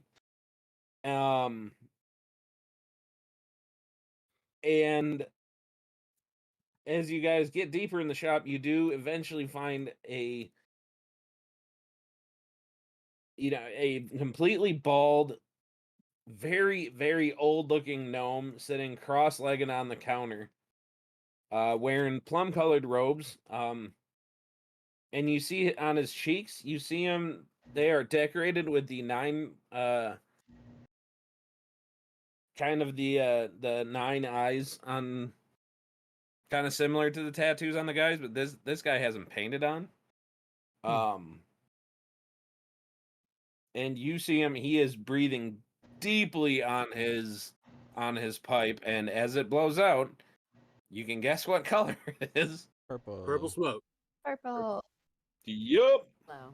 And as you guys get deeper in the shop, you do eventually find a completely bald, very, very old looking gnome sitting cross-legged on the counter, wearing plum colored robes. And you see on his cheeks, you see him, they are decorated with the nine, kind of the nine eyes on, kind of similar to the tattoos on the guys, but this guy hasn't painted on. And you see him, he is breathing deeply on his pipe, and as it blows out, you can guess what color it is. Purple. Purple smoke. Purple. Yup. Wow.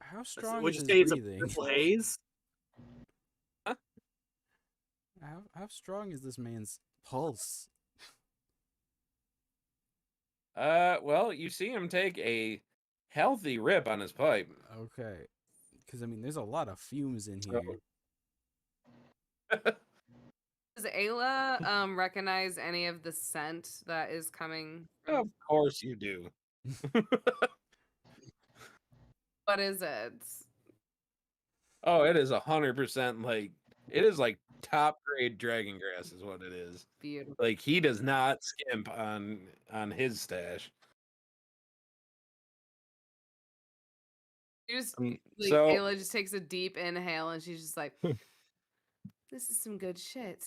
How strong Would is you his say it's a breathing? purple haze? How strong is this man's pulse? Well, you see him take a healthy rip on his pipe. Okay. Because, I mean, there's a lot of fumes in here. Does Ayla recognize any of the scent that is coming? Of course you do. What is it? Oh, it is 100% like it is like top grade dragon grass is what it is. Beautiful. Like he does not skimp on his stash. You just Um, like so- Ayla just takes a deep inhale and she's just like, "This is some good shit."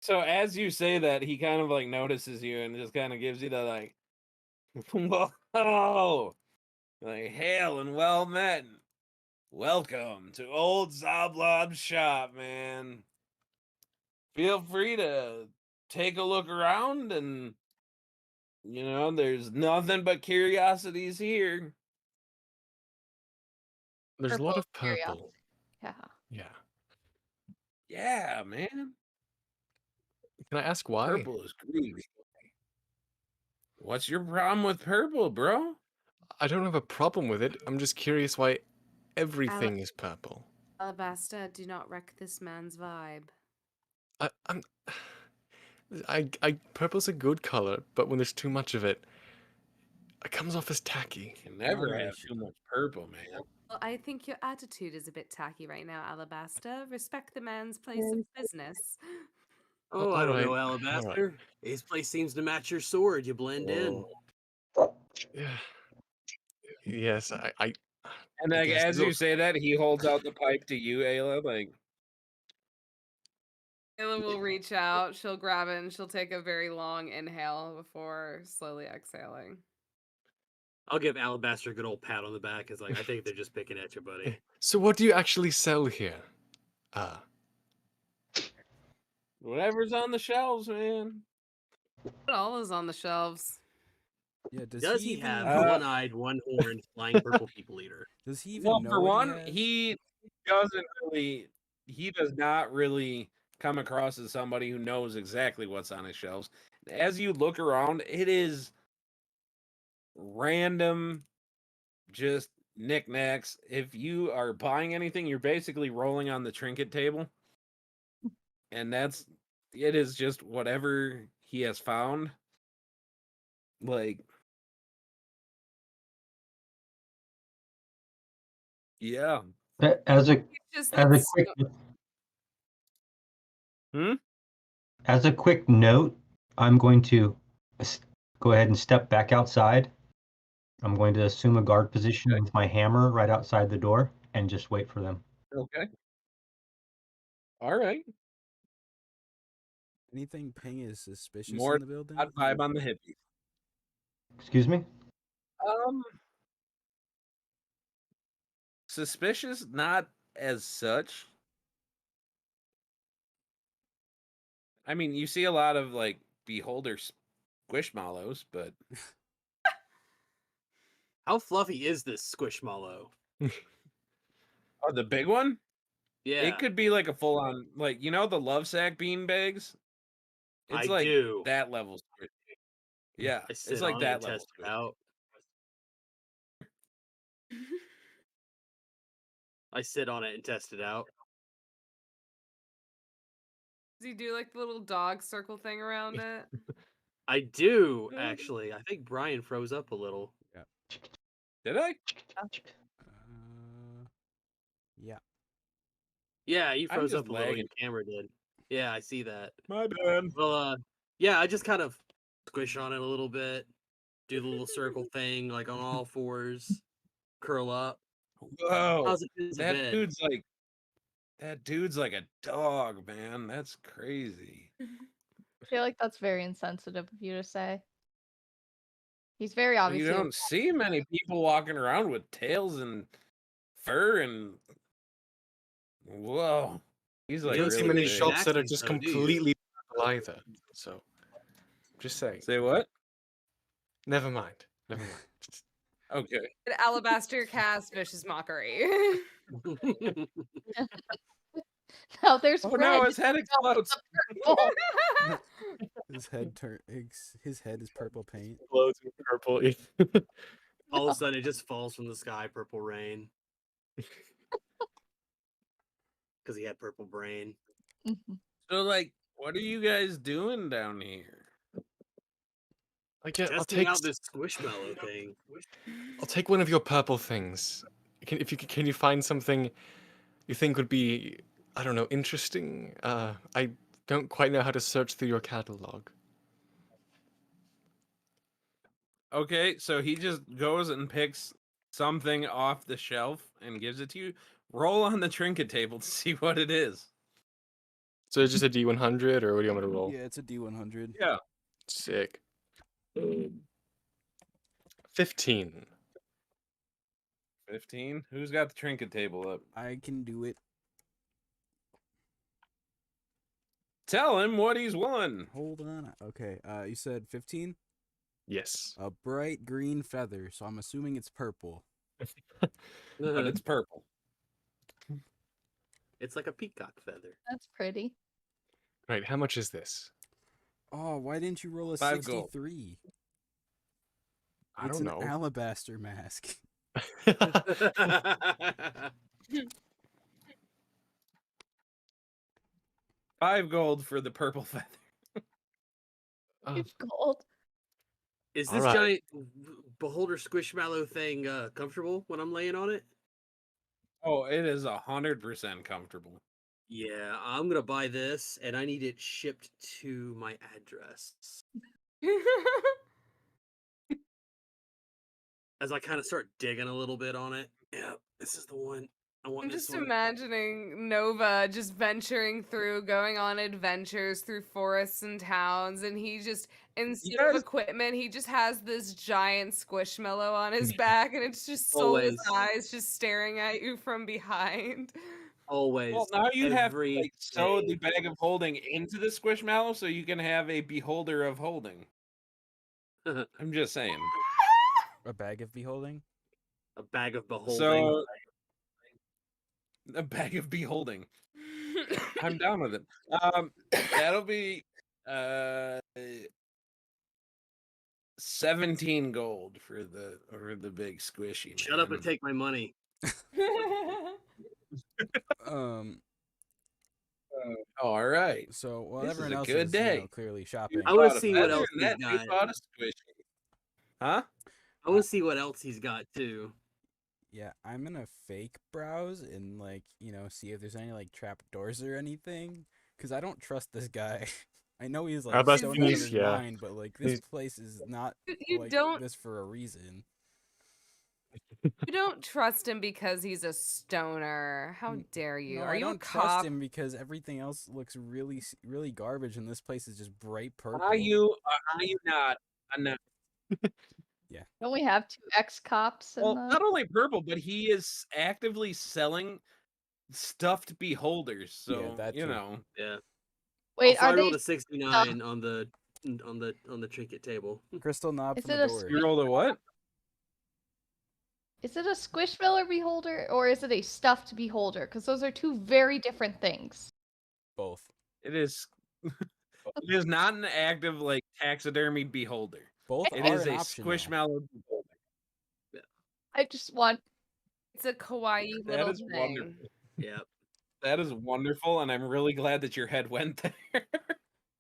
So as you say that, he kind of like notices you and just kind of gives you the like, whoa, like hail and well met. Welcome to Old Zoblob's shop, man. Feel free to take a look around, and there's nothing but curiosities here. There's a lot of curiosity. purple. Yeah. Yeah. Yeah, man. Can I ask why? Purple is groovy. What's your problem with purple, bro? I don't have a problem with it. I'm just curious why everything is purple. Alabaster, do not wreck this man's vibe. I'm. Purple's a good color, but when there's too much of it, it comes off as tacky. You can never have Moderation. too much purple, man. Well, I think your attitude is a bit tacky right now, Alabaster. Respect the man's place of business. Oh, I don't know, Alright. Alabaster. His place seems to match your sword. You blend in. Yeah. Yes, I And I like guess as you say that, he holds out the pipe to you, Ayla. Like, Ayla will reach out, she'll grab it, and she'll take a very long inhale before slowly exhaling. I'll give Alabaster a good old pat on the back. It's like, I think they're just picking at you, buddy. So what do you actually sell here? whatever's on the shelves, man. What all is on the shelves? Yeah, Does he even have Uh, one-eyed, one-horned, flying purple people eater? does he even Well, know for what one, he has? he does not really come across as somebody who knows exactly what's on his shelves. As you look around, it is random, just knickknacks. If you are buying anything, you're basically rolling on the trinket table. And it is just whatever he has found. Like, yeah. As a Just as a that's quick Hmm? as a quick note, I'm going to go ahead and step back outside. I'm going to assume a guard position with my hammer right outside the door and just wait for them. Okay. All right. Anything ping is suspicious More in the building? hot vibe on the hippie. Excuse me? Suspicious, not as such. I mean, you see a lot of like beholder squishmallows, but How fluffy is this Squishmallow? oh, the big one? Yeah, It could be like a full on, like, you know, the love sack bean bags? It's I like do. that level squish. Yeah, I it's sit like on it and that level test it squish. out. I sit on it and test it out. Does he do like the little dog circle thing around it? I do, actually. I think Brian froze up a little. Did I? Yeah. Yeah, you I'm froze just up a little. lagging. Your camera did. Yeah, I see that. My bad. Well, yeah, I just kind of squish on it a little bit, do the little circle thing, like on all fours, curl up. Whoa. How's it feel to bed? That dude's like a dog, man. That's crazy. I feel like that's very insensitive of you to say. He's very You obviously. don't see many people walking around with tails and fur and whoa. He's like You don't see really many big. shops that are Accent, just though, do you? completely purple either. So, just saying. Say what? Never mind. Never mind. Okay. Alabaster cast vicious mockery. No, there's Oh red. no, his head explodes. Purple. His head is purple paint. Blows with purple. All of a sudden, it just falls from the sky, purple rain. Because he had purple brain. Mhm. So like, what are you guys doing down here? I'll Testing take out this Squishmallow thing. I'll take one of your purple things. Can you find something you think would be, I don't know, interesting? I don't quite know how to search through your catalog. Okay, so he just goes and picks something off the shelf and gives it to you. Roll on the trinket table to see what it is. So it's just a D100, or what do you want me to roll? Yeah, it's a D100. Yeah. Sick. 15. 15. Who's got the trinket table up? I can do it. Tell him what he's won. Hold on. Okay. You said 15? Yes. A bright green feather, so I'm assuming it's purple. But it's purple. It's like a peacock feather. That's pretty. Right, how much is this? Oh, why didn't you roll a 5 gold. 63? I It's don't an know. alabaster mask. 5 gold for the purple feather. It's gold. Is All this right. giant beholder squishmallow thing comfortable when I'm laying on it? Oh, it is 100% comfortable. Yeah, I'm gonna buy this, and I need it shipped to my address. As I kind of start digging a little bit on it. Yeah, this is the one. I want I'm this just one. imagining Nova just venturing through, going on adventures through forests and towns, and he just, instead of guys- equipment, he just has this giant squishmallow on his back, and it's just Soul's Always. eyes just staring at you from behind. Always. Well, now you have to every like sew day. the bag of holding into the squishmallow so you can have a beholder of holding. I'm just saying. A bag of beholding. A bag of beholding. So a bag of beholding. I'm down with it. That'll be 17 gold for the big squishy. Shut up and man. take my money. Um. All right. So while This is everyone a else good is, day. clearly You shopping, I wanna bought a see what feather else and he's that dude got. bought a squishy. Huh? I want to see what else he's got too. yeah, I'm gonna fake browse and see if there's any like trap doors or anything, because I don't trust this guy. I know he's like Alabaster stoned out of Beast, his yeah. mind, but like this He's- place is not You like don't this for a reason. you don't trust him because he's a stoner. How dare you? No, Are I you a don't trust cop? him because everything else looks really garbage, and this place is just bright purple. Are you not? No. Don't we have 2 ex-cops in Well, the... not only purple, but he is actively selling stuffed beholders. So Yeah, that you too. know. Yeah. Wait, I are they... rolled a 69 on the trinket table. Crystal knob Is from it a a door. You rolled a what? Is it a squishmallow beholder or is it a stuffed beholder? Because those are 2 very different things. Both. It is. It is not an active like taxidermy beholder. Both It are is an a option. Though. squishmallow beholder. I just want... It's a kawaii That little is thing. wonderful. Yeah. That is wonderful, and I'm really glad that your head went there.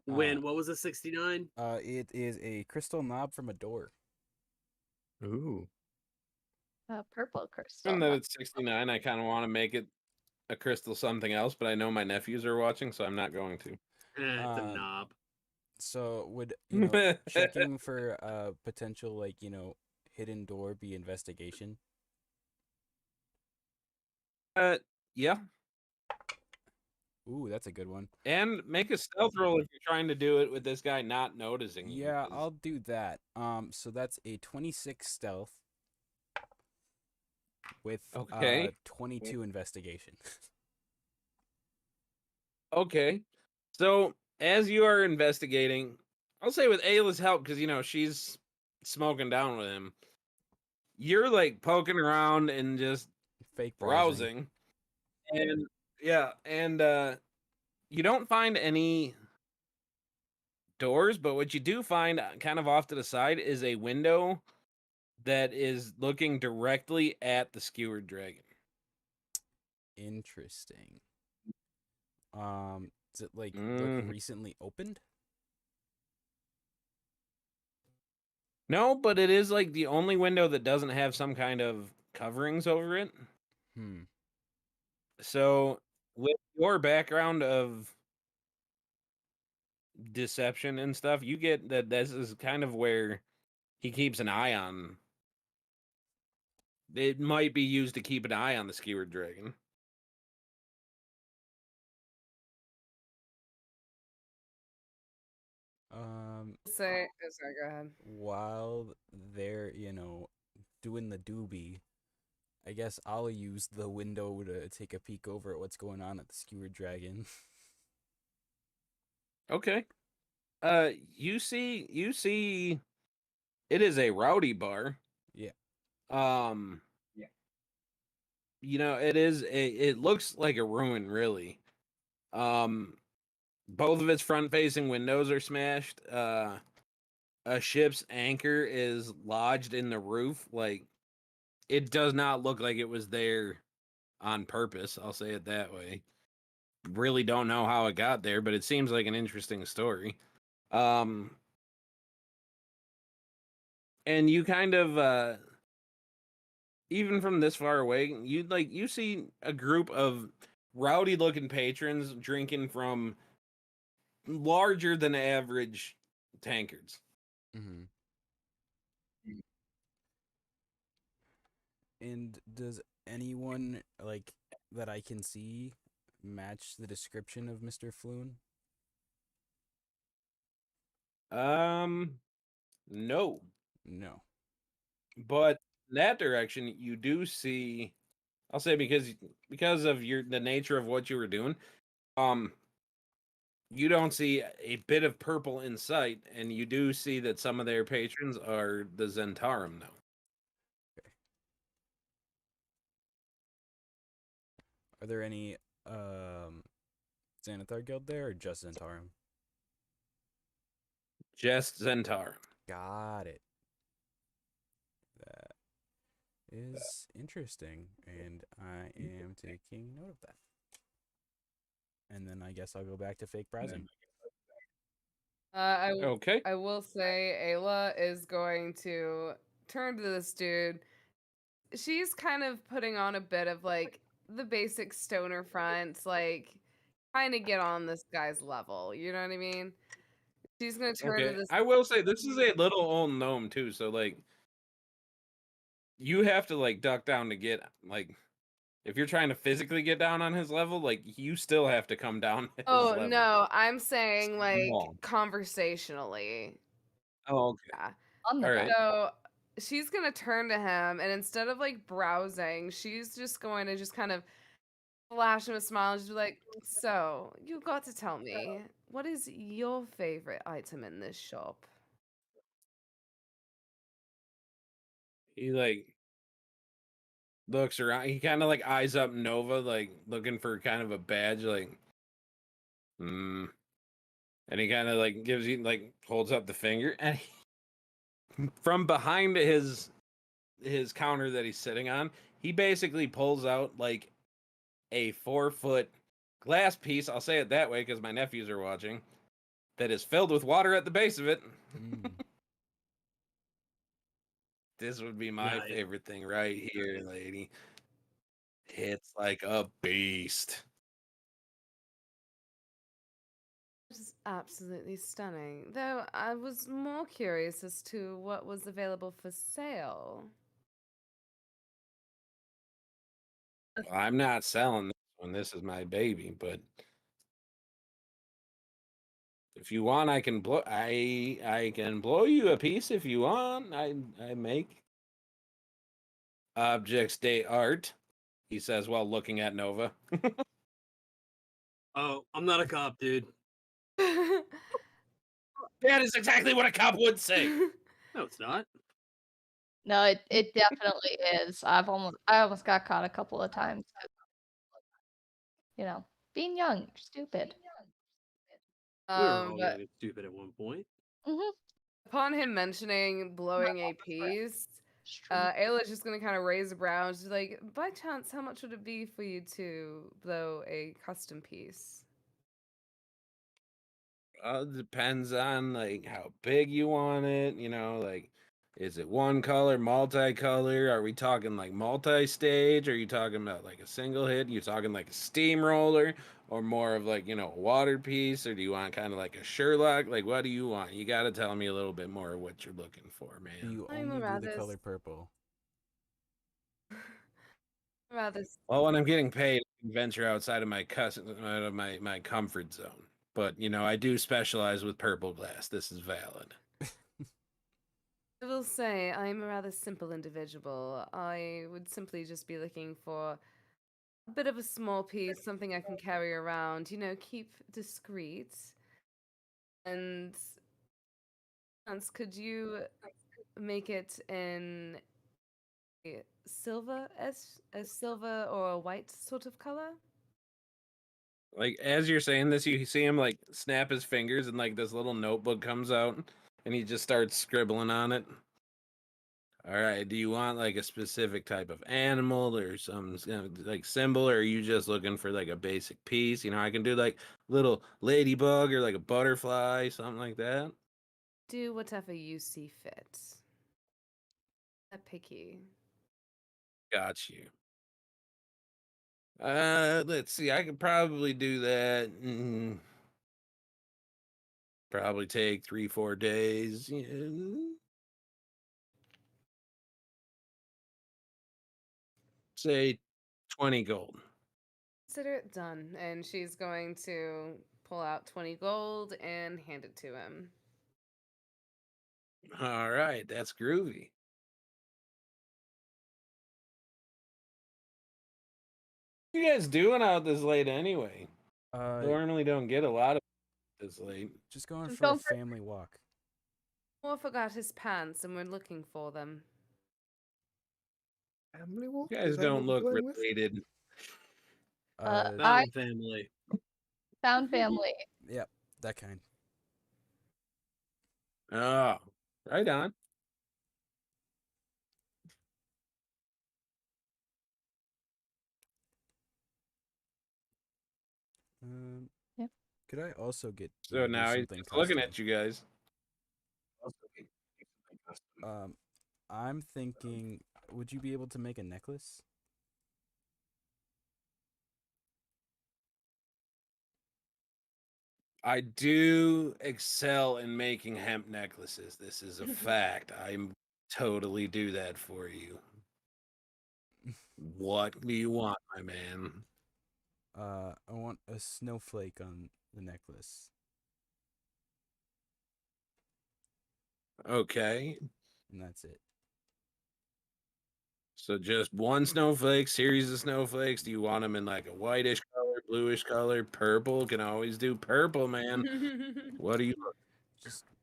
What was a 69? It is a crystal knob from a door. Ooh. purple crystal. And that it's 69, I kind of want to make it a crystal something else, but I know my nephews are watching, so I'm not going to. It's a knob. So would checking for potential hidden door be investigation? Yeah. Ooh, that's a good one. And make a stealth roll if you're trying to do it with this guy not noticing. you, Yeah, 'cause- I'll do that. So that's a 26 stealth with Okay. 22 investigation. Okay. So as you are investigating, I'll say with Ayla's help, because she's smoking down with him. You're like poking around and just Fake browsing. And yeah, and you don't find any doors, but what you do find kind of off to the side is a window that is looking directly at the skewered dragon. Interesting. Does it look Mhm. recently opened? No, but it is like the only window that doesn't have some kind of coverings over it. So with your background of deception and stuff, you get that this is kind of where he keeps an eye on. It might be used to keep an eye on the skewered dragon. Sorry, go ahead. While they're doing the doobie, I guess I'll use the window to take a peek over at what's going on at the skewered dragon. Okay. You see it is a rowdy bar. Yeah. It looks like a ruin, really. Both of its front facing windows are smashed. a ship's anchor is lodged in the roof, like it does not look like it was there on purpose. I'll say it that way. Really don't know how it got there, but it seems like an interesting story. And you kind of even from this far away, you see a group of rowdy looking patrons drinking from larger than average tankards. Mm-hmm. And does anyone like that I can see match the description of Mr. Floon? No. No. But in that direction, you do see. I'll say because of the nature of what you were doing, you don't see a bit of purple in sight, and you do see that some of their patrons are the Zentarum now. Are there any Xanathar Guild there or just Zentarum? Just Zentarum. Got it. That is interesting, and I am taking note of that. And then I guess I'll go back to fake browsing. Okay. I will say Ayla is going to turn to this dude. She's kind of putting on a bit of like the basic stoner front, like trying to get on this guy's level. You know what I mean? She's gonna turn to Okay. this. I will say this is a little old gnome too, so like you have to like duck down to get like if you're trying to physically get down on his level, like you still have to come down his Oh level. no, I'm saying like Small. conversationally. Oh, okay. Yeah. On the All right. So she's gonna turn to him, and instead of like browsing, she's just going to just kind of flash him a smile and just be like, "So you got to tell me, what is your favorite item in this shop?" He like looks around. He kind of like eyes up Nova, like looking for kind of a badge, like, hmm. And he kind of like gives you like holds up the finger, and from behind his counter that he's sitting on, he basically pulls out like a 4-foot glass piece. I'll say it that way because my nephews are watching. That is filled with water at the base of it. Mm. This would be my Nice. favorite thing right here, lady. It's like a beast. Which is absolutely stunning. Though I was more curious as to what was available for sale. Well, I'm not selling this one. This is my baby, but if you want, I can blow. I can blow you a piece if you want. I make objects day art. He says while looking at Nova. Oh, I'm not a cop, dude. That is exactly what a cop would say. No, it's not. No, it definitely is. I almost got caught a couple of times. You know, being young, you're stupid. We were all But young and stupid at one point. Mm-hmm. upon him mentioning blowing a piece, Ayla's just gonna kind of raise a brow and she's like, "By chance, how much would it be for you to blow a custom piece?" It depends on like how big you want it. You know, like is it one color, multicolor? Are we talking like multi-stage? Are you talking about like a single hit? You talking like a steamroller, or more of like a water piece? Or do you want kind of like a Sherlock? Like what do you want? You got to tell me a little bit more of what you're looking for, man. You I'm only do the rather color purple. rather Well, when I'm getting paid, I can venture outside of my comfort zone. But I do specialize with purple glass. This is valid. I will say I'm a rather simple individual. I would simply just be looking for a bit of a small piece, something I can carry around, keep discreet. And Hans, could you make it in a silver, as a silver or a white sort of color? Like as you're saying this, you see him like snap his fingers, and like this little notebook comes out, And he just starts scribbling on it. All right. Do you want like a specific type of animal or some like symbol, or are you just looking for like a basic piece? I can do like little ladybug or like a butterfly, something like that. Do whatever you see fit. Not picky. Got you. Let's see. I could probably do that. Probably take 3-4 days. Say 20 gold. Consider it done. And she's going to pull out 20 gold and hand it to him. All right, that's groovy. What you guys doing out this late anyway? Normally don't get a lot of this late. Just going Just for a going for- family walk. Moore forgot his pants and we're looking for them. Family walk? You guys Is that don't what look we're going with? related. I Found family. found family. Yep, that kind. Oh, right on. Yep. Could I also get So maybe now he's something just looking custom? at you guys. I'm thinking, would you be able to make a necklace? I do excel in making hemp necklaces. This is a fact. I'm totally do that for you. What do you want, my man? I want a snowflake on the necklace. Okay. And that's it. So just one snowflake, series of snowflakes. Do you want them in like a whitish color, bluish color, purple? Can always do purple, man. What do you look?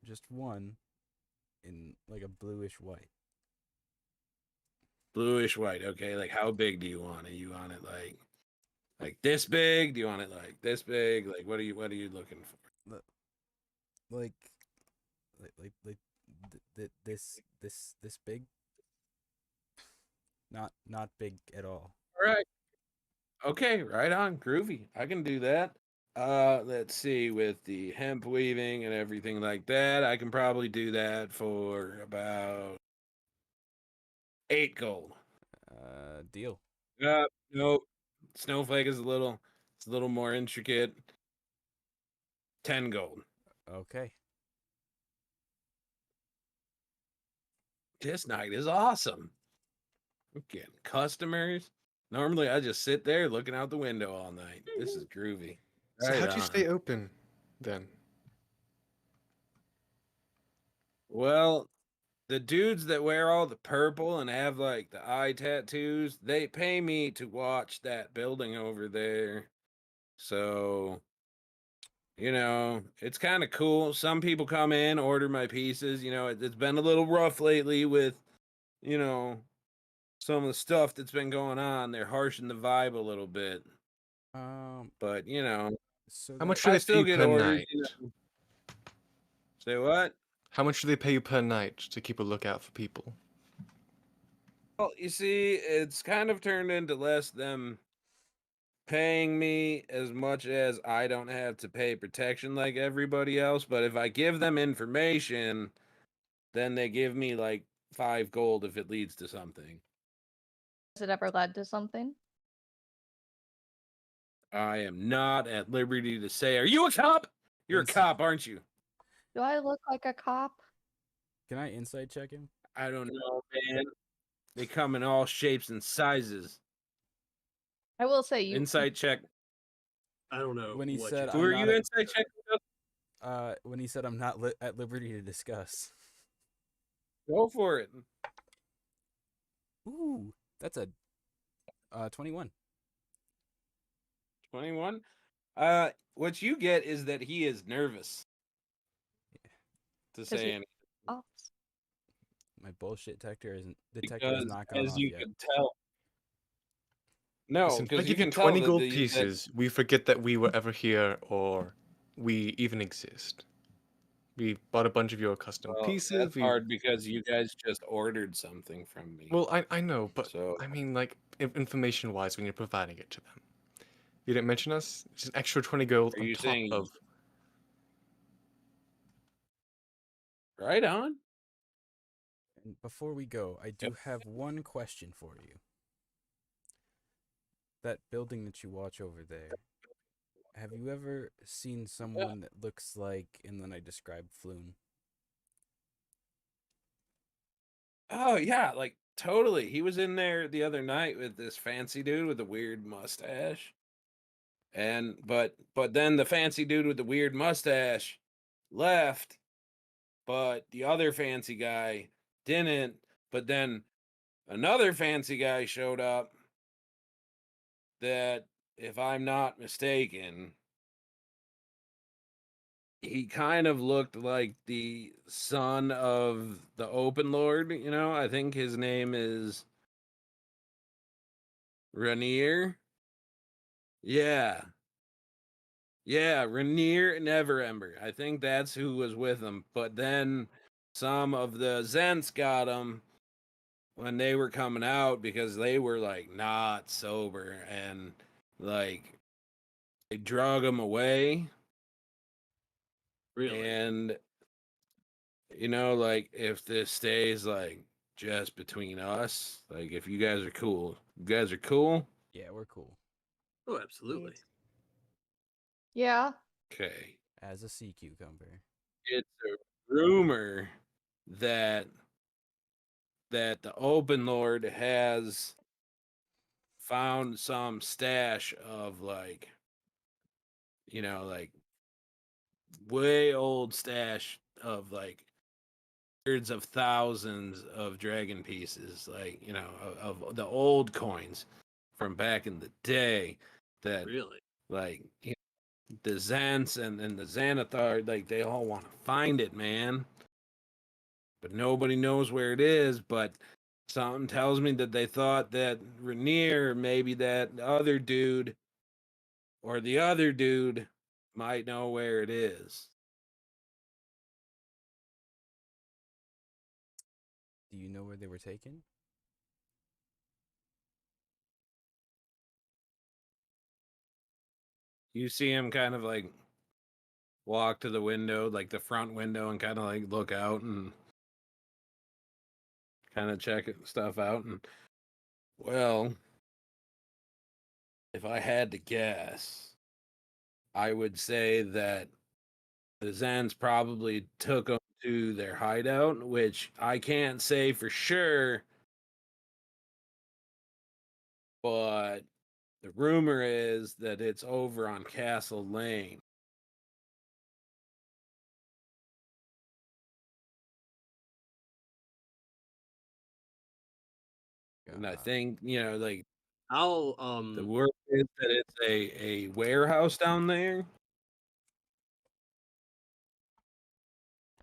Just one in like a bluish white. Bluish white. Okay, like how big do you want it? You want it like this big? Do you want it like this big? Like what are you looking for? Like this big? Not big at all. All right. Okay, right on. Groovy. I can do that. Let's see, with the hemp weaving and everything like that, I can probably do that for about 8 gold. Deal. No. Snowflake is it's a little more intricate. 10 gold. Okay. This night is awesome. I'm getting customers. Normally I just sit there looking out the window all night. This is groovy. So Right how'd you on. stay open then? Well, the dudes that wear all the purple and have like the eye tattoos, they pay me to watch that building over there. So, it's kind of cool. Some people come in, order my pieces. It's been a little rough lately with, some of the stuff that's been going on. They're harshing the vibe a little bit. But, So How much I do they pay still you get per orders. night? Say what? How much do they pay you per night to keep a lookout for people? Well, you see, it's kind of turned into less them paying me as much as I don't have to pay protection like everybody else. But if I give them information, then they give me like 5 gold if it leads to something. Has it ever led to something? I am not at liberty to say, are you a cop? You're a Insi- cop, aren't you? Do I look like a cop? Can I insight check him? I don't know, man. They come in all shapes and sizes. I will say you. Insight check. I don't know When he what said you Who are you insight checking? when he said I'm not at liberty to discuss. Go for it. Ooh, that's a 21. 21. What you get is that he is nervous to Does say he- anything. Oh, My bullshit detector isn't detector Because has not gone as off you yet. can tell. No, Listen, if I because you give you can tell 20 that gold that pieces, we forget that we were ever here or we even exist. We bought a bunch of your custom Well, pieces. that's We hard because you guys just ordered something from me. Well, I know, but So I mean, like, information-wise, when you're providing it to them. You didn't mention us? It's an extra 20 gold are on you top saying of... right on? And before we go, I do have one question for you. That building that you watch over there, have you ever seen someone that looks like, and then I described Floon? Oh yeah, like totally. He was in there the other night with this fancy dude with a weird mustache. And but then the fancy dude with the weird mustache left, but the other fancy guy didn't. But then another fancy guy showed up that, if I'm not mistaken, he kind of looked like the son of the Open Lord, you know? I think his name is Rainier. Yeah. Yeah, Rainier Neverember. I think that's who was with him. But then some of the Zents got him when they were coming out because they were like not sober, and like they drug him away. Really? And you know, like, if this stays like just between us, like, if you guys are cool, you guys are cool. Yeah, we're cool. Oh, absolutely. Yeah. Okay. As a sea cucumber. It's a rumor that the Open Lord has found some stash of, like, you know, like way old stash of like hundreds of thousands of dragon pieces, like, you know, of the old coins from back in the day, that Really? like, you know, the Zants and the Xanathar, like, they all want to find it, man, but nobody knows where it is. But something tells me that they thought that Rainier, maybe that other dude or the other dude, might know where it is. Do you know where they were taken? You see him kind of like walk to the window, like the front window, and kind of like look out and kind of check stuff out. And, well, if I had to guess, I would say that the Zans probably took them to their hideout, which I can't say for sure, but the rumor is that it's over on Castle Lane. And I think, you know, like, I'll the word is that it's a warehouse down there.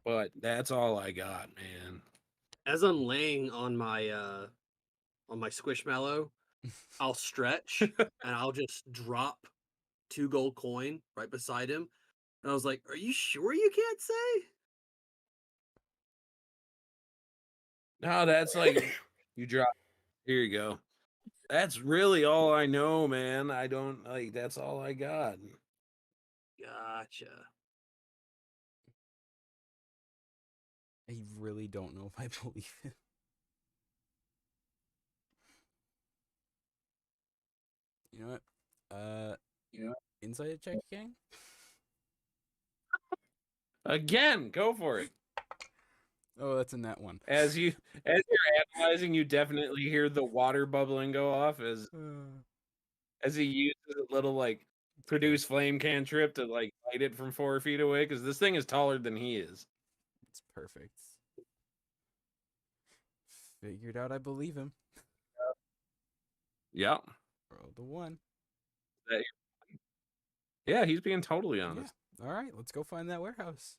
But that's all I got, man. as I'm laying on my squishmallow, I'll stretch and I'll just drop 2 gold coin right beside him. And I was like, "Are you sure you can't say?" No, that's like, you drop. Here you go. That's really all I know, man. I don't, like, that's all I got. Gotcha. I really don't know if I believe it. You know what? Yeah. Insight check gang? Again, go for it. Oh, that's in that one. As you're analyzing, you definitely hear the water bubbling go off as he uses a little, like, produce flame cantrip to, like, light it from 4 feet away, because this thing is taller than he is. It's perfect. Figured out I believe him. Yep. Roll the 1. Yeah, he's being totally honest. Yeah. All right, let's go find that warehouse.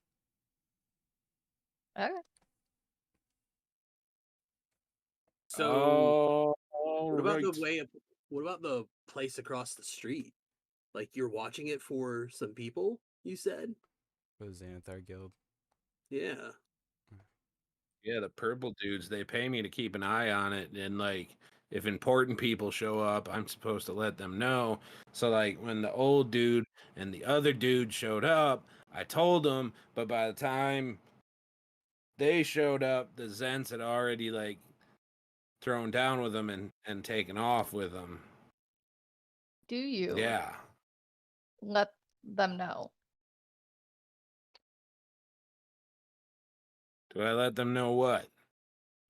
Okay. So, What what about the place across the street? Like, you're watching it for some people, you said? For the Xanathar Guild. Yeah. Yeah, the purple dudes, they pay me to keep an eye on it. And, like, if important people show up, I'm supposed to let them know. So, like, when the old dude and the other dude showed up, I told them, but by the time they showed up, the Zents had already, like, thrown down with them and taken off with them. Do you Yeah. let them know? Do I let them know what?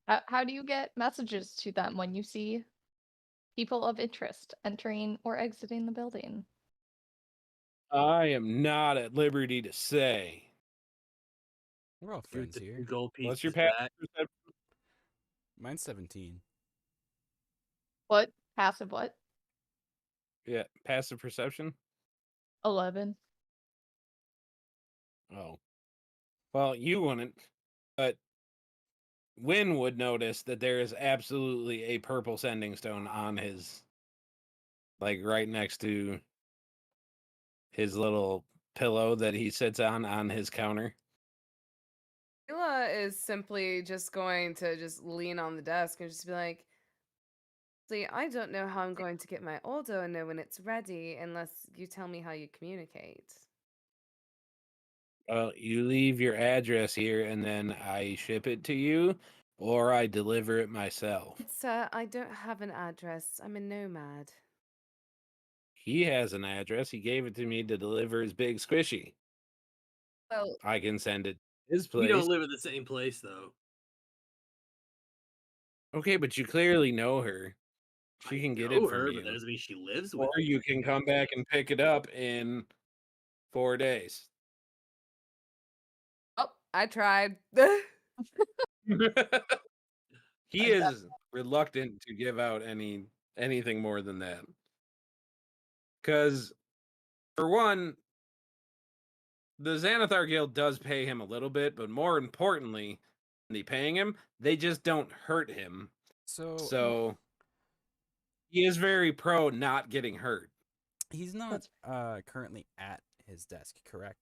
How do you get messages to them when you see people of interest entering or exiting the building? I am not at liberty to say. We're all Shoot friends the here. gold What's your pieces passive back. perception? Mine's 17. What? Passive what? Yeah, passive perception? 11. Oh. Well, you wouldn't, but Win would notice that there is absolutely a purple sending stone on his, like, right next to his little pillow that he sits on his counter. Mila is simply just going to just lean on the desk and just be like, see, I don't know how I'm going to get my order and know when it's ready unless you tell me how you communicate. Well, you leave your address here and then I ship it to you, or I deliver it myself. Sir, I don't have an address. I'm a nomad. He has an address. He gave it to me to deliver his big squishy. Well, I can send it to his We place. don't live in the same place, though. Okay, but you clearly know her. She I can get know it from her, but that you. doesn't mean she lives Or with me. you can come back and pick it up in 4 days. oh, I tried. He is reluctant to give out anything more than that. Because, for one, the Xanathar Guild does pay him a little bit, but more importantly than they paying him, they just don't hurt him. So he is very pro not getting hurt. He's not That's currently at his desk, correct?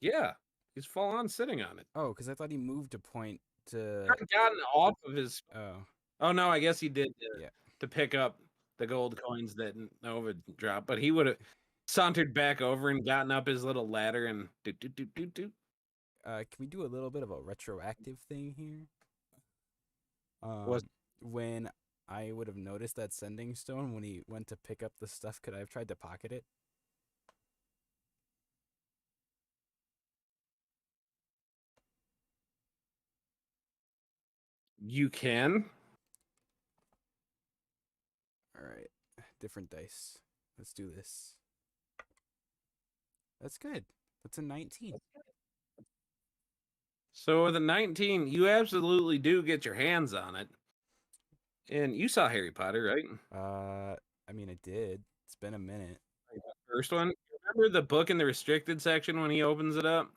Yeah, he's full on sitting on it. Oh, because I thought he moved a point to. He's gotten off of his. Oh, Oh no, I guess he did yeah. to pick up the gold coins that Nova dropped, but he would have sauntered back over and gotten up his little ladder and do. Can we do a little bit of a retroactive thing here? Was When I would have noticed that sending stone when he went to pick up the stuff, could I have tried to pocket it? you can? All right, different dice. Let's do this. That's good. That's a 19. So with a 19, you absolutely do get your hands on it. And you saw Harry Potter, right? I mean, I did. It's been a minute. Like the first one. Remember the book in the restricted section when he opens it up?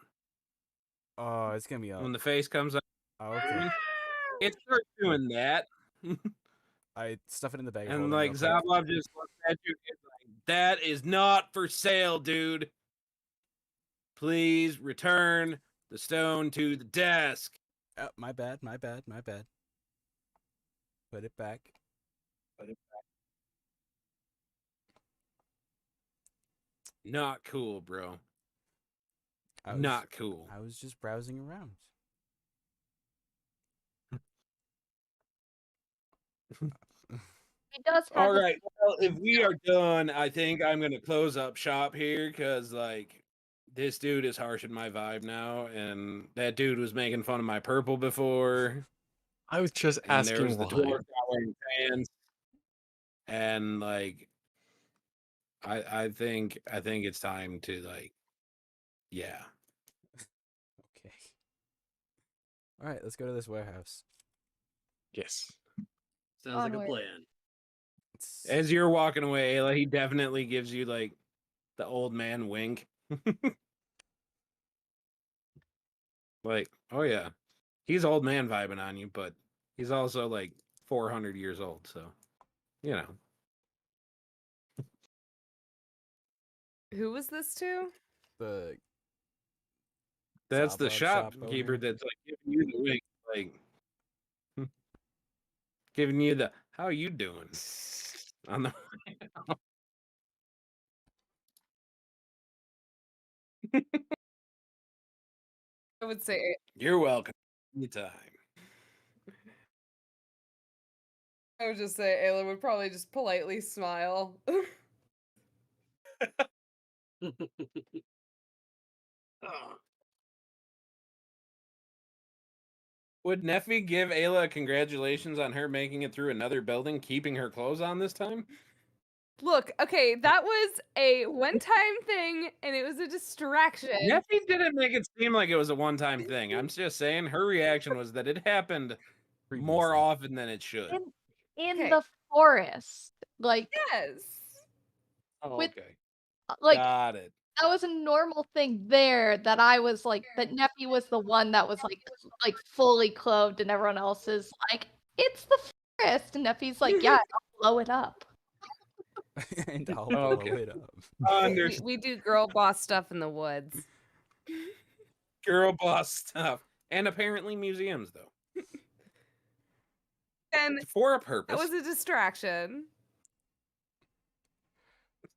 Oh, it's gonna be a. When the face comes out? Oh, okay. It starts doing that. I stuff it in the bag. And Holding like real quick. Zablov just looks at you and is like, that is not for sale, dude. Please return the stone to the desk. Oh, my bad. My bad. My bad. Put it back. Not cool, bro. I Not cool. I was just browsing around. he does have All a- right. Well, if we are done, I think I'm gonna close up shop here because like this dude is harshing my vibe now, and that dude was making fun of my purple before, I was just and there asking was the why. dwarf not wearing pants, and like I think it's time to like, yeah. Okay. All right, let's go to this warehouse. Yes. Sounds like a Onward. plan. It's, As you're walking away, Ayla, he definitely gives you like the old man wink. Like, oh yeah, he's old man vibing on you, but he's also like 400 years old, so you know. Who was this to? the That's the Zoblog shop shopkeeper owner. that's like giving you the wink, like giving you the "How you doing?" on the. I would say You're welcome. Anytime. I would just say Ayla would probably just politely smile. Would Neffy give Ayla congratulations on her making it through another building, keeping her clothes on this time? Look, okay, that was a one-time thing, and it was a distraction. Neffy didn't make it seem like it was a one-time thing. I'm just saying her reaction was that it happened more Previously. often than it should. In Okay. the forest, like Yes. Oh, with- okay. like Got it. that was a normal thing there. That I was like that. Neffy was the one that was like fully clothed, and everyone else is like, it's the forest, and Neffy's like, yeah, I'll blow it up. And I'll Okay. blow it up. We do girl boss stuff in the woods. Girl boss stuff. And apparently museums, though. And For a purpose. that was a distraction.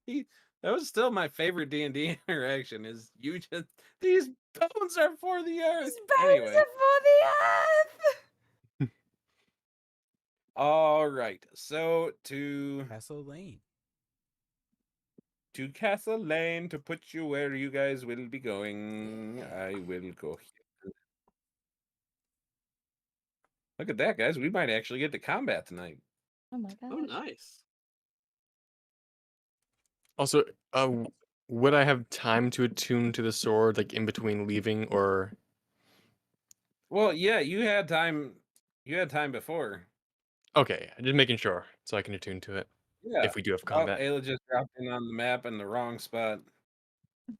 That was still my favorite D&D interaction is you just, these bones are for the earth. These bones Anyway. are for the earth. All right. So to Castle Lane. Castle Lane to put you where you guys will be going. I will go here. Look at that, guys. We might actually get to combat tonight. Oh my gosh. Oh, nice. Also, would I have time to attune to the sword, like in between leaving, or? Well, yeah, you had time. You had time before. Okay, just making sure so I can attune to it Yeah. if we do have Oh, combat. Ayla just dropped in on the map in the wrong spot.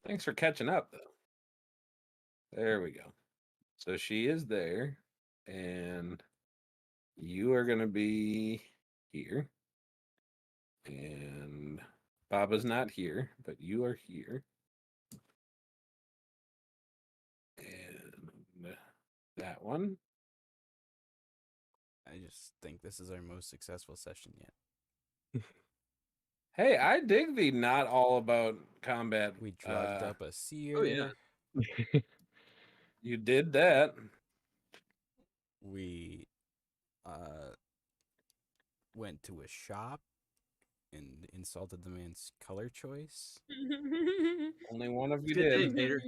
Thanks for catching up, though. There we go. So she is there, and you are going to be here. And Baba's not here, but you are here. And that one. I just think this is our most successful session yet. Hey, I dig the not all about combat. We drugged up a seer. Oh, yeah. You did that. We went to a shop and insulted the man's color choice. Only one of you Good day, did. Tater.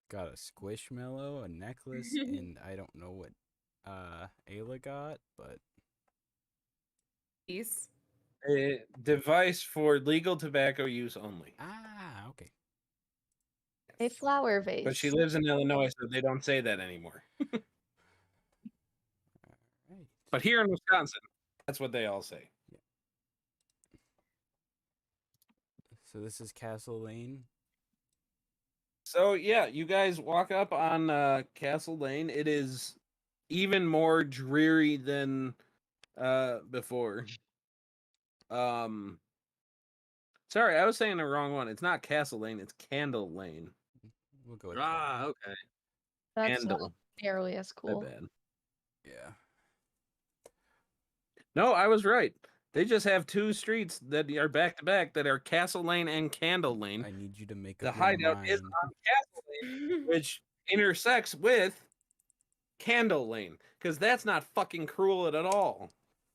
Got a squishmallow, a necklace, and I don't know what Ayla got, but Peace. A device for legal tobacco use only. okay. A flower vase. But she lives in Illinois, so they don't say that anymore. Right. But here in Wisconsin, that's what they all say. So this is Castle Lane. So yeah, you guys walk up on Castle Lane. It is even more dreary than before. Sorry, I was saying the wrong one. It's not Castle Lane, it's Candle Lane. We'll go with Okay. That's not Candle. nearly as My cool. bad. Yeah. No, I was right. They just have two streets that are back to back that are Castle Lane and Candle Lane. I need you to make The up your hideout mind. is on Castle Lane, which intersects with Candle Lane, because that's not fucking cruel at all.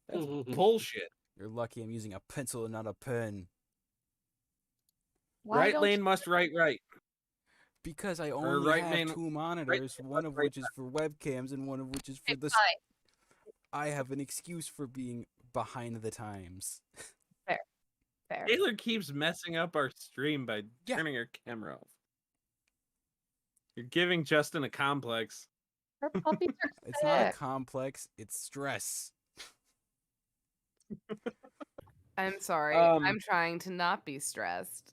That's bullshit. You're lucky I'm using a pencil and not a pen. Why Right don't lane you- must right. Because I Or only right have main- two monitors, one of right which is for webcams and one of which is for the. Fine. I have an excuse for being behind the times. Fair. Taylor keeps messing up our stream by Yeah. turning her camera off. You're giving Justin a complex. Her puppies are It's not a sick. complex, it's stress. I'm sorry. Um, I'm trying to not be stressed.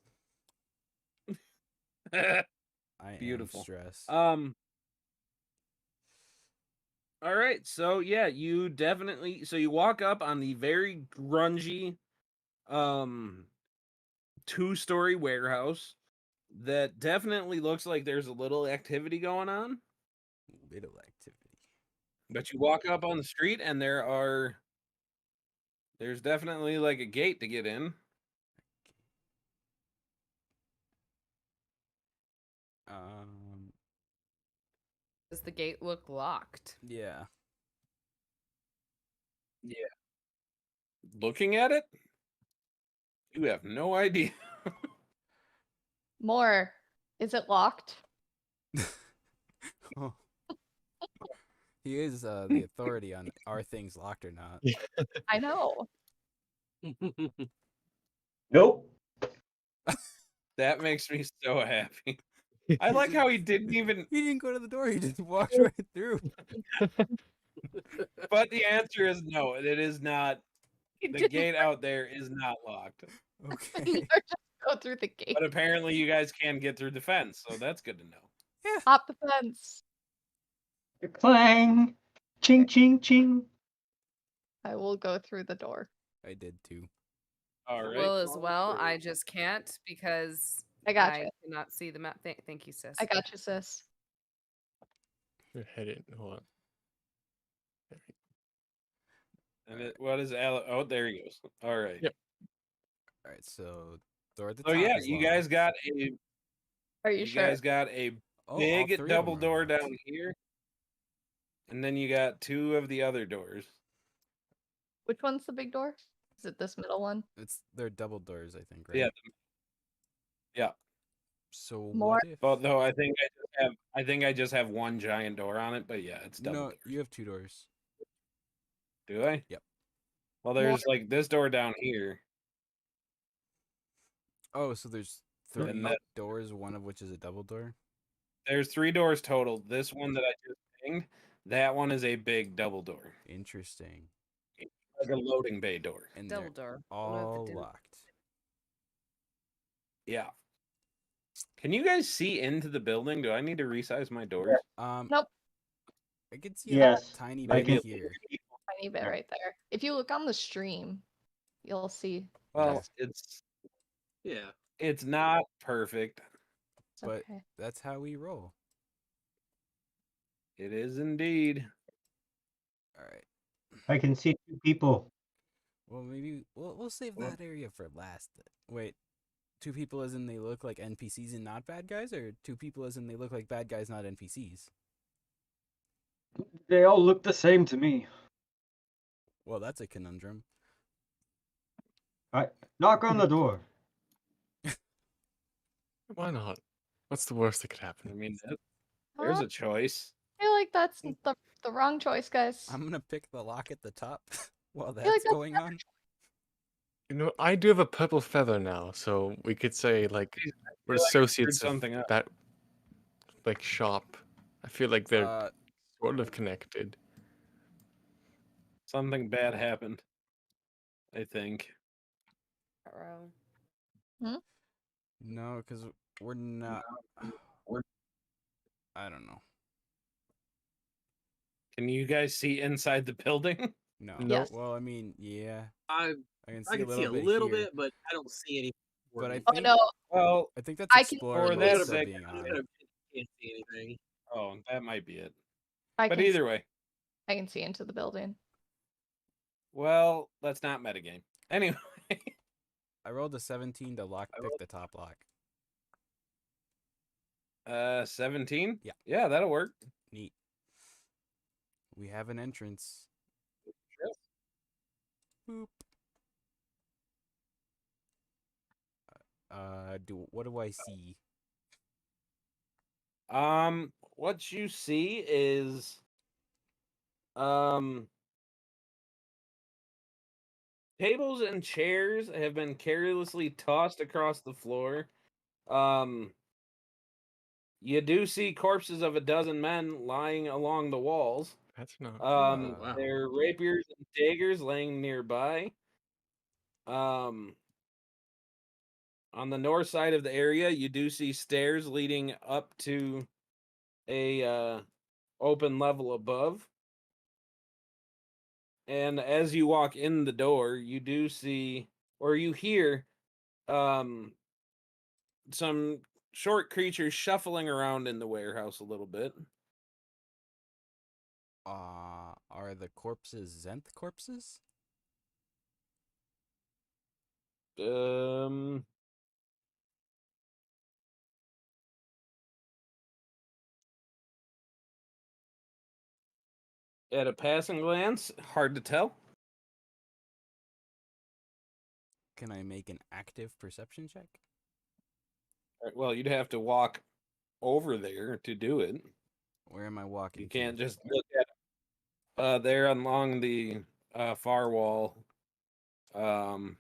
I Beautiful. am stressed. All right, so yeah, you definitely you walk up on the very grungy 2-story warehouse that definitely looks like there's a little activity going on. Little activity. But you walk up on the street and there's definitely like a gate to get in. Does the gate look locked? Yeah. Yeah. Looking at it, you have no idea. More. Is it locked? Oh. He is the authority on are things locked or not. I know. Nope. That makes me so happy. I He like how he just- didn't even. He didn't go to the door. He just walked right through. But the answer is no. It is not. You The didn't gate out there is not locked. Okay. or just go through the gate. But apparently, you guys can get through the fence, so that's good to know. Yeah. Hop the fence. Clang. Ching, ching, ching. I will go through the door. I did too. All right. Will as well. I just can't because I got you. cannot see the map. Thank you, sis. I got you, sis. You're headed. Hold on. And what is Oh, there he goes. All right. Yep. All right. So door at the So top. yeah, is you guys locked. got a. Are you You sure? guys got a Oh, all big three of double them are door locked. down here, and then you got two of the other doors. Which one's the big door? Is it this middle one? They're double doors, I think, right? Yeah. Yeah. So More? what if? Well, though I think I just have one giant door on it, but yeah, it's double. No, doors. you have two doors. Do I? Yep. Well, there's like this door down here. Oh, so there's three And that- doors, one of which is a double door. There's three doors total. This one that I just pinged, that one is a big double door, Interesting. like a loading bay door. And Double they're door. What about the all dinner- locked. Yeah. Can you guys see into the building? Do I need to resize my doors? Nope. I can see a Yes, tiny I bit can- here. Tiny bit Yeah. right there. If you look on the stream, you'll see. Well, Yeah. Yeah. it's not perfect. It's But okay. that's how we roll. It is indeed. All right. I can see two people. Well, maybe we'll save Well- that area for last. Wait, two people as in they look like NPCs and not bad guys, or two people as in they look like bad guys, not NPCs? They all look the same to me. Well, that's a conundrum. Knock on the door. Why not? What's the worst that could I happen? mean, there's Uh, a choice. I feel like that's the wrong choice, guys. I'm gonna pick the lock at the top while like that's that's going on. You know, I do have a purple feather now, so we could say like we're feel like I screwed associates of something up. that like shop. I feel like they're Uh, sort of connected. Something bad happened. I think. Uh-oh. no, because we're not. I don't know. Can you guys see inside the building? No. No. Yes. Well, I mean, yeah, I I can I see can a see little a bit little here, bit, but I don't see any. but I Oh think no, Well, I think that's I can- explorer For mode this still sec- being I'm on. gonna can't see anything. oh, that might be it. I But can. either way, I can see into the building. well, that's not metagame. Anyway, I rolled a 17 to lock pick the top lock. 17. Yeah. Yeah, that'll work. Neat. We have an entrance. Boop. What do I see? What you see is, tables and chairs have been carelessly tossed across the floor. You do see corpses of a dozen men lying along the walls. That's not. Oh, wow. There are rapiers and daggers laying nearby. On the north side of the area, you do see stairs leading up to a open level above. And as you walk in the door, you do see or you hear some short creatures shuffling around in the warehouse a little bit. Are the corpses Zenth corpses? At a passing glance, hard to tell. Can I make an active perception check? Well, you'd have to walk over there to do it. Where am I walking? You can't just look at there along the far wall. Over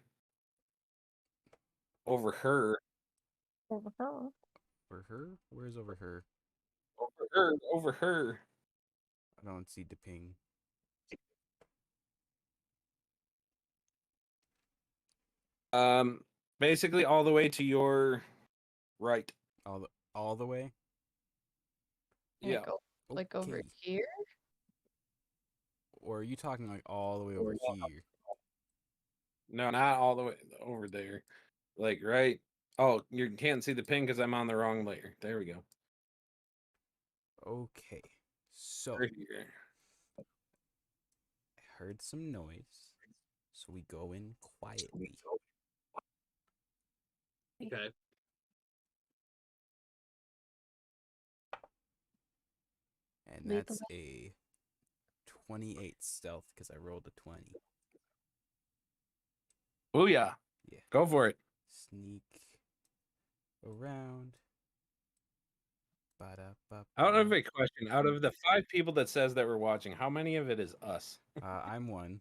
her. Over her. Over her? Where's over her? Over her. Over her. I don't see the ping. Basically all the way to your right. All the way? Yeah. Like over Okay. here? Or are you talking like all the way over here? No, not all the way over there. Like right. Oh, you can't see the ping because I'm on the wrong layer. There we go. Okay. So Right here. I heard some noise. So we go in quietly. Okay. And Lead the that's a 28 stealth because I rolled a 20. Oh yeah. Yeah. Go for it. Sneak around. Out of a question, out of the 5 people that says that we're watching, how many of it is us? I'm one.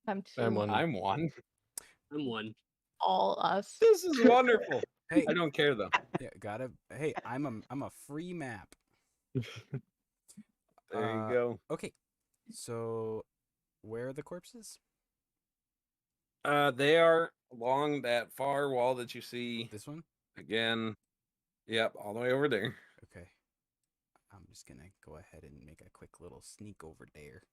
I'm 2. I'm one. I'm one. I'm one. All us. This is wonderful. Hey, I don't care though. yeah, gotta. Hey, I'm a free map. There you go. Okay, so where are the corpses? They are along that far wall that you see This one? again. Yep, all the way over there. Okay. I'm just gonna go ahead and make a quick little sneak over there.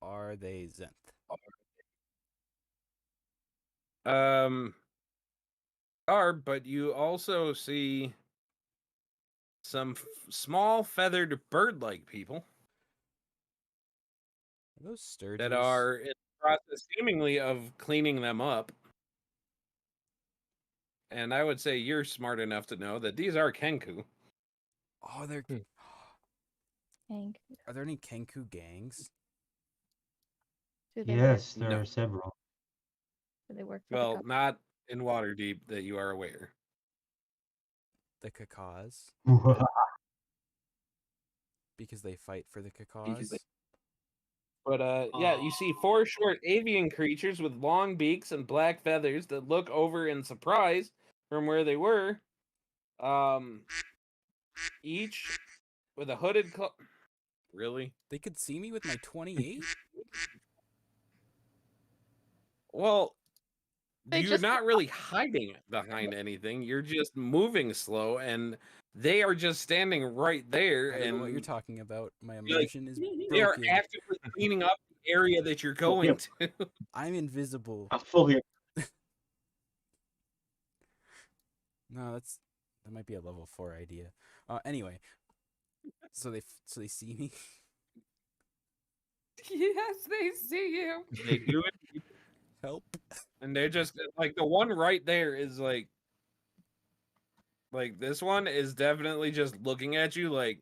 Are they Zenth? But you also see some small feathered bird-like people Are those sturges? that are in the process, seemingly, of cleaning them up. And I would say you're smart enough to know that these are Kenku. Oh, they're. Hank. Are there any Kenku gangs? Do they Yes, No. there are several. do they work for the Well, government? not in Waterdeep that you are aware. The Kakas? Because they fight for the Kakas? But yeah, you see 4 short avian creatures with long beaks and black feathers that look over in surprise from where they were. Each with a hooded Really? They could see me with my 28? Well, They you're just- not really hiding behind anything. You're just moving slow, and they are just standing right there. I don't And know what you're talking about. My like, immersion is they are broken. actively cleaning up the area that you're going to. I'm invisible. I'm fully. No, that might be a level 4 idea. Anyway, so they see me. Yes, they see you. They do it, Help! and they're just like the one right there is like this one is definitely just looking at you like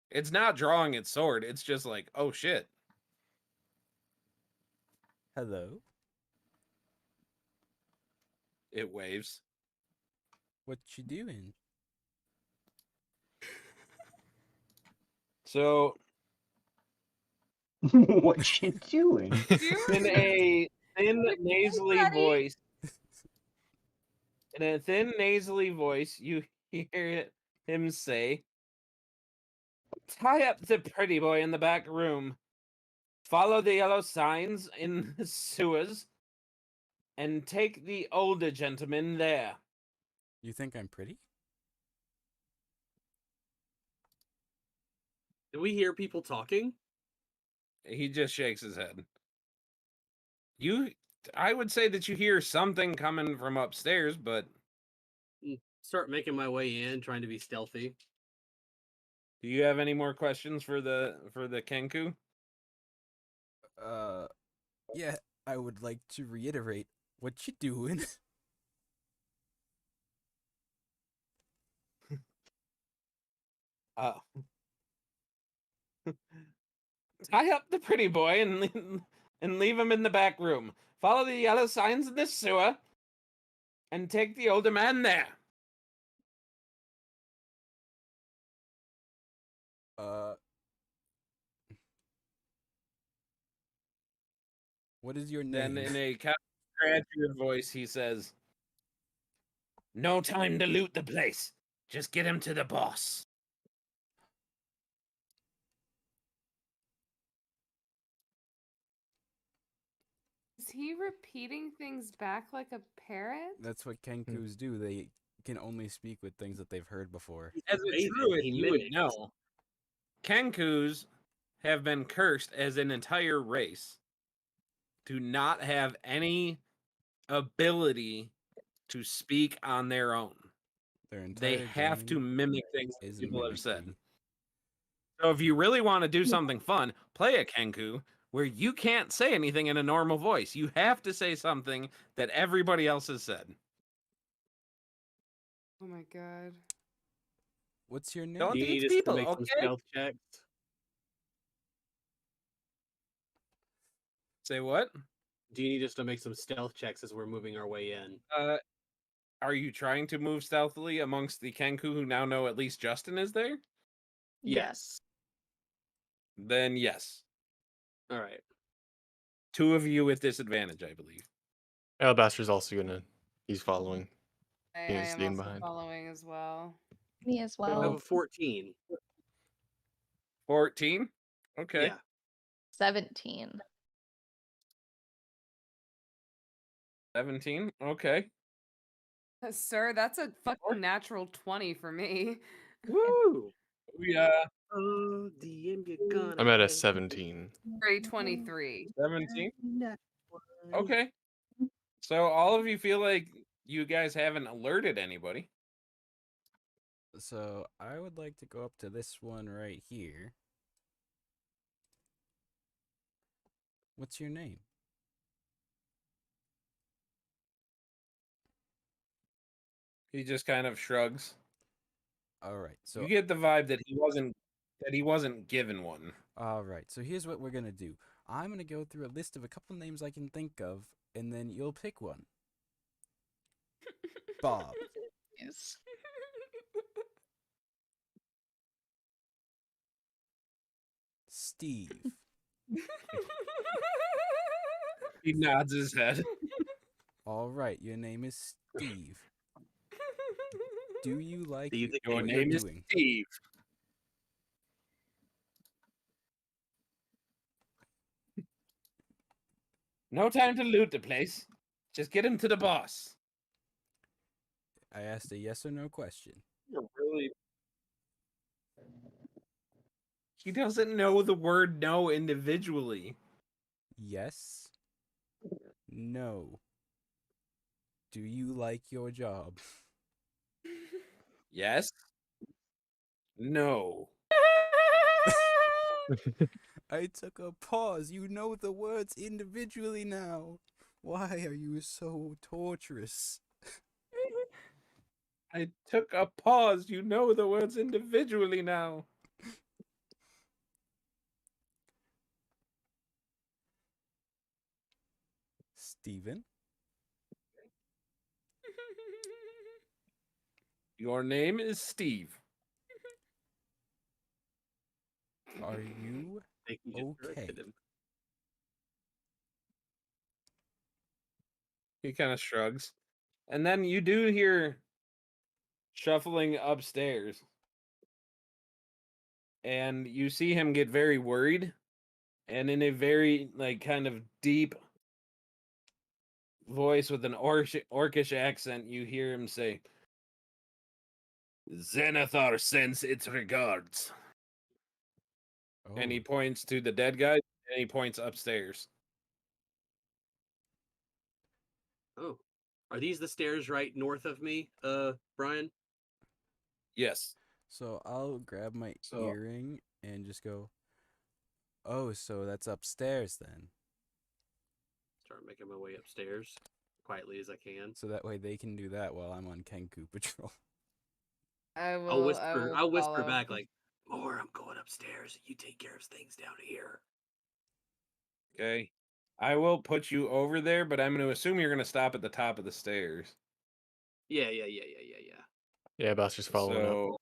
it's not drawing its sword. It's just like, oh shit. Hello. It waves. What you doing? So What you doing? in a thin nasally Daddy? voice, you hear him say, "Tie up the pretty boy in the back room. Follow the yellow signs in the sewers, and take the older gentleman there." You think I'm pretty? Do we hear people talking? He just shakes his head. You I would say that you hear something coming from upstairs, but Start making my way in, trying to be stealthy. do you have any more questions for the Kenku? Yeah, I would like to reiterate what you doing. Uh, tie up the pretty boy and leave him in the back room. Follow the yellow signs in the sewer, and take the older man there. What is your Then, name? in a kind of graduate voice, he says, "No time to loot the place. Just get him to the boss." Is he repeating things back like a parrot? That's what Kenkus do. They can only speak with things that they've heard before. As a Amazing, druid, he you would mimics. know. Kenkus have been cursed as an entire race to not have any ability to speak on their own. Their They entire have to game mimic things that is people have said. mimicry. So if you really want to do something fun, play a Kenku where you can't say anything in a normal voice. You have to say something that everybody else has said. Oh my god. What's your name? Don't Do you teach need us to people, make some okay? stealth checks? Say what? Do you need us to make some stealth checks as we're moving our way in? Are you trying to move stealthily amongst the Kenku who now know at least Justin is there? Yes. Then yes. All right. 2 of you with disadvantage, I believe. Alabaster's also gonna. He's following. I He's am staying also behind. following as well. Me as I have well. a 14. 14? Okay. Yeah. 17. 17? Okay. Sir, that's a fucking natural 20 for me. Woo! We Oh, DM, you're gonna. I'm at a hate 17. Grade 23. 17? that one. Okay. So all of you feel like you guys haven't alerted anybody. So I would like to go up to this one right here. What's your name? He just kind of shrugs. All right. So You get the vibe that he wasn't given one. all right. So here's what we're gonna do. I'm gonna go through a list of a couple names I can think of, and then you'll pick one. Bob, Yes. Steve, He nods his head. all right. Your name is Steve. Do you like Steve the Your what King. you're name is doing? Steve. No time to loot the place. Just get him to the boss. I asked a yes or no question. You're really. He doesn't know the word no individually. Yes. No. Do you like your job? Yes. No. I took a pause. You know the words individually now. Why are you so torturous? I took a pause. You know the words individually now. Steven? Your name is Steve. Are you I think you just okay? corrected him. He kind of shrugs. And then you do hear shuffling upstairs. And you see him get very worried. And in a very, like, kind of deep voice with an orcish accent, you hear him say, Xanathar sends its regards. Oh, And he points to the dead guy, and he points upstairs. Oh, are these the stairs right north of me, Brian? Yes. So I'll grab my So- earring and just go, oh, so that's upstairs then. Start making my way upstairs quietly as I can. So that way they can do that while I'm on Kenku patrol. I will. I'll whisper. I'll whisper follow. back like, "More, I'm going upstairs. You take care of things down here." Okay. I will put you over there, but I'm going to assume you're going to stop at the top of the stairs. Yeah. Yeah, Buster's following up. So,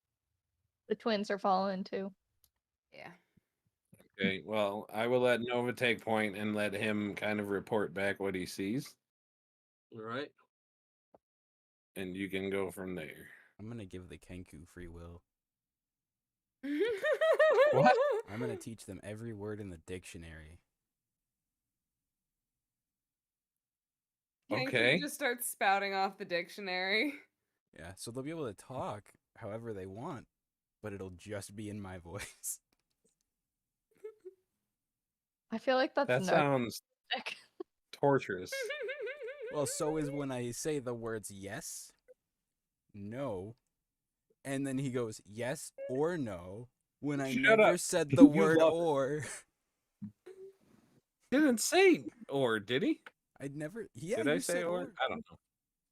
The twins are following too. Yeah. okay, well, I will let Nova take point and let him kind of report back what he sees, All right. and you can go from there. I'm gonna give the Kenku free will. What? I'm gonna teach them every word in the dictionary. Okay. Just start spouting off the dictionary. Yeah, so they'll be able to talk however they want, but it'll just be in my voice. I feel like that's That sounds narcissistic. torturous. Well, so is when I say the words yes, no, and then he goes yes or no when I Shut never up. said the You word love it. or. Didn't say or, did he? I'd never. Yeah, Did you I say said or? I don't know.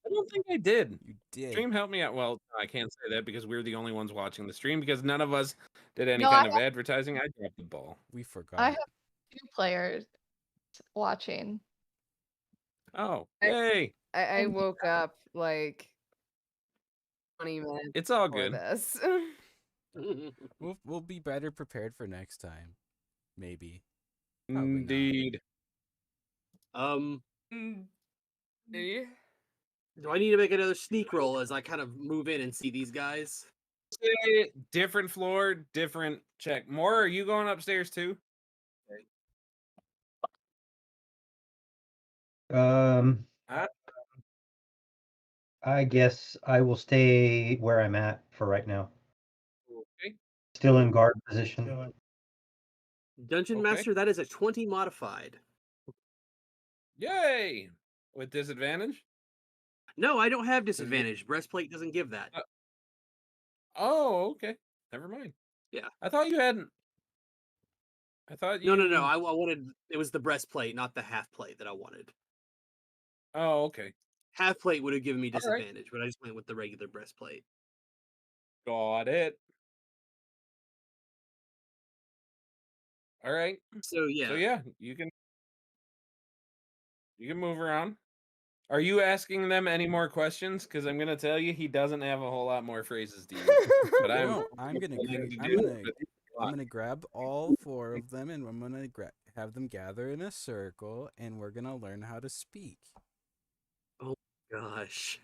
I don't think I did. You did. Stream help me out. Well, I can't say that because we're the only ones watching the stream because none of us did any No, kind of advertising. I dropped the ball. We forgot. I have 2 players watching. Oh, I- yay. I woke up like 20 minutes It's all before good. this. We'll be better prepared for next time. Maybe. Probably not. Indeed. Yeah. Do I need to make another sneak roll as I kind of move in and see these guys? Different floor, different check. More, are you going upstairs too? Um, Huh? I guess I will stay where I'm at for right now. Okay. Still in guard position. Dungeon Okay. Master, that is a 20 modified. Yay! With disadvantage? No, I don't have disadvantage. Breastplate doesn't give that. Oh, okay. Never mind. Yeah. I thought you hadn't. I thought you. No. I wanted it was the breastplate, not the half plate that I wanted. Oh, okay. Half plate would have given me All right. disadvantage, but I just went with the regular breastplate. Got it. All right. So yeah. So yeah, you can move around. Are you asking them any more questions? Because I'm gonna tell you, he doesn't have a whole lot more phrases to use. But No, I'm gonna grab all 4 of them and I'm gonna have them gather in a circle and we're gonna learn how to speak. Oh gosh.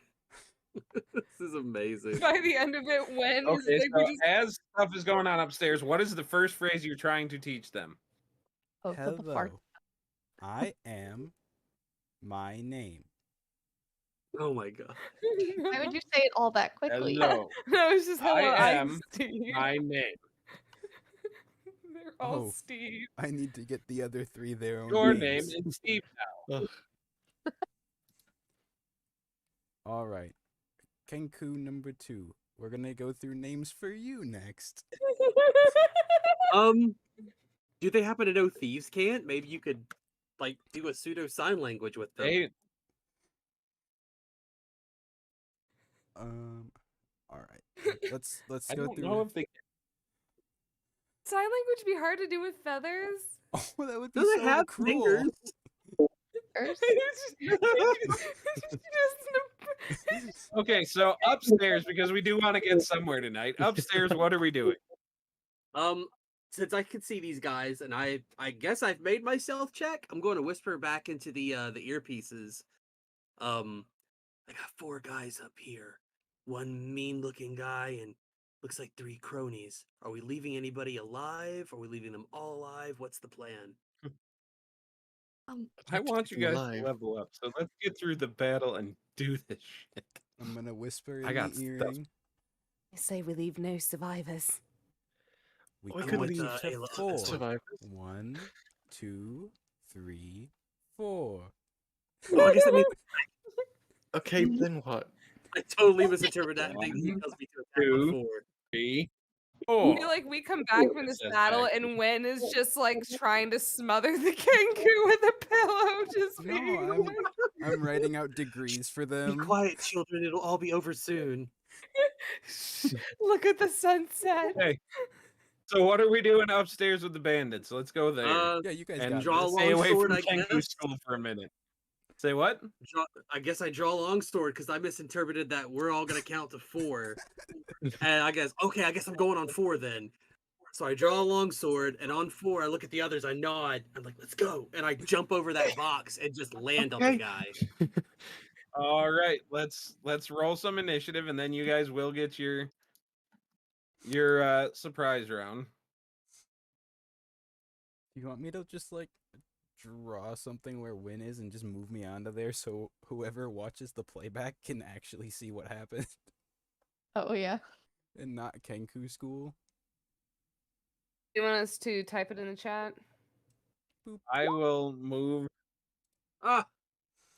This is amazing. By the end of it, when Okay, like, so we just as stuff is going on upstairs, what is the first phrase you're trying to teach them? Oh, so the fart. Hello. I am my name. Oh my god. Why would you say it all that quickly? Hello. No, it's just hello. I I'm am Steve. my name. They're all Oh. Steve. I need to get the other 3 their own Your names. name is Steve now. All right. Kenku number 2. We're gonna go through names for you next. Do they happen to know thieves can't? Maybe you could like do a pseudo sign language with them. Hey, All right. Let's I go don't through. know if they. Sign language be hard to do with feathers? Oh, that would be Do so they have cruel. fingers? First? Okay, so upstairs because we do want to get somewhere tonight. Upstairs, what are we doing? Since I can see these guys, and I guess I've made my stealth check, I'm going to whisper back into the earpieces. I got 4 guys up here, 1 mean-looking guy, and looks like 3 cronies. Are we leaving anybody alive? Are we leaving them all alive? What's the plan? I want you guys Alive. to level up. So let's get through the battle and do this shit. I'm gonna whisper I in got the stuff. earring. You say we leave no survivors. We We count could leave to a lot of 4. survivors. 1, 2, 3, 4. Oh, I guess that means Okay, then what? I totally misinterpreted that. Thing One, tells me to attack on two, 4. 3, I 4. feel like we come back from It this says battle back. and Wen is just like trying to smother the Kenku with a pillow, just No, being like, I'm writing out degrees for Be them. quiet, children. It'll all be over soon. look at the sunset. Okay. So what are we doing upstairs with the bandits? Let's go there. Yeah, you guys And got draw a this. stay long away sword, from I Kenku guess. School for a minute. Say what? I guess I draw a long sword because I misinterpreted that we're all gonna count to 4. And I guess I'm going on 4 then. So I draw a long sword, and on 4 I look at the others, I nod, I'm like, let's go. And I jump over that box and just land on the Okay. guy. All right, let's roll some initiative, and then you guys will get your surprise round. Do you want me to just like draw something where Win is and just move me onto there so whoever watches the playback can actually see what happened Oh yeah. and not Kenku School? You want us to type it in the chat? I will move. Ah,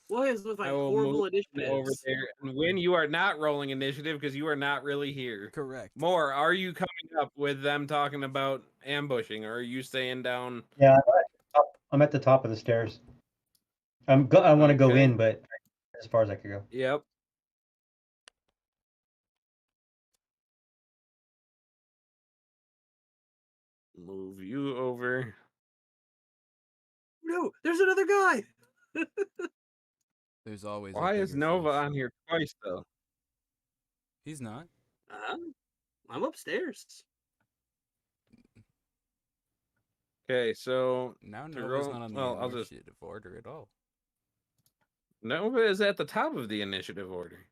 what is with I my will horrible move over initiatives? there. And when you are not rolling initiative because you are not really here. Correct. More, are you coming up with them talking about ambushing, or are you staying down? Yeah, I'm at the top of the stairs. I want to go Okay. in, but as far as I could go. Yep. Move you over. No, there's another guy. There's always Why a is bigger Nova fish. on here twice though? He's not. I'm upstairs. Okay, so Now to Nova's roll, not on the well, I'll just initiative order at all. Nova is at the top of the initiative order.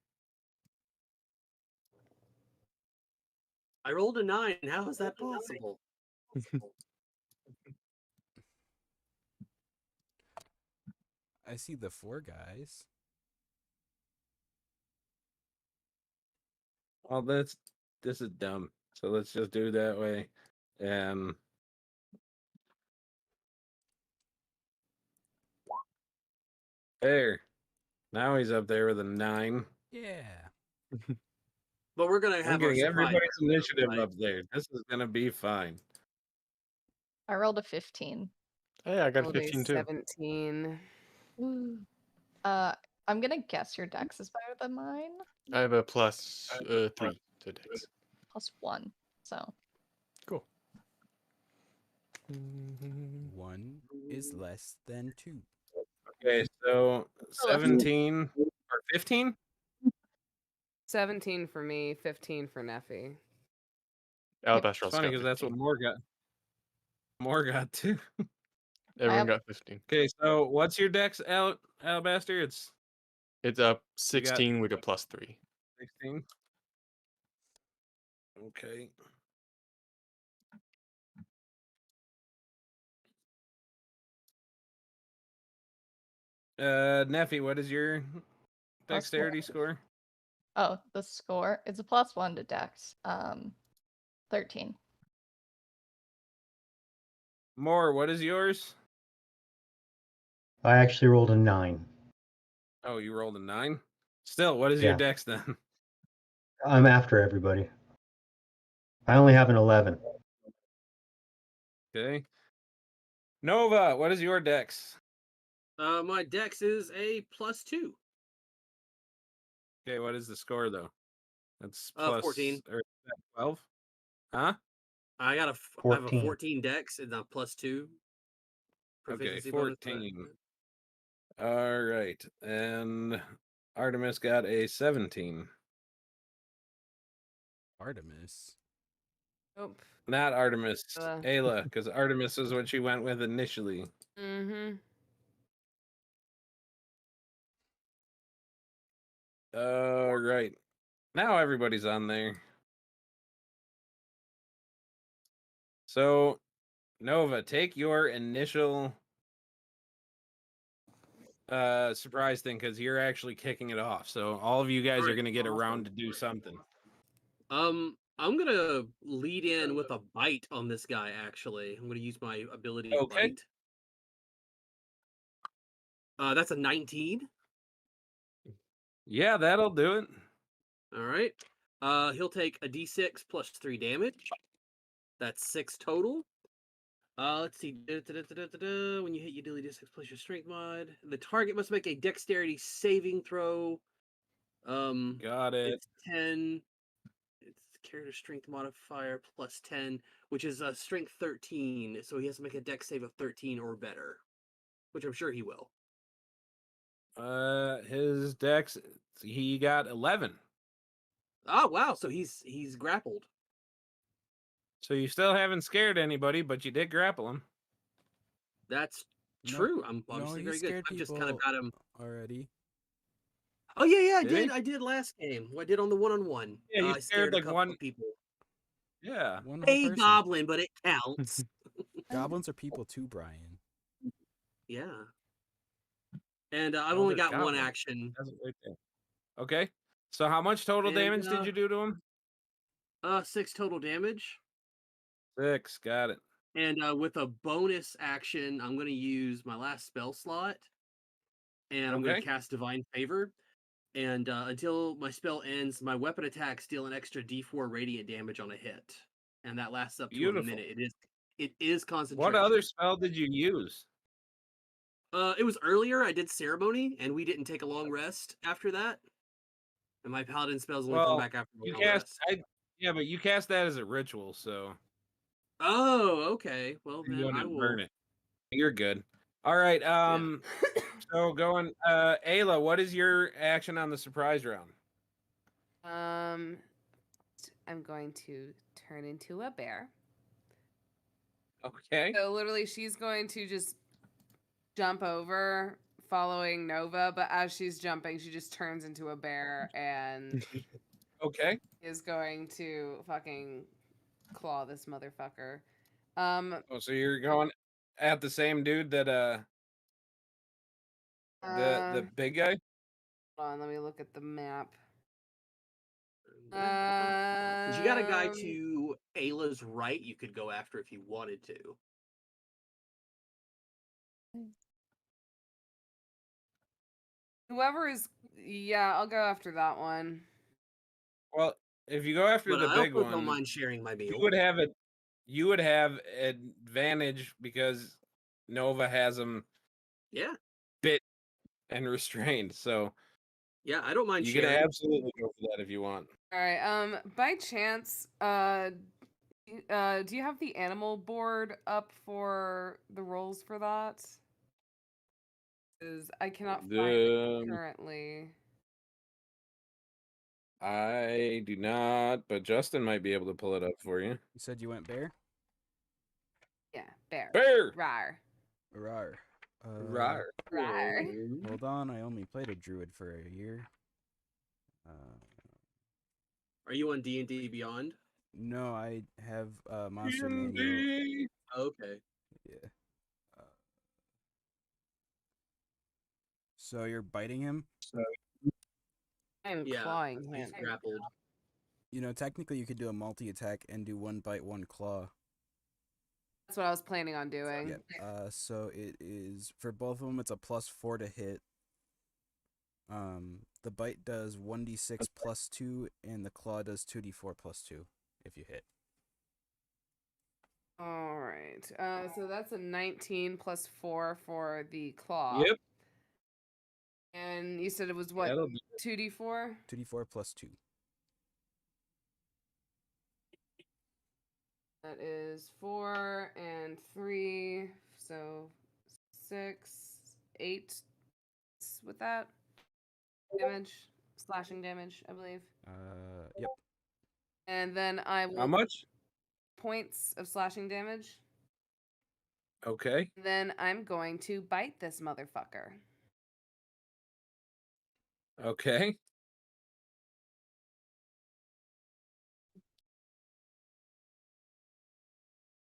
I rolled a 9. How is that possible? I see the 4 guys. Well, this is dumb. So let's just do it that way. There. Now he's up there with a 9. Yeah. But we're gonna I'm have our getting surprise everybody's round, initiative right? up there. This is gonna be fine. I rolled a 15. Hey, I got a I'll do 15 too. 17. I'm gonna guess your dex is better than mine. I have a plus 3 to dex. +1. So Cool. 1 is less than 2. Okay, so Oh, that's- 17 or 15? 17 for me, 15 for Neffy. Alabaster It's also funny got because that's what 15. More got. More got too. Everyone have- got 15. Okay, so what's your dex, Alabaster? It's It's up 16 with a plus 3. 16. Okay. Neffy, what is your dexterity score? Oh, the score. It's a +1 to dex. 13. More, what is yours? I actually rolled a 9. Oh, you rolled a 9? Still, what is your Yeah. dex then? I'm after everybody. I only have an 11. Okay. Nova, what is your dex? My dex is a +2. Okay, what is the score though? That's plus 14. or 12? Huh? I have a 14. 14 dex and a +2. Okay, Proficiency bonus for that. 14. All right. And Artemis got a 17. Artemis. Nope. Not Artemis, Uh. Ayla, because Artemis is what she went with initially. Mm-hmm. All right. Now everybody's on there. So, Nova, take your initial surprise thing because you're actually kicking it off. So all of you guys are Alright, going to get a awesome. round to do something. I'm gonna lead in with a bite on this guy. Actually, I'm gonna use my ability Okay. bite. That's a 19. Yeah, that'll do it. All right. He'll take a d6 plus 3 damage. That's 6 total. Let's see. When you hit, you deal d6 plus your strength mod. The target must make a dexterity saving throw. Got it. It's 10. It's character strength modifier plus 10, which is strength 13. So he has to make a dex save of 13 or better, which I'm sure he will. His dex, he got 11. Oh wow! So he's grappled. So you still haven't scared anybody, but you did grapple him. That's No- true. I'm No, obviously he very good. scared I've just kind of people got him. already. Oh yeah, I Did did. he? I did last game. I did on the one-on-one. Yeah, you I scared, scared a like, couple one- of people. Yeah. One whole A person. goblin, but it counts. Goblins are people too, Brian. Yeah. And I've Oh, only there's got one goblin. action. That's it right there. Okay. So how much total And, damage did you do to him? 6 total damage. 6. Got it. And with a bonus action, I'm going to use my last spell slot. And I'm going Okay. to cast Divine Favor. And until my spell ends, my weapon attacks deal an extra D4 radiant damage on a hit. And that lasts up to a Beautiful. minute. It is concentration. What other spell did you use? It was earlier. I did ceremony, and we didn't take a long rest after that. And my paladin spells only come Well, back after a you long cast. rest. Yeah, but you cast that as a ritual, so Oh, okay. Well, you then I wouldn't will. burn it. You're good. All right. So going. Ayla, what is your action on the surprise round? I'm going to turn into a bear. Okay. So literally, she's going to just jump over, following Nova. But as she's jumping, she just turns into a bear and Okay. is going to fucking claw this motherfucker. Oh, so you're going at the same dude that the big guy. Hold on, let me look at the map. You got a guy to Ayla's right you could go after if you wanted to. Whoever is, yeah, I'll go after that one. Well, if you go after But the I big also don't one, mind sharing my meal. you would have it. You would have advantage because Nova has him Yeah. bit and restrained. So Yeah, I don't mind you sharing. can absolutely go for that if you want. All right. By chance, do you have the animal board up for the rolls for that? Because I cannot find it currently. I do not, but Justin might be able to pull it up for you. You said you went bear? Yeah, bear. Bear. Rar. Rawr. Rawr. Rar. Hold on, I only played a druid for a year. Are you on D&D Beyond? No, I have Monster Manual. D&D. Okay. Yeah. So you're biting him? I'm Yeah, clawing he's him. grappled. You know, technically you could do a multi-attack and do 1 bite, 1 claw. That's what I was planning on doing. Yeah. So it is, for both of them, it's a +4 to hit. The bite does 1d6 plus 2, and the claw does 2d4 plus 2 if you hit. All right. So that's a 19 plus 4 for the claw. Yep. And you said it was what? That'll do. 2d4? 2d4 plus 2. That is 4 and 3. So 6, 8 with that. Damage. Slashing damage, I believe. Yep. And then I will How much? points of slashing damage. Okay. Then I'm going to bite this motherfucker. Okay.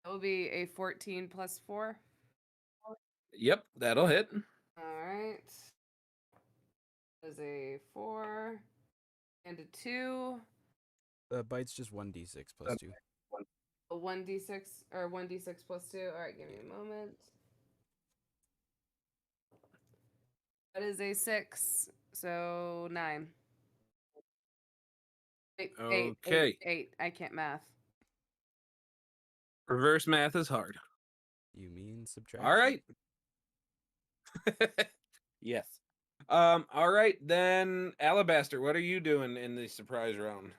That will be a 14 plus 4. Yep, that'll hit. All right. That is a 4 and a 2. Bite's just 1d6 plus 2. A 1d6 or 1d6 plus 2. All right, give me a moment. That is a 6. So 9. Eight, Okay. 8. I can't math. Reverse math is hard. You mean subtraction? All right. Yes. All right, then Alabaster, what are you doing in the surprise round?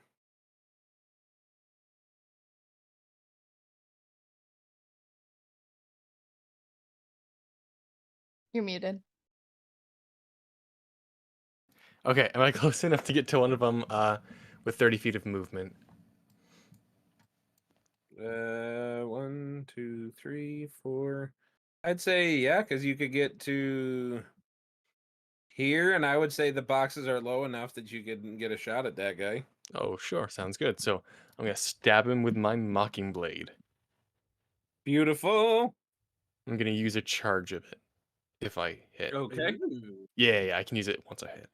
You're muted. Okay, am I close enough to get to one of them with 30 feet of movement? 1, 2, 3, 4. I'd say yeah, because you could get to here, and I would say the boxes are low enough that you could get a shot at that guy. Oh, sure, sounds good. So I'm gonna stab him with my mocking blade. Beautiful. I'm gonna use a charge of it if I hit. Okay. Yeah, I can use it once I hit.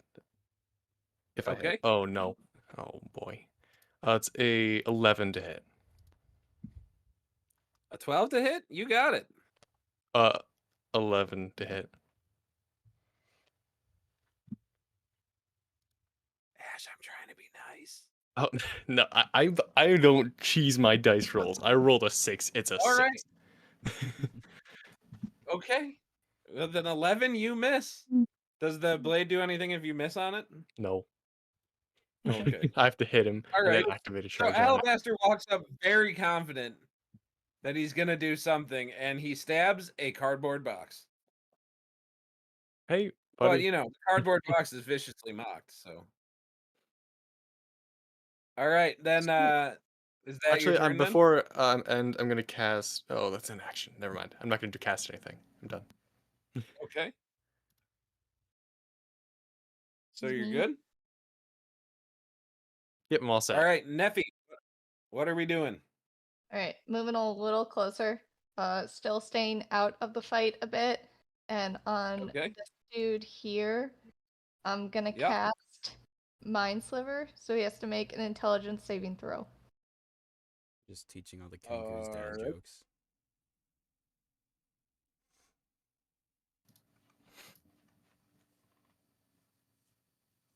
If I hit. Okay. Oh no. Oh boy. It's a 11 to hit. A 12 to hit? You got it. 11 to hit. Ash, I'm trying to be nice. Oh no, I don't cheese my dice rolls. I rolled a 6. It's a All 6. right. Okay. Well, then 11, you miss. Does the blade do anything if you miss on it? No. Okay. I have to hit him All and right. then activate a So charge on it. Alabaster walks up very confident that he's gonna do something, and he stabs a cardboard box. Hey, But buddy. you know, the cardboard box is viciously mocked. So, all right, then. Is that Actually, your turn then? before and I'm gonna cast. Oh, that's an action. Never mind. I'm not gonna cast anything. I'm done. Okay. So Excuse you're me. good. Yep, I'm all set. All right, Neffy. What are we doing? All right, moving a little closer. Still staying out of the fight a bit, and on Okay. this dude here, I'm gonna Yep. cast Mind Sliver, so he has to make an intelligence saving throw. Just teaching all the Kenku's dad Alright. jokes.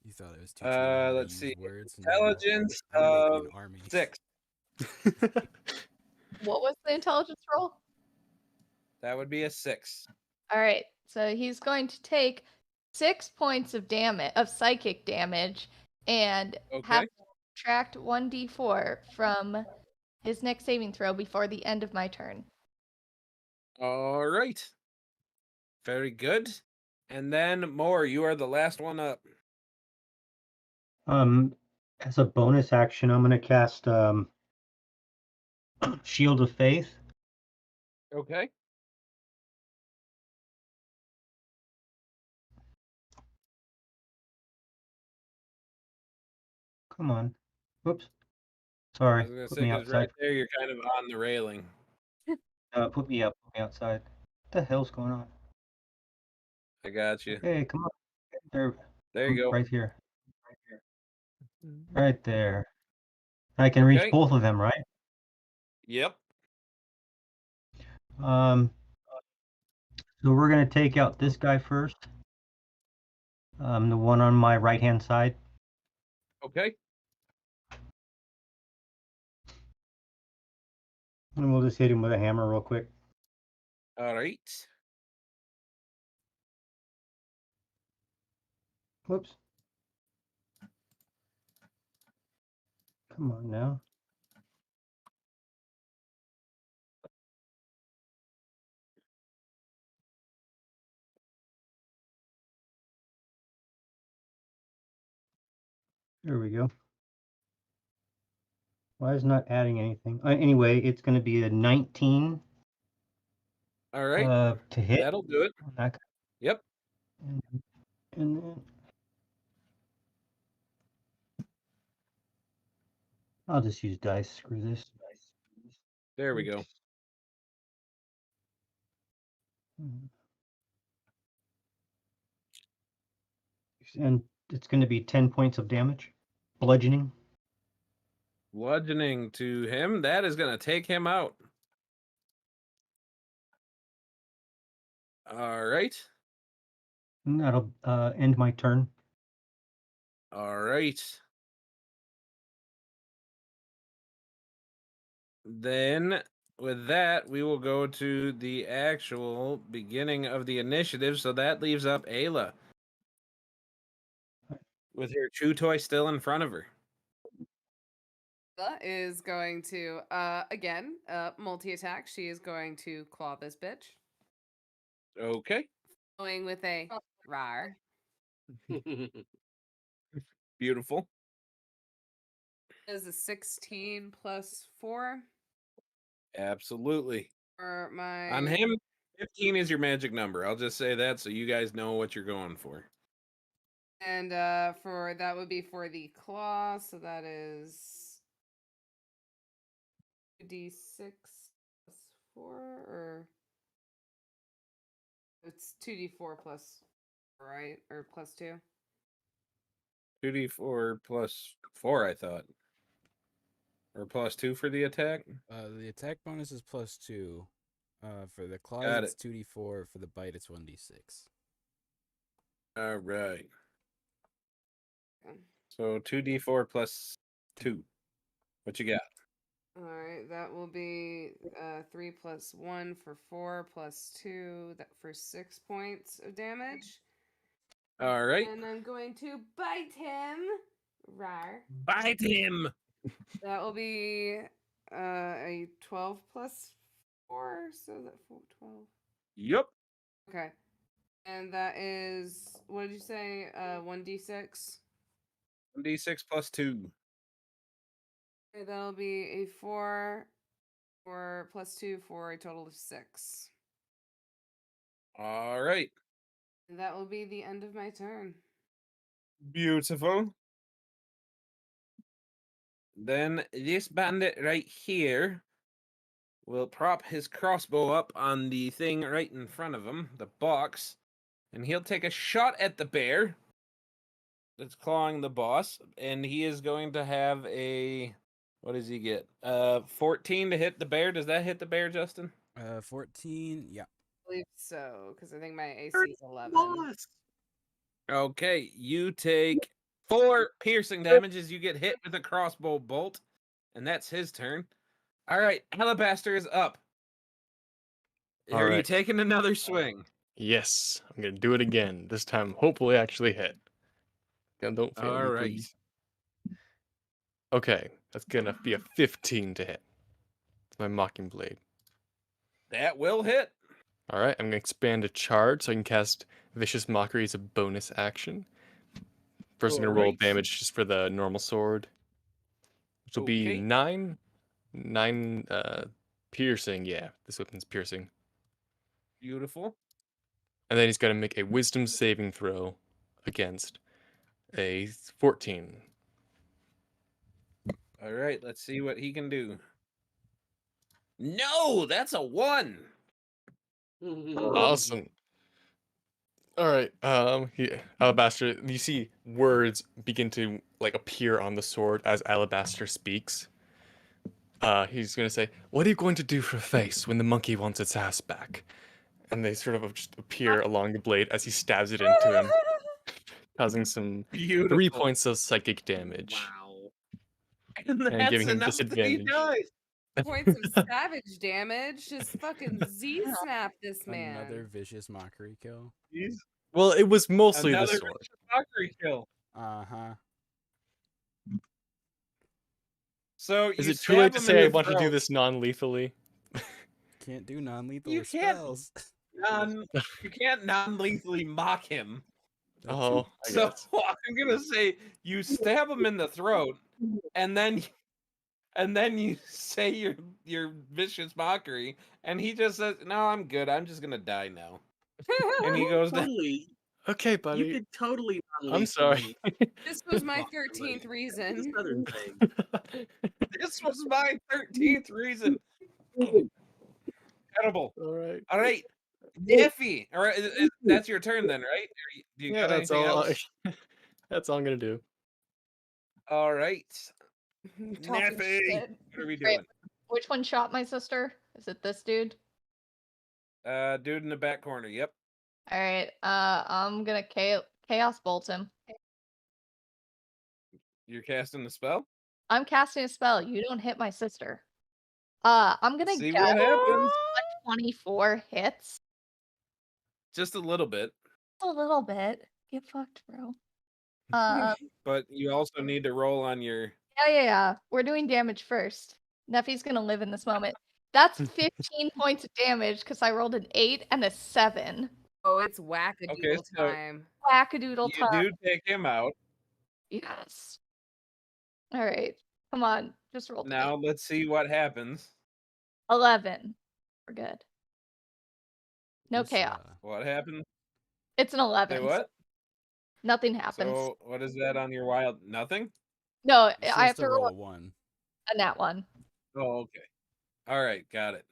You thought I was teaching you how to Let's use see. words? No. Intelligence I'm making of an army. 6. What was the intelligence roll? That would be a 6. All right, so he's going to take 6 points of damage, of psychic damage, and have Okay. to subtract 1d4 from his next saving throw before the end of my turn. All right. Very good. And then Moore, you are the last one up. As a bonus action, I'm gonna cast Shield of Faith. Okay. Come on. Whoops. I Sorry. was gonna Put say, me because right outside. there you're kind of on the railing. Put me outside. What the hell's going on? I got you. Hey, come on. There. There you go. Right here. Right there. I can reach Okay. both of them, right? Yep. So we're gonna take out this guy first. The one on my right-hand side. Okay. And we'll just hit him with a hammer real quick. All right. Whoops. Come on now. There we go. Why is it not adding anything? Anyway, it's going to be a 19 All right. to hit. That'll do it. Yep. And then I'll just use dice. Screw this. There we go. And it's going to be 10 points of damage. Bludgeoning. Bludgeoning to him. That is going to take him out. All right. And that'll end my turn. All right. Then, with that, we will go to the actual beginning of the initiative. So that leaves up Ayla with her chew toy still in front of her. Ayla is going to, again, multi-attack. She is going to claw this bitch. Okay. Going with a rar. Beautiful. Is a 16 plus 4 Absolutely. for my... On him, 15 is your magic number. I'll just say that so you guys know what you're going for. And for that would be for the claw, so that is 2d6 plus 4, or it's 2d4 plus 4, right? Or plus 2? 2d4 plus 4, I thought. Or plus 2 for the attack? The attack bonus is +2. For the claws, Got it's it. 2d4. For the bite, it's 1d6. All right. Okay. So 2d4 plus 2. What you got? All right, that will be 3 plus 1 for 4 plus 2 that for 6 points of damage. All right. And I'm going to bite him. Rar. Bite him. That will be a 12 plus 4, so that 12. Yup. Okay. And that is, what did you say? 1d6? 1d6 plus 2. Okay, that'll be a 4 plus 2 for a total of 6. All right. And that will be the end of my turn. Beautiful. Then this bandit right here will prop his crossbow up on the thing right in front of him, the box, and he'll take a shot at the bear that's clawing the boss, and he is going to have a, what does he get? 14 to hit the bear. Does that hit the bear, Justin? 14. Yeah. I believe so, because I think my AC You're is 11. boss. Okay, you take 4 piercing damage as you get hit with a crossbow bolt, and that's his turn. All right, Alabaster is up. All Are you right. taking another swing? Yes, I'm gonna do it again. This time, hopefully, actually hit. Don't fail All me, right. please. Okay, that's gonna be a 15 to hit. It's my mocking blade. That will hit. All right, I'm gonna expand a charge so I can cast Vicious Mockery as a bonus action. First, I'm gonna roll Alright. damage just for the normal sword, which will be Okay. 9 piercing. Yeah, this weapon's piercing. Beautiful. And then he's got to make a Wisdom saving throw against a 14. All right, let's see what he can do. No, that's a 1. Awesome. All right. Alabaster. You see words begin to like appear on the sword as Alabaster speaks. He's gonna say, "What are you going to do for a face when the monkey wants its ass back?" And they sort of just appear along the blade as he stabs it into him, causing some 3 Beautiful. points of psychic damage Wow. And and that's giving him enough that he disadvantage. dies. Points of savage damage. Just fucking Z-snap this man. Another vicious mockery kill. He's Well, it was mostly the another sword. mockery kill. Uh-huh. So Is you it too late to stab him say I in the want to do throat. this non-lethally? Can't do non-lethal You with can't- spells. You can't non-lethally mock him. Oh, I So guess. I'm gonna say you stab him in the throat, and then you say your vicious mockery, and he just says, "No, I'm good. I'm just gonna die now." And he goes, Totally. Okay, You buddy. could totally. I'm sorry. This was my Walk away. 13th reason. Southern thing. "This was my 13th reason." Incredible. All right. All right, Neffy. All right, that's your turn then, right? Do you Yeah, got that's anything all. else? That's all I'm gonna do. All right, Talking Neffy. shit. What are we Great. doing? Which one shot my sister? Is it this dude? Dude in the back corner. Yep. All right. I'm gonna chaos bolt him. You're casting the spell? I'm casting a spell. You don't hit my sister. I'm gonna See guess what happens. a 24 hits. Just a little bit. A little bit. Get fucked, bro. Yeah. But you also need to roll on your. We're doing damage first. Neffy's gonna live in this moment. That's 15 points of damage because I rolled an 8 and a 7. Oh, it's wackadoodle Okay, so time. Wackadoodle You time. do take him out. Yes. All right. Come on. Just roll. Now let's see what happens. 11. We're good. No This, chaos. What happened? It's an 11. Say so what? nothing happens. So what is that on your wild? Nothing? No, She I has have to roll a 1. a nat 1. Oh, okay. All right, got it.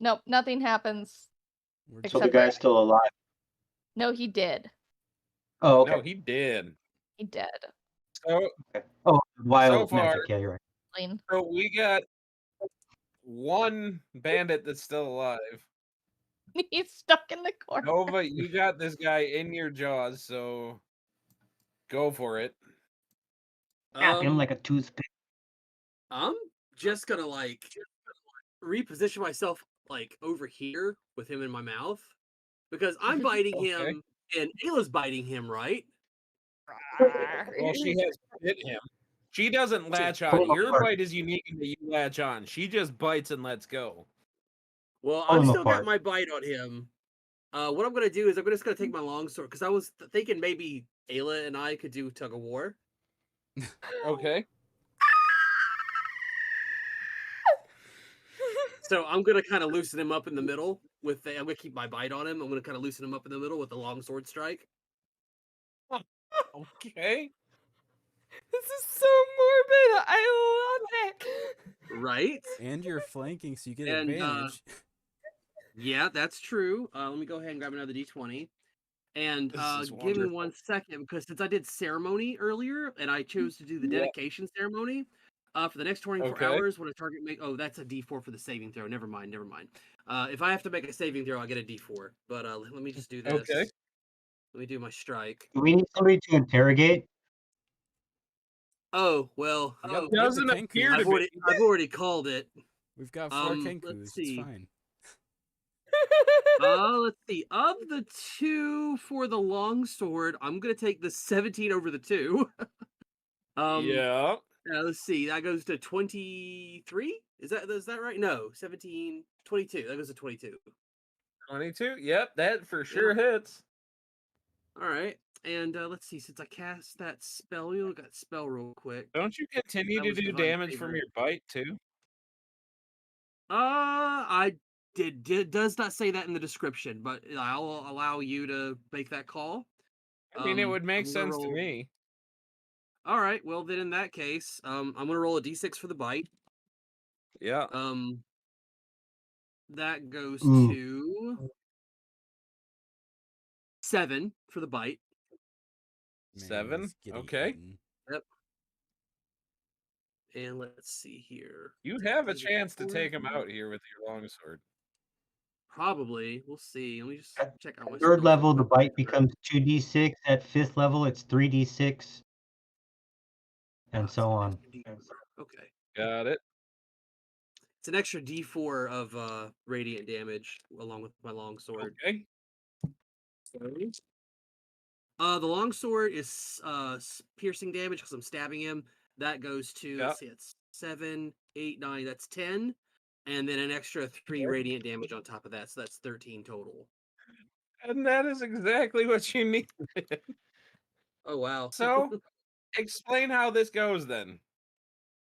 Nope, nothing happens. We're Except So the for- guy's still alive. No, he did. Oh, okay. No, he did. He did. So Okay. Oh, wild far- magic. Yeah, you're right. Clean. So we got one bandit that's still alive. He's stuck in the corner. Nova, you got this guy in your jaws, so go for it. Tap him like a toothpick. I'm just gonna like reposition myself like over here with him in my mouth because I'm biting Okay. him and Ayla's biting him, right? Well, she has bit him. She doesn't latch pull on. him Your apart. bite is unique in that you latch on. She just bites and lets go. Well, Pull I've him still got apart. my bite on him. What I'm gonna do is I'm just gonna take my longsword because I was thinking maybe Ayla and I could do tug of war. Okay. So I'm gonna kind of loosen him up in the middle with I'm gonna keep my bite on him. I'm gonna kind of loosen him up in the middle with the longsword strike. Okay. This is so morbid. I love it. Right? And you're flanking, so you get And, advantage. Yeah, that's true. Let me go ahead and grab another d20. And This is give me wonderful. 1 second because since I did ceremony earlier and I chose to do the Yeah. dedication ceremony, for the next 24 Okay. hours when a target make that's a d4 for the saving throw. Never mind. If I have to make a saving throw, I'll get a d4. But let me just do this. Okay. Let me do my strike. Do we need somebody to interrogate? Oh, well, We have the Doesn't appear Kenkus. to be. I've already called it. We've got 4 let's Kenkus. It's see. fine. Let's see. Of the 2 for the longsword, I'm gonna take the 17 over the 2. Yeah. Let's see. That goes to 23. Is that right? No, 17, 22. That goes to 22. 22. Yep, that for sure hits. All right. And let's see. Since I cast that spell, we look at spell real quick. Don't you continue That to was do divine damage favor. from your bite too? I did does not say that in the description, but I'll allow you to make that call. I mean, it would make I'm gonna sense to roll- me. All right. Well, then in that case, I'm gonna roll a d6 for the bite. Yeah. That goes Ooh. to 7 for the bite. Man, 7. he's getting Okay. eaten. And let's see here. You have a Is it chance to 4 take him for out that? here with your longsword. Probably. We'll see. Let me just At check out my Third spells level, real the quick. bite becomes 2d6. At 5th level, it's 3d6. And so on. Okay. Got it. It's an extra d4 of radiant damage along with my longsword. Okay. The longsword is piercing damage because I'm stabbing him. That goes to Yeah. let's see, it's 7, 8, 9. That's 10, and then an extra 3 radiant damage on top of that. So that's 13 total. And that is exactly what you need. Oh wow! So, explain how this goes then.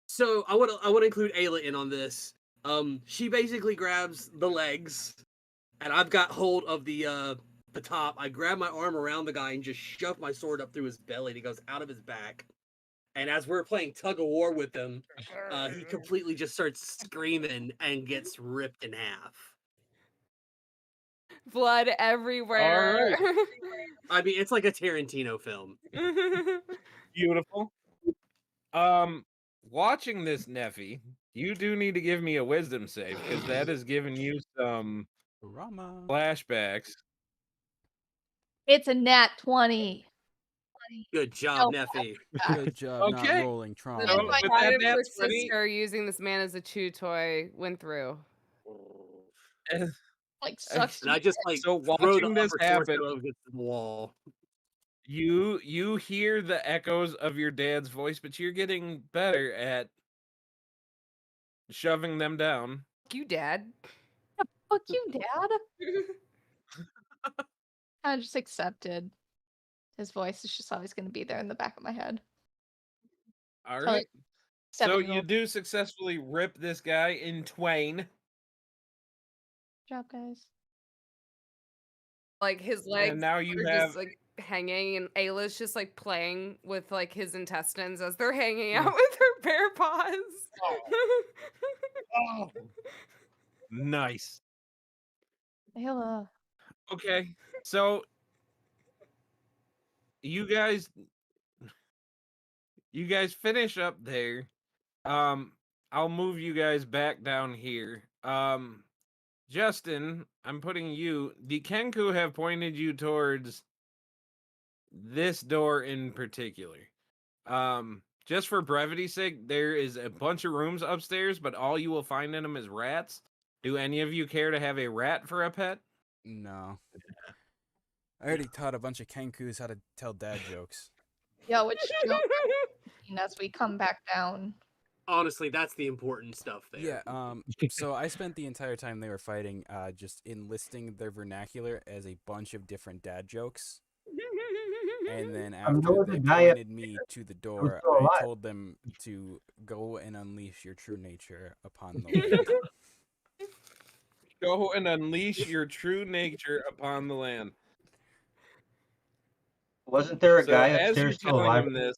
So I want to include Ayla in on this. She basically grabs the legs, and I've got hold of the top. I grab my arm around the guy and just shove my sword up through his belly. And he goes out of his back. And as we're playing tug of war with him, he completely just starts screaming and gets ripped in half. Blood everywhere. I mean, it's like a Tarantino film. Beautiful. Watching this, Neffy, you do need to give me a wisdom save because that has given you some Rama. flashbacks. It's a nat 20. Good job, Neffy. Good job not Okay. rolling trauma. So, The with pride that of nat her 20, sister using this man as a chew toy went through. Like sucks. And I just like So throw the watching this upper happen, torso against the wall. you hear the echoes of your dad's voice, but you're getting better at shoving them down. Fuck you, Dad. Fuck you, Dad. I just accepted. His voice is just always going to be there in the back of my head. All So, right. like, So 7-year-old. you do successfully rip this guy in twain. Good job, guys. Like his legs now you are have- just like hanging, and Ayla's just like playing with like his intestines as they're hanging out with her bare paws. Oh. Nice. Ayla. Okay. So you guys finish up there. I'll move you guys back down here. Justin, I'm putting you. The Kenku have pointed you towards this door in particular. Just for brevity's sake, there is a bunch of rooms upstairs, but all you will find in them is rats. Do any of you care to have a rat for a pet? No. I already taught a bunch of Kenkus how to tell dad jokes. Yeah, which joke as we come back down. Honestly, that's the important stuff there. Yeah, so I spent the entire time they were fighting just enlisting their vernacular as a bunch of different dad jokes. And then after know they the guy at- pointed me to the door, still I alive. told them to go and unleash your true nature upon the land. Go and unleash your true nature upon the land. Wasn't there a So guy as you're upstairs still telling alive? him this,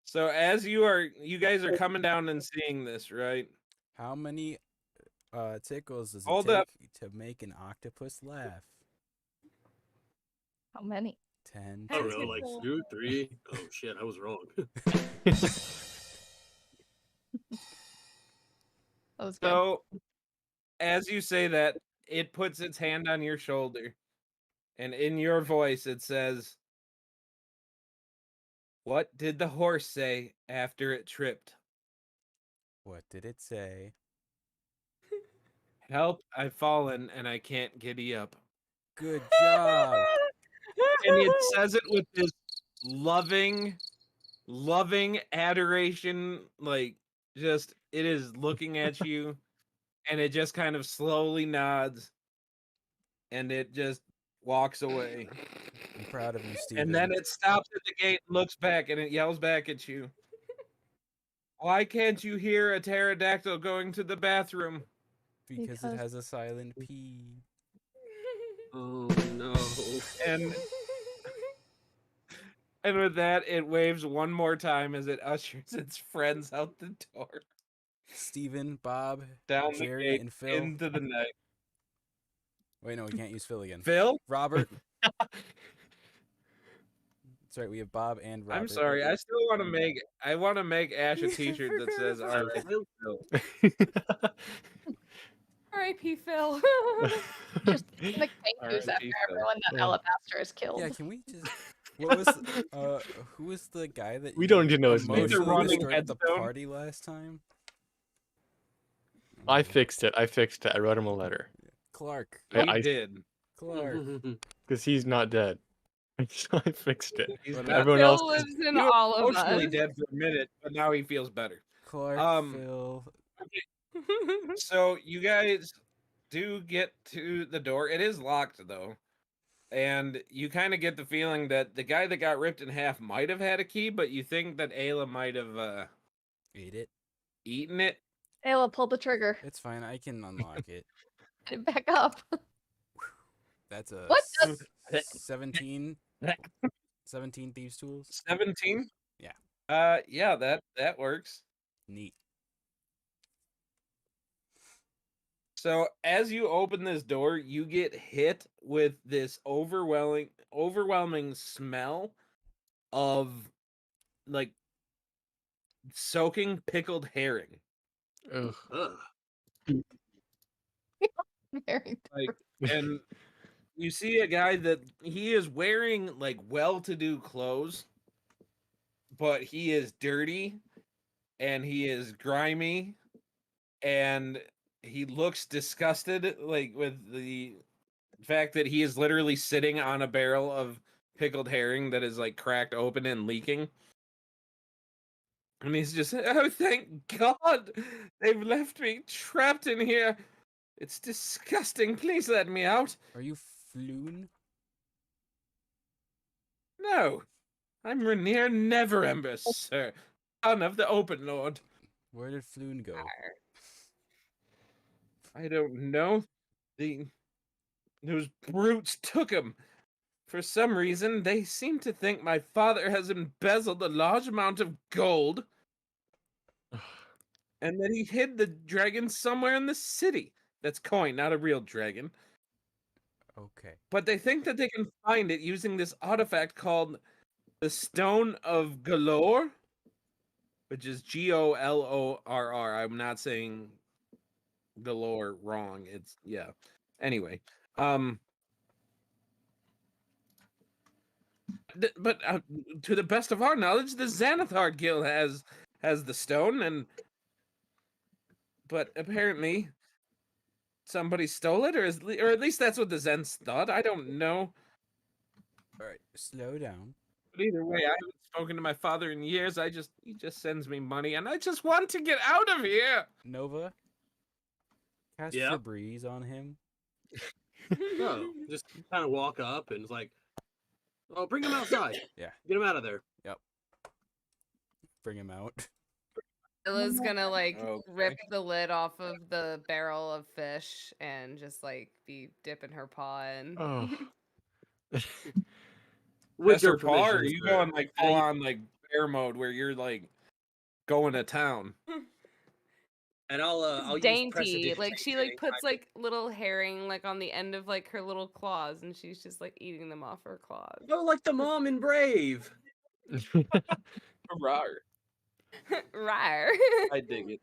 so as you guys are coming down and seeing this, right? How many tickles does it Hold take up. to make an octopus laugh? How many? 10 I don't know, like tickles. 2, 3. Oh shit, I was wrong. That was good. So as you say that, it puts its hand on your shoulder, and in your voice it says, "What did the horse say after it tripped? What did it say? Help, I've fallen and I can't giddy up." Good job. And it says it with this loving adoration, like just it is looking at you, and it just kind of slowly nods, and it just walks away. I'm proud of you, Steven. And then it stops at the gate, looks back, and it yells back at you. "Why can't you hear a pterodactyl going to the bathroom?" because Because- it has a silent P. Oh no. And with that, it waves one more time as it ushers its friends out the door, Steven, Bob, down Jerry, the gate, and Phil. into the night. Wait, no, we can't use Phil again. Phil? Robert. That's right, we have Bob and Robert. I'm sorry. I still want to make. I want to make Ash a T-shirt that says "R.I.P. Phil." R.I.P. Phil. Just the Kenkus R.I.P. after Phil. everyone that Yeah. Alabaster is killed. Yeah, can we just... What was... who was the guy that We you don't even know his name. He's a emotionally running destroyed at the headstone. party last time? I fixed it. I wrote him a letter Clark. Yeah, He I- did. Clark. because he's not dead. So I fixed it. He's But not Everyone Phil else is- lives in He was all of emotionally us. dead for a minute, but now he feels better. Clark, Um, Phil. So you guys do get to the door. It is locked though. And you kind of get the feeling that the guy that got ripped in half might have had a key, but you think that Ayla might have Ate it. eaten it. Ayla, pull the trigger. It's fine, I can unlock it. Get it back up. That's a What the- 17 thieves tools. 17? Yeah. Yeah, that works. Neat. So as you open this door, you get hit with this overwhelming smell of like soaking pickled herring. Ugh. Ugh. Very Like, and you see a guy that he is wearing like well-to-do clothes, but he is dirty and he is grimy and he looks disgusted, like with the fact that he is literally sitting on a barrel of pickled herring that is like cracked open and leaking. And he's just, oh, thank God, they've left me trapped in here. It's disgusting. Please let me out. Are you Floon? No, I'm Rainier Neverember, sir, son of the Open Lord. Where did Floon go? I don't know. Those brutes took him. For some reason, they seem to think my father has embezzled a large amount of gold and that he hid the dragon somewhere in the city. That's coin, not a real dragon. Okay. But they think that they can find it using this artifact called the Stone of Galore, which is Golorr. I'm not saying galore wrong. It's yeah. Anyway, but to the best of our knowledge, the Xanathar Guild has the stone, but apparently somebody stole it, or at least that's what the Zens thought. I don't know. All right, slow down. But either way, I haven't spoken to my father in years. He just sends me money, and I just want to get out of here. Nova, cast Yeah. Febreze on him. Oh, just kind of walk up and it's like, oh, bring him outside. Yeah. Get him out of there. Bring him out. Illa's gonna like rip Okay. the lid off of the barrel of fish and just like be dipping her paw in. Oh. With That's her your paw, or are permission, you sir. going like full on like bear mode where you're like going to town? And I'll It's use dainty. Like she like prestidigitation puts like little herring like on the end of like her little claws and she's just like eating them off her claws. Oh, like the mom in Brave. Rawr. Rawr. I dig it.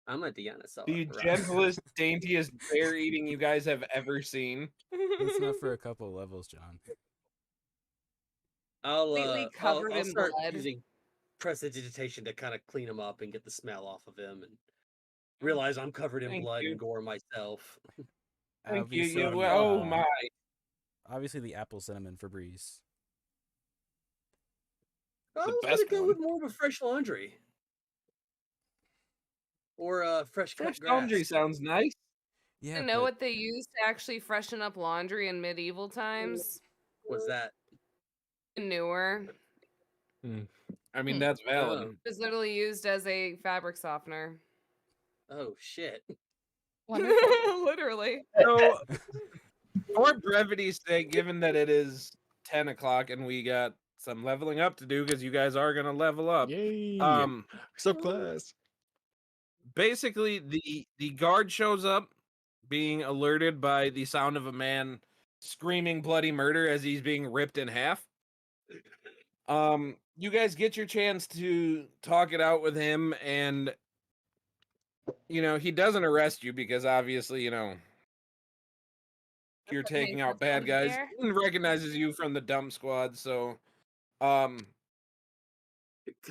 I'm a dinosaur. The right? gentlest, daintiest bear eating you guys have ever seen. That's not for a couple levels, John. Completely covered I'll in start blood. using prestidigitation to kind of clean him up and get the smell off of him and realize I'm covered in Thank blood you. and gore myself. Thank you. Obviously, Oh my. Obviously, the apple cinnamon Febreze. I was best gonna go one. with more of a fresh laundry. Or fresh cut Fresh grass. laundry sounds nice. Yeah, You know but what they used to actually freshen up laundry in medieval times? What's that? Manure. I mean, that's valid. Oh. It was literally used as a fabric softener. Oh shit. Wonderful. Literally. So, for brevity's sake, given that it is 10 o'clock and we got some leveling up to do because you guys are going to level up. Yay! Um, Subclass. basically, the guard shows up being alerted by the sound of a man screaming bloody murder as he's being ripped in half. You guys get your chance to talk it out with him, and he doesn't arrest you because obviously, you're What taking makes out us bad come guys. here? He recognizes you from the dump squad, so Could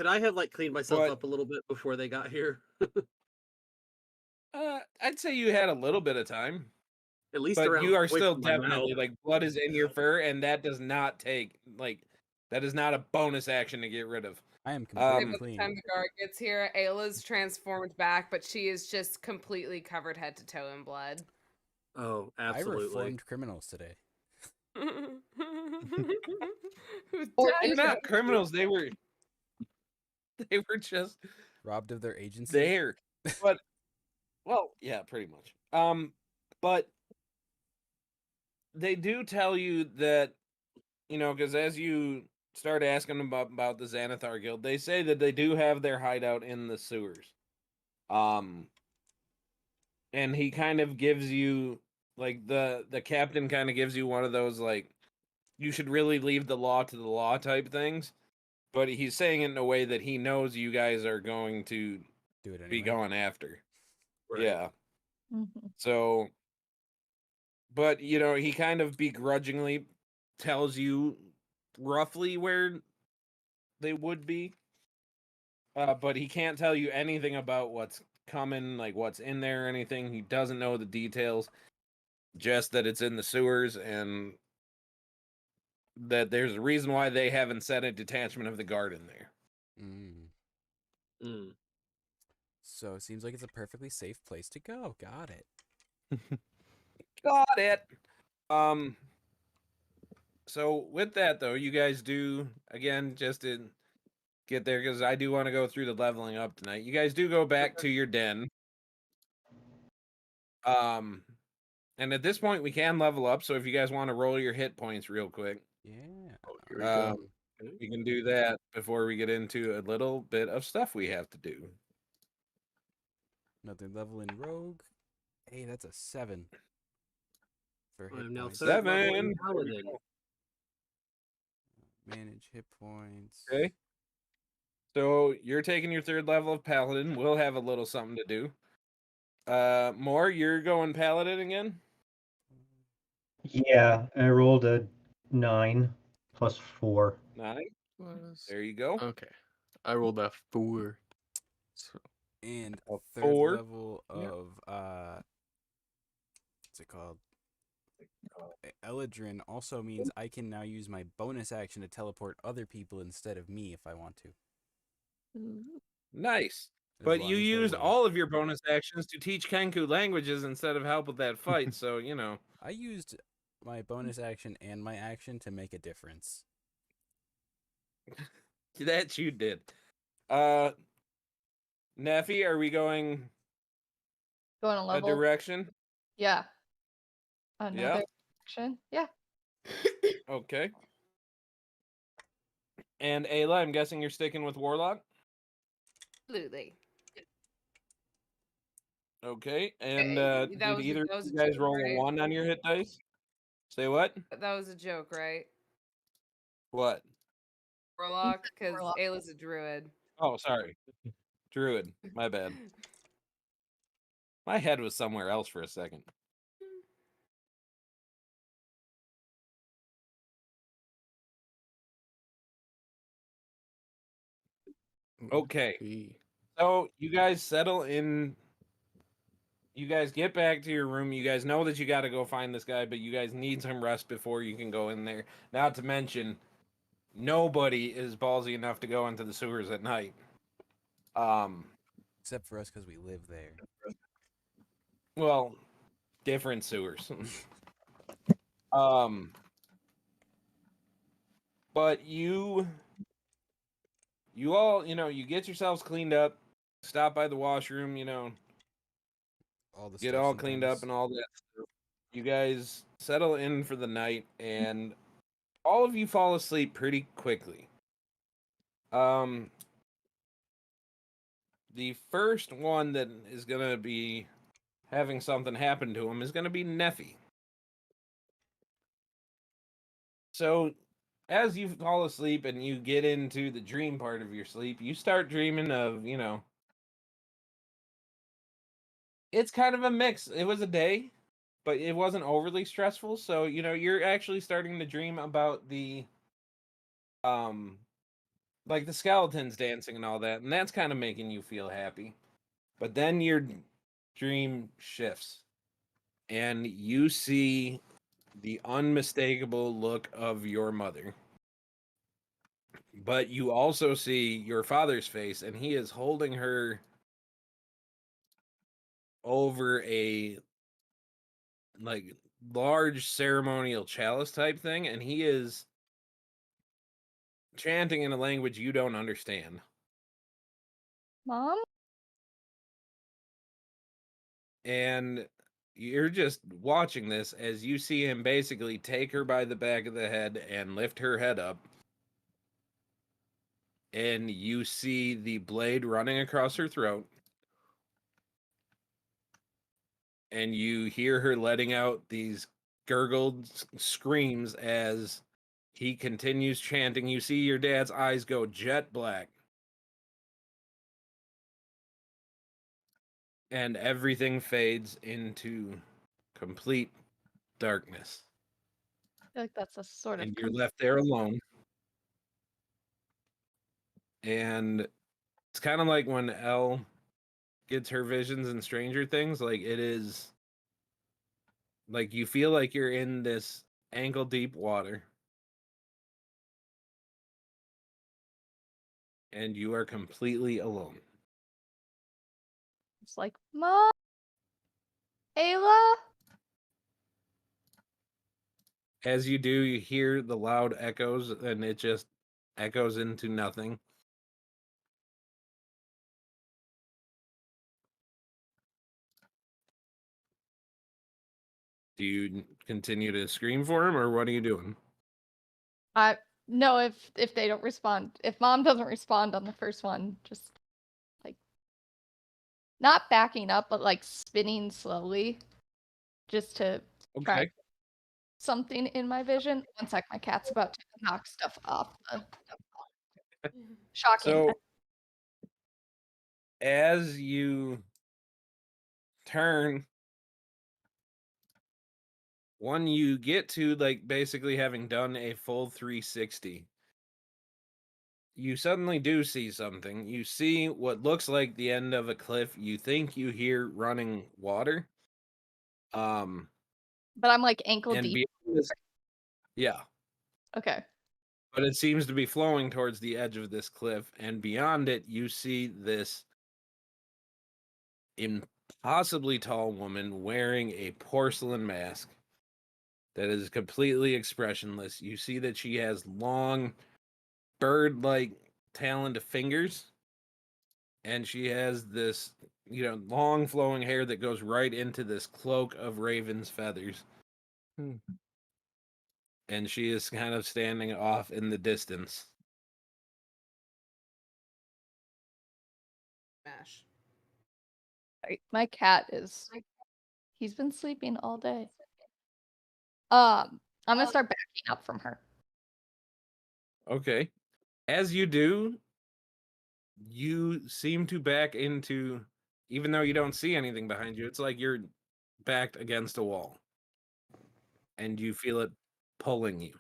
I have like cleaned myself But- up a little bit before they got here? I'd say you had a little bit of time. At least But around you are away still from my mouth. definitely like blood is in your fur, and that does not take that is not a bonus action to get rid of. I am By completely the clean. time the guard gets here, Ayla's transformed back, but she is just completely covered head to toe in blood. Oh, I absolutely. reformed criminals today. Who Or died? They're not criminals. They were just Robbed of their agency. there. But well, yeah, pretty much. But they do tell you that because as you start asking them about the Xanathar Guild, they say that they do have their hideout in the sewers. And he kind of gives you like the captain kind of gives you one of those like you should really leave the law to the law type things. But he's saying it in a way that he knows you guys are going to Do it anyway. be going after. Right. Yeah. Mhm. So but you know, he kind of begrudgingly tells you roughly where they would be. But he can't tell you anything about what's coming, like what's in there or anything. He doesn't know the details, just that it's in the sewers and that there's a reason why they haven't set a detachment of the guard in there. Mm. Mm. So it seems like it's a perfectly safe place to go. Got it. Got it. So with that though, you guys do again just to get there because I do want to go through the leveling up tonight. You guys do go back to your den. And at this point we can level up. So if you guys want to roll your hit points real quick, Yeah. Here we go. we can do that before we get into a little bit of stuff we have to do. Another level in Rogue. Hey, that's a 7 for I hit am now points. third level in 7. Paladin. Manage hit points. Okay. So you're taking your third level of Paladin. We'll have a little something to do. More, you're going Paladin again? Yeah, I rolled a 9 plus 4. 9. Was- There you go. Okay. I rolled a 4. So And A third 4. level Yep. of what's it called? Eladrin also means I can now use my bonus action to teleport other people instead of me if I want to. Nice. As But long you as they're used willing. all of your bonus actions to teach Kenku languages instead of help with that fight, so, you know. I used my bonus action and my action to make a difference. That you did. Neffy, are we going Going a a level. direction? Yeah. Another Yeah. action. Yeah. Okay. And Ayla, I'm guessing you're sticking with Warlock? Absolutely. Okay. And that did was either that of was you a guys joke, roll right? a 1 on your hit dice? Say what? That was a joke, right? What? Warlock, because Warlock. Ayla's a druid. Oh, sorry. Druid. My bad. My head was somewhere else for a second. Okay. be- So you guys settle in. You guys get back to your room. You guys know that you got to go find this guy, but you guys need some rest before you can go in there. Not to mention, nobody is ballsy enough to go into the sewers at night. Except for us because we live there. Well, different sewers. um, but you all, you know, you get yourselves cleaned up, stop by the washroom, you know, All the get stuff all cleaned up sometimes. and all that stuff. You guys settle in for the night, and all of you fall asleep pretty quickly. The first one that is gonna be having something happen to him is gonna be Neffy. So, as you fall asleep and you get into the dream part of your sleep, you start dreaming of, you know, it's kind of a mix. It was a day, but it wasn't overly stressful. So, you know, you're actually starting to dream about the like the skeletons dancing and all that, and that's kind of making you feel happy. But then your dream shifts and you see the unmistakable look of your mother. But you also see your father's face, and he is holding her over a like large ceremonial chalice type thing, and he is chanting in a language you don't understand. Mom? And you're just watching this as you see him basically take her by the back of the head and lift her head up. And you see the blade running across her throat. And you hear her letting out these gurgled screams as he continues chanting. You see your dad's eyes go jet black. And everything fades into complete darkness. I feel like that's a sort of And you're left there alone. And it's kind of like when Elle gets her visions in Stranger Things. Like, it is like you feel like you're in this ankle deep water. And you are completely alone. It's like, Mom, Ayla. As you do, you hear the loud echoes, and it just echoes into nothing. Do you continue to scream for him, or what are you doing? No, if they don't respond, if Mom doesn't respond on the first one, just like not backing up, but like spinning slowly, just to try Okay. something in my vision. One sec, my cat's about to knock stuff off. Shocking. So, as you turn, when you get to like basically having done a full 360, you suddenly do see something. You see what looks like the end of a cliff. You think you hear running water. But I'm like ankle And deep. beyond this, yeah, Okay. but it seems to be flowing towards the edge of this cliff, and beyond it, you see this impossibly tall woman wearing a porcelain mask that is completely expressionless. You see that she has long, bird-like taloned fingers, and she has this, long flowing hair that goes right into this cloak of raven's feathers. And she is kind of standing off in the distance. Mash. My cat is. He's been sleeping all day. I'm gonna start backing up from her. Okay. As you do, you seem to back into, even though you don't see anything behind you, it's like you're backed against a wall. And you feel it pulling you.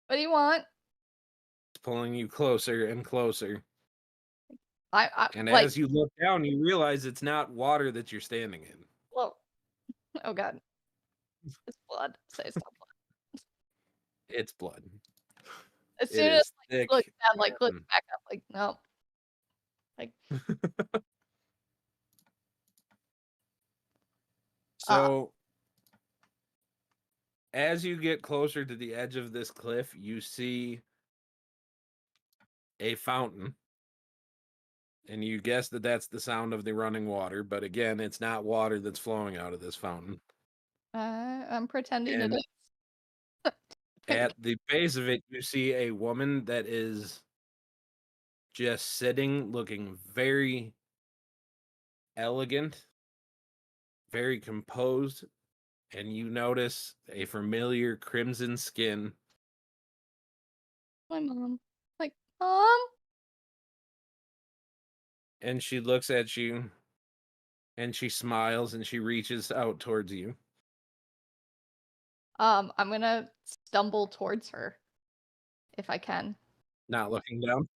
What do you want? It's pulling you closer and closer. I And like. as you look down, you realize it's not water that you're standing in. Well, oh god, it's blood. Say it's not blood. It's blood. As It soon as is thick. look down, look and- back up, like no, like So, as you get closer to the edge of this cliff, you see a fountain. And you guess that that's the sound of the running water, but again, it's not water that's flowing out of this fountain. I'm pretending And it is. at the base of it, you see a woman that is just sitting, looking very elegant, very composed, and you notice a familiar crimson skin. My mom, like Mom. And she looks at you, and she smiles, and she reaches out towards you. I'm gonna stumble towards her, if I can. Not looking down.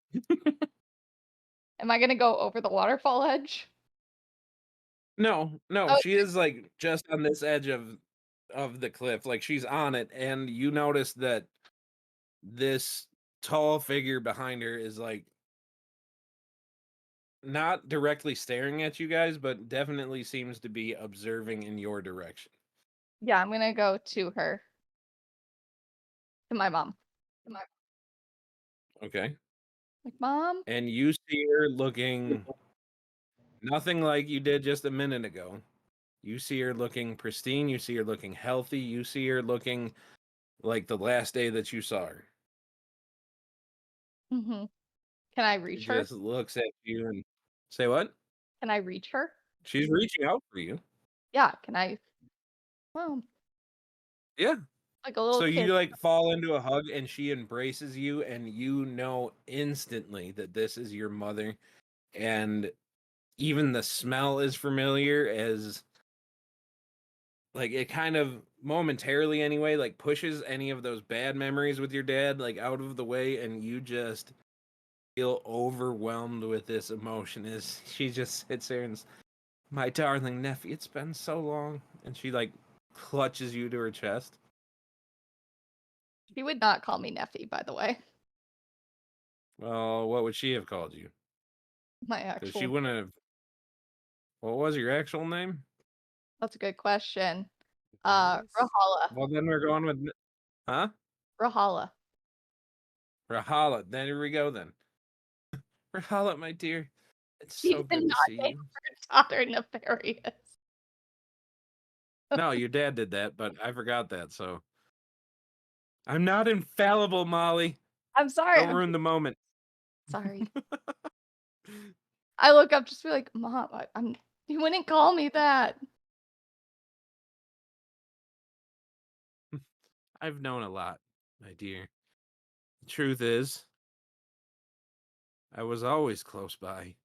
Am I gonna go over the waterfall edge? No, Oh, she is like just on this edge of the cliff, like she's on it, and you notice that this tall figure behind her is like not directly staring at you guys, but definitely seems to be observing in your direction. yeah, I'm gonna go to her. To my mom. Okay. Like Mom. And you see her looking nothing like you did just a minute ago. You see her looking pristine, you see her looking healthy, you see her looking like the last day that you saw her. Mm-hmm. Can I She reach her? just looks at you and say what? Can I reach her? She's reaching out for you. Yeah. Can I? Mom, Yeah. like a little So kid. you like fall into a hug and she embraces you and you know instantly that this is your mother, and even the smell is familiar as like it kind of momentarily anyway, like pushes any of those bad memories with your dad like out of the way, and you just feel overwhelmed with this emotion as she just sits there and my darling nephew, it's been so long, and she like clutches you to her chest. She would not call me Neffy, by the way. Well, what would she have called you? My Because she actual. wouldn't have. What was your actual name? That's a good question. Nice. Rahala. Well, then we're going with, huh? Rahala. Rahala. Then here we go. Then Rahala, my dear, it's You so did good to not see name you. her daughter Nefarious. No, your dad did that, but I forgot that. So I'm not infallible, Molly. I'm sorry. Don't ruin the moment. Sorry. I look up just to be like, Mom, I'm. You wouldn't call me that. I've known a lot, my dear. The truth is, I was always close by,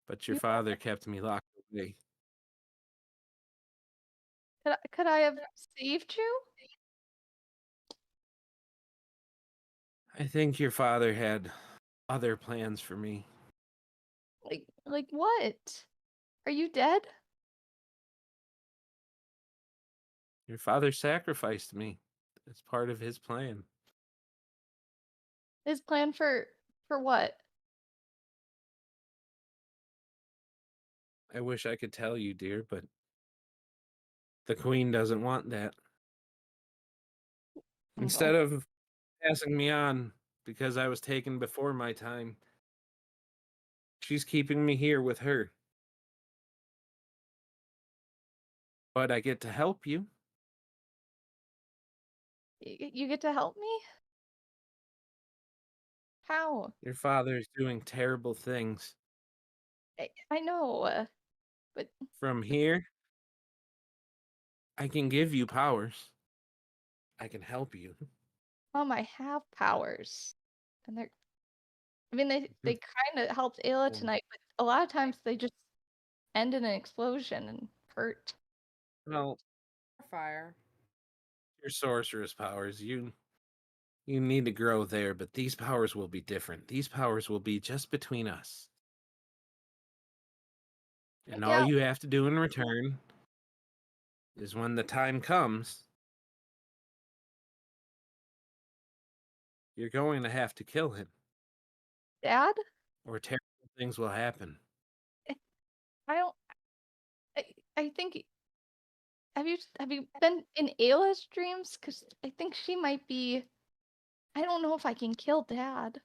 but your You- father kept me locked away. Could I have saved you? I think your father had other plans for me. Like what? Are you dead? Your father sacrificed me as part of his plan. His plan for what? I wish I could tell you, dear, but the queen doesn't want that. Instead of passing me on because I was taken before my time, she's keeping me here with her. But I get to help you. You get to help me? How? Your father is doing terrible things. I know, but From here, I can give you powers. I can help you. Mom, I have powers, and they're. I mean, they kind of helped Ayla tonight, but a lot of times they just end in an explosion and hurt. Well, Fire. your sorceress powers, you need to grow there, but these powers will be different. These powers will be just between us. And all Yeah, you have to do in return is when the time comes, you're going to have to kill him, Dad. or terrible things will happen. I don't. I think. Have you been in Ayla's dreams? Because I think she might be. I don't know if I can kill Dad.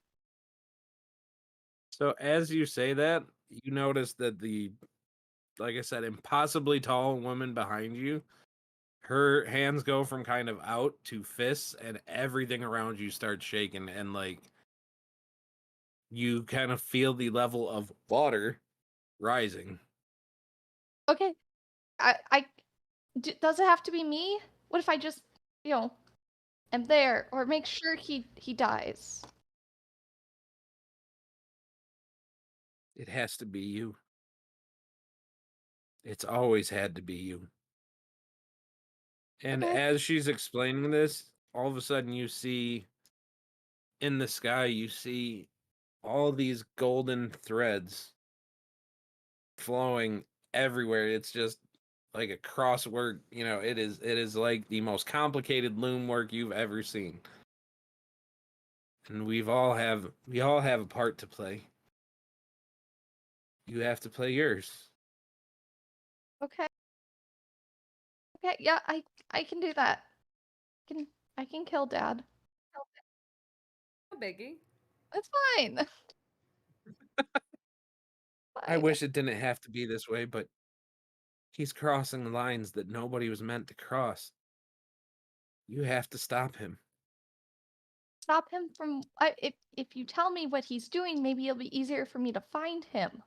So as you say that, you notice that like I said, impossibly tall woman behind you, her hands go from kind of out to fists, and everything around you starts shaking, and like you kind of feel the level of water rising. Okay, does it have to be me? What if I just, you know, am there or make sure he dies? It has to be you. It's always had to be you. And Okay. as she's explaining this, all of a sudden you see in the sky, you see all these golden threads flowing everywhere. It's just like a crosswork, it is like the most complicated loom work you've ever seen. And we all have a part to play. You have to play yours. Okay. Okay. Yeah, I can do that. I can kill Dad. No biggie. That's fine. I Fine. wish it didn't have to be this way, but he's crossing lines that nobody was meant to cross. You have to stop him. Stop him from. If you tell me what he's doing, maybe it'll be easier for me to find him.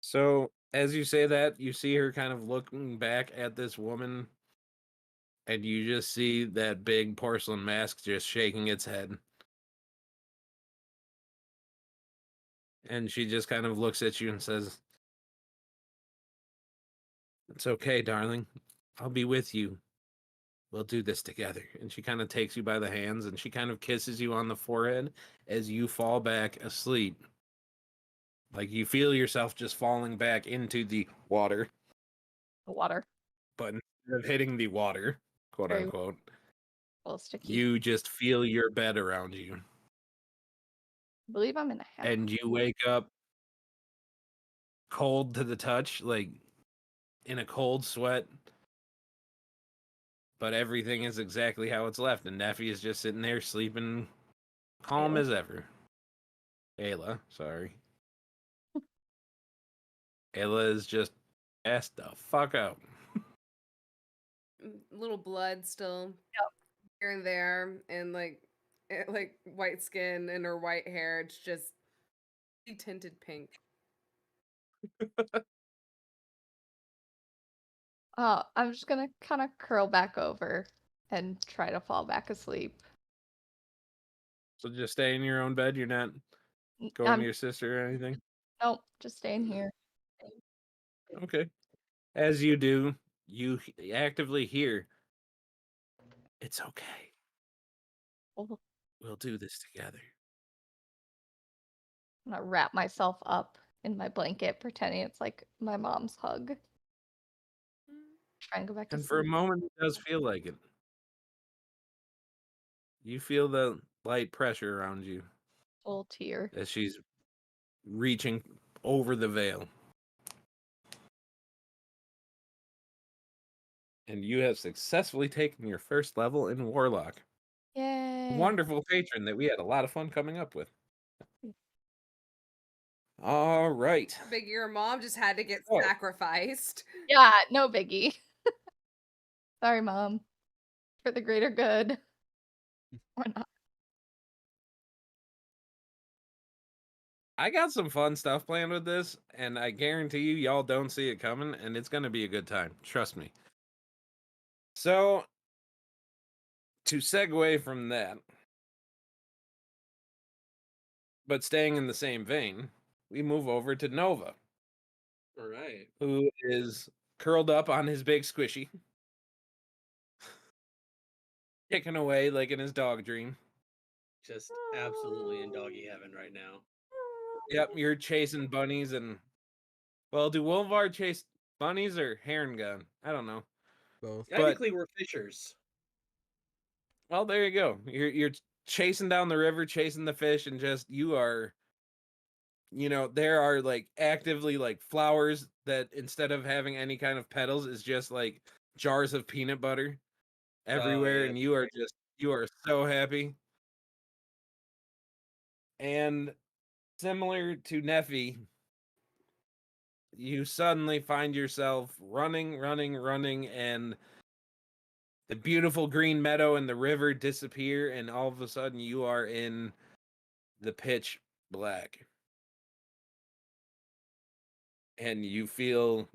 So, as you say that, you see her kind of looking back at this woman, and you just see that big porcelain mask just shaking its head. And she just kind of looks at you and says, It's okay, darling. I'll be with you. We'll do this together. And she kind of takes you by the hands and she kind of kisses you on the forehead as you fall back asleep. Like you feel yourself just falling back into the water, The water. but instead of hitting the water, quote Very unquote, well sticky. you just feel your bed around you. I believe I'm in a hammock. And you wake up cold to the touch, like in a cold sweat. But everything is exactly how it's left. And Neffy is just sitting there sleeping calm Ayla. as ever. Ayla, sorry. Ayla is just passed the fuck out. Little blood still here and there, and like white skin and her white hair. It's just tinted pink. I'm just gonna kind of curl back over and try to fall back asleep. So just stay in your own bed. You're not going I'm to your sister or anything? nope, just staying here. Okay. As you do, you actively hear, it's okay. Oh, We'll do this together. I'm gonna wrap myself up in my blanket, pretending it's like my mom's hug. Try and go back to And for a sleep. moment, it does feel like it. You feel the light pressure around you Full tear. as she's reaching over the veil. And you have successfully taken your first level in Warlock. Yay! Wonderful patron that we had a lot of fun coming up with. All right. Big your mom just had to get Oh. sacrificed. Yeah, no biggie. Sorry, Mom. For the greater good. Or not. I got some fun stuff planned with this, and I guarantee you, y'all don't see it coming, and it's going to be a good time. Trust me. So, to segue from that, but staying in the same vein, we move over to Nova, All right. who is curled up on his big squishy, kicking away like in his dog dream. Just absolutely in doggy heaven right now. Yep, you're chasing bunnies and... Well, do Wolvar chase bunnies or heron gun? I don't know. Both. Technically, we're fishers. Well, there you go. You're chasing down the river, chasing the fish, and just you are... You know, there are like actively like flowers that instead of having any kind of petals is just like jars of peanut butter everywhere, yeah. and you are so happy. And similar to Neffy, you suddenly find yourself running, and the beautiful green meadow and the river disappear, and all of a sudden you are in the pitch black. And you feel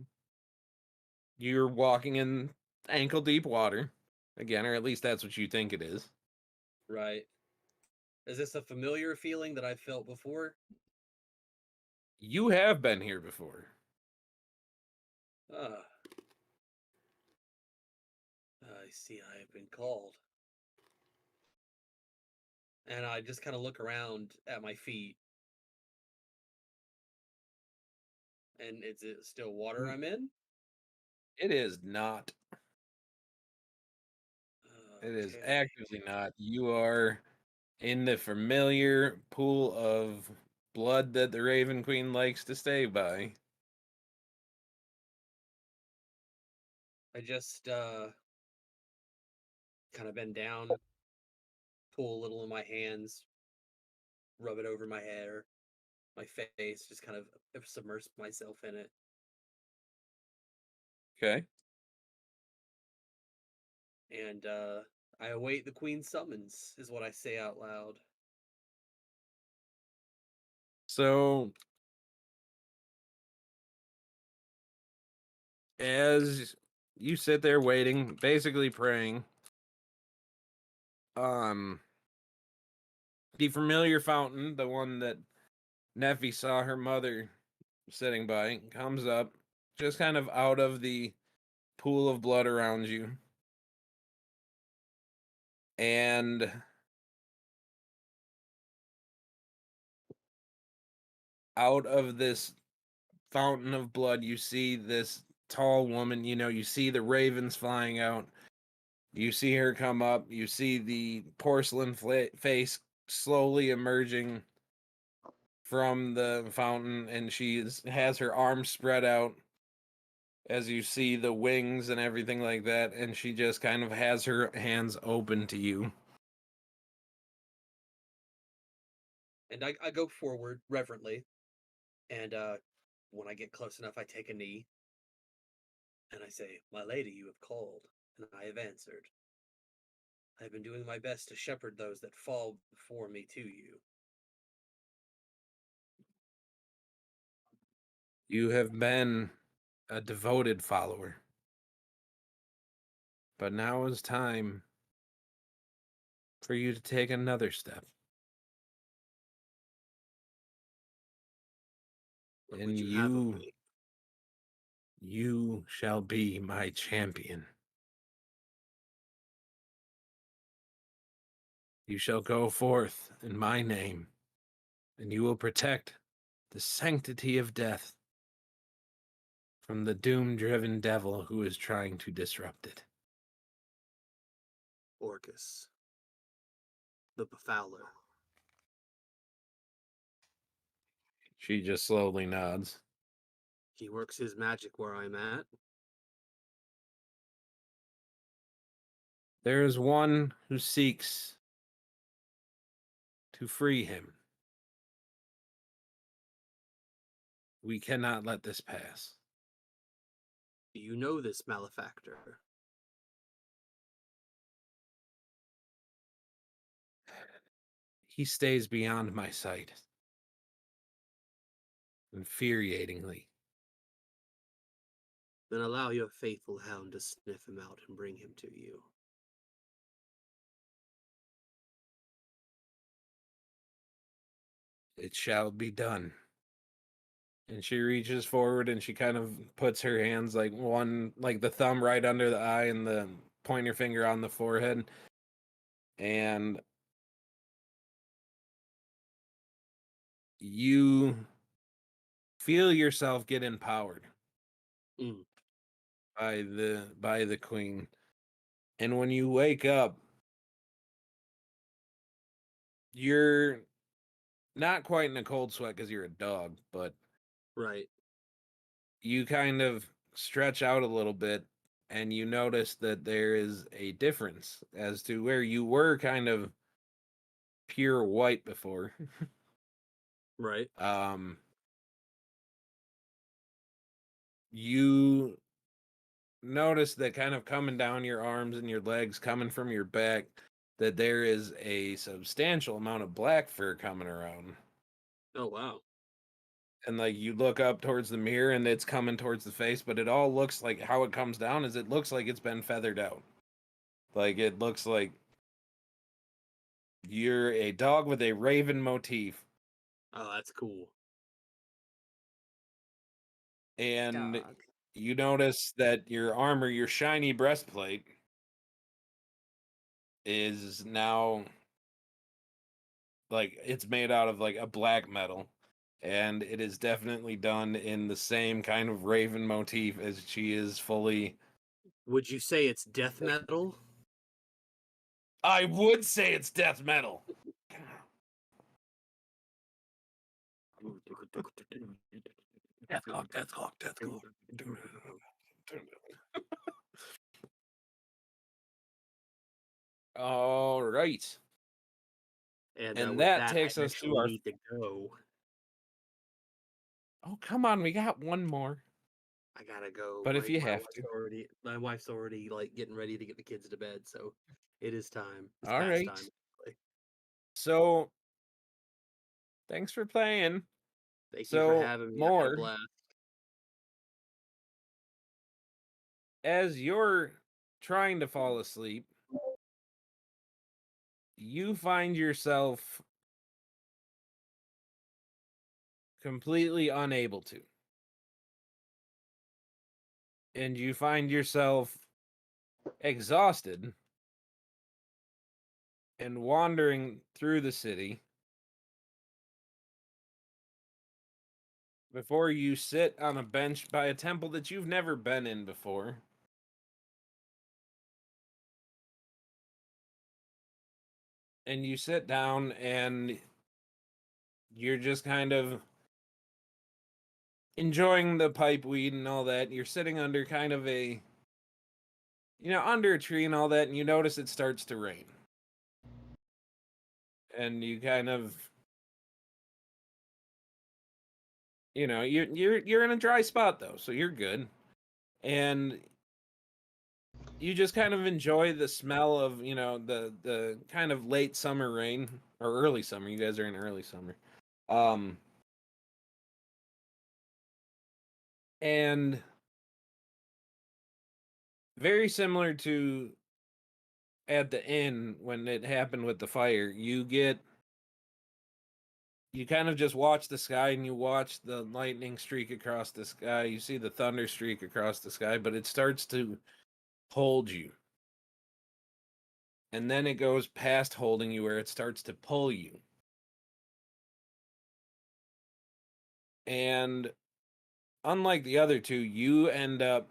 you're walking in ankle deep water again, or at least that's what you think it is. Right. Is this a familiar feeling that I've felt before? You have been here before. Ah. I see I have been called. And I just kind of look around at my feet. And is it still water I'm in? It is not. It is Okay. actively not. You are in the familiar pool of blood that the Raven Queen likes to stay by. I just kind of bend down, pull a little in my hands, rub it over my hair, my face, just kind of submerge myself in it. Okay. And I await the queen's summons, is what I say out loud. So, as you sit there waiting, basically praying, the familiar fountain, the one that Neffy saw her mother sitting by, comes up, just kind of out of the pool of blood around you. And out of this fountain of blood, you see this tall woman. You see the ravens flying out. You see her come up. You see the porcelain face slowly emerging from the fountain, and has her arms spread out as you see the wings and everything like that, and she just kind of has her hands open to you. And I go forward reverently, and when I get close enough, I take a knee, and I say, "My lady, you have called, and I have answered. I have been doing my best to shepherd those that fall before me to you." You have been a devoted follower. But now is time for you to take another step. What And would you have of me? you shall be my champion. You shall go forth in my name, and you will protect the sanctity of death from the doom-driven devil who is trying to disrupt it. Orcus, the Befouler. She just slowly nods. He works his magic where I'm at. There is one who seeks to free him. We cannot let this pass. Do you know this malefactor? He stays beyond my sight. Infuriatingly. Then allow your faithful hound to sniff him out and bring him to you. It shall be done. And she reaches forward and she kind of puts her hands like the thumb right under the eye and the pointer finger on the forehead. And you feel yourself get empowered by the queen. And when you wake up, you're not quite in a cold sweat because you're a dog, but Right. you kind of stretch out a little bit and you notice that there is a difference as to where you were kind of pure white before. Right. You notice that kind of coming down your arms and your legs, coming from your back, that there is a substantial amount of black fur coming around. Oh, wow. And like you look up towards the mirror and it's coming towards the face, but it all looks like how it comes down is it looks like it's been feathered out. Like it looks like you're a dog with a raven motif. Oh, that's cool. And Dog. you notice that your armor, your shiny breastplate, is now like it's made out of like a black metal. And it is definitely done in the same kind of raven motif as she is fully. Would you say it's death metal? I would say it's death metal. Death clock. All right. And with that that, takes I us to actually our. need to go. Oh, come on. We got one more. I gotta go. But if you have wife's to. my wife's already like getting ready to get the kids to bed, so it is time. It's All past right. time. Actually. So, thanks for playing. Thank you for So, having me. I had a more blast. as you're trying to fall asleep, you find yourself completely unable to. and you find yourself exhausted and wandering through the city before you sit on a bench by a temple that you've never been in before. And you sit down and you're just kind of enjoying the pipe weed and all that. You're sitting under kind of a, under a tree and all that, and you notice it starts to rain. And you kind of, you're in a dry spot though, so you're good. And you just kind of enjoy the smell of, the kind of late summer rain or early summer. You guys are in early summer. And very similar to at the inn when it happened with the fire, you kind of just watch the sky and you watch the lightning streak across the sky. You see the thunder streak across the sky, but it starts to hold you. And then it goes past holding you where it starts to pull you. And unlike the other two, you end up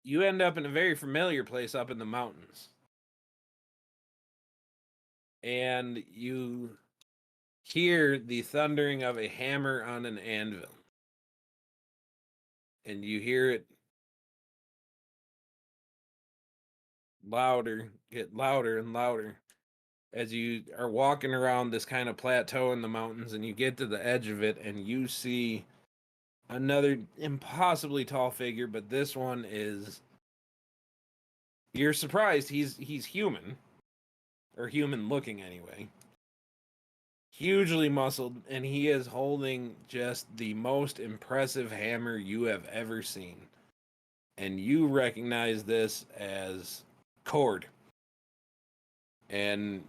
in a very familiar place up in the mountains. And you hear the thundering of a hammer on an anvil. And you hear it get louder and louder as you are walking around this kind of plateau in the mountains, and you get to the edge of it and you see another impossibly tall figure, but this one you're surprised he's human, or human looking anyway. Hugely muscled, and he is holding just the most impressive hammer you have ever seen. And you recognize this as Cord. And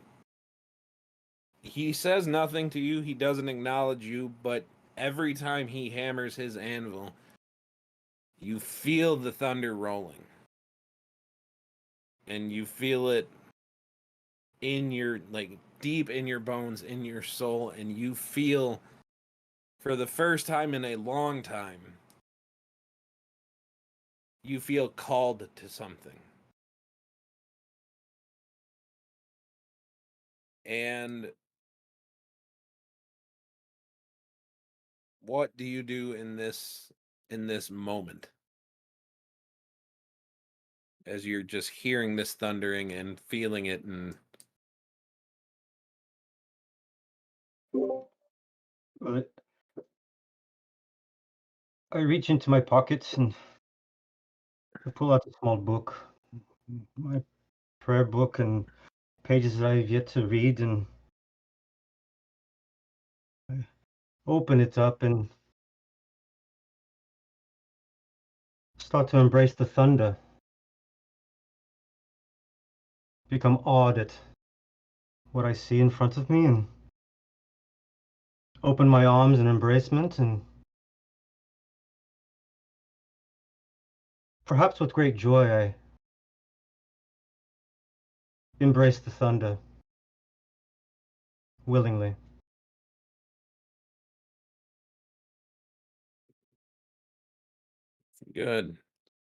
he says nothing to you, he doesn't acknowledge you, but every time he hammers his anvil, you feel the thunder rolling. And you feel it in your, deep in your bones, in your soul, and you feel, for the first time in a long time, you feel called to something. And what do you do in this moment? As you're just hearing this thundering and feeling it, and Well, I reach into my pockets and I pull out a small book, my prayer book, and pages that I've yet to read, and I open it up and start to embrace the thunder, become awed at what I see in front of me, and open my arms in embracement, and perhaps with great joy I embrace the thunder willingly. good.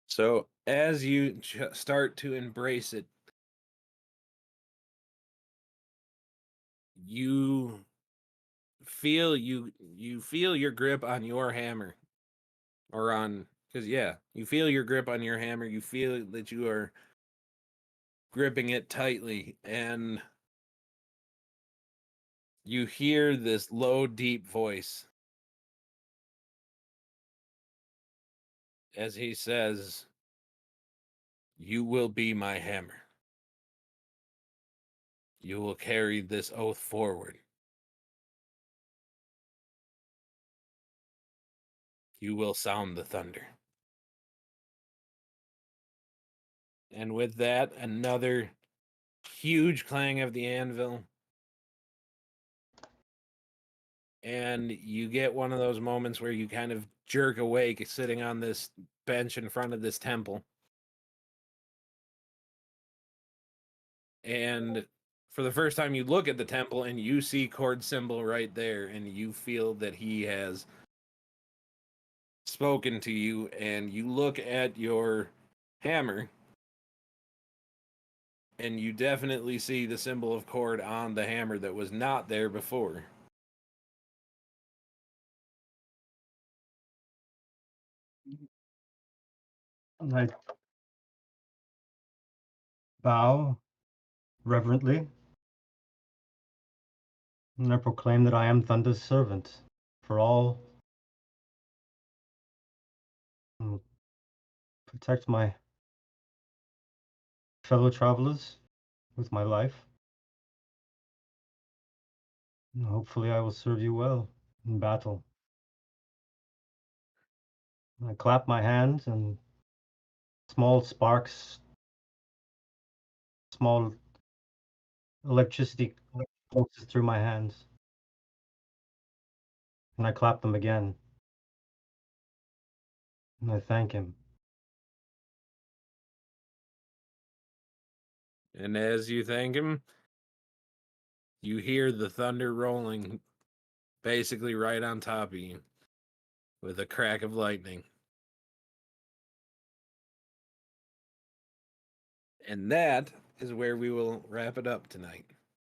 So as you start to embrace it, you feel your grip on your hammer, or on, because you feel your grip on your hammer. You feel that you are gripping it tightly, and you hear this low, deep voice as he says, "You will be my hammer. You will carry this oath forward. You will sound the thunder." And with that, another huge clang of the anvil. and you get one of those moments where you kind of jerk awake sitting on this bench in front of this temple. And for the first time, you look at the temple and you see Cord's symbol right there, and you feel that he has spoken to you. And you look at your hammer, and you definitely see the symbol of Cord on the hammer that was not there before. I bow reverently, and I proclaim that I am Thunder's servant for all, and protect my fellow travelers with my life. And hopefully I will serve you well in battle. And I clap my hands, and small sparks, small electricity pulses through my hands. And I clap them again. And I thank him. And as you thank him, you hear the thunder rolling basically right on top of you with a crack of lightning. And that is where we will wrap it up tonight.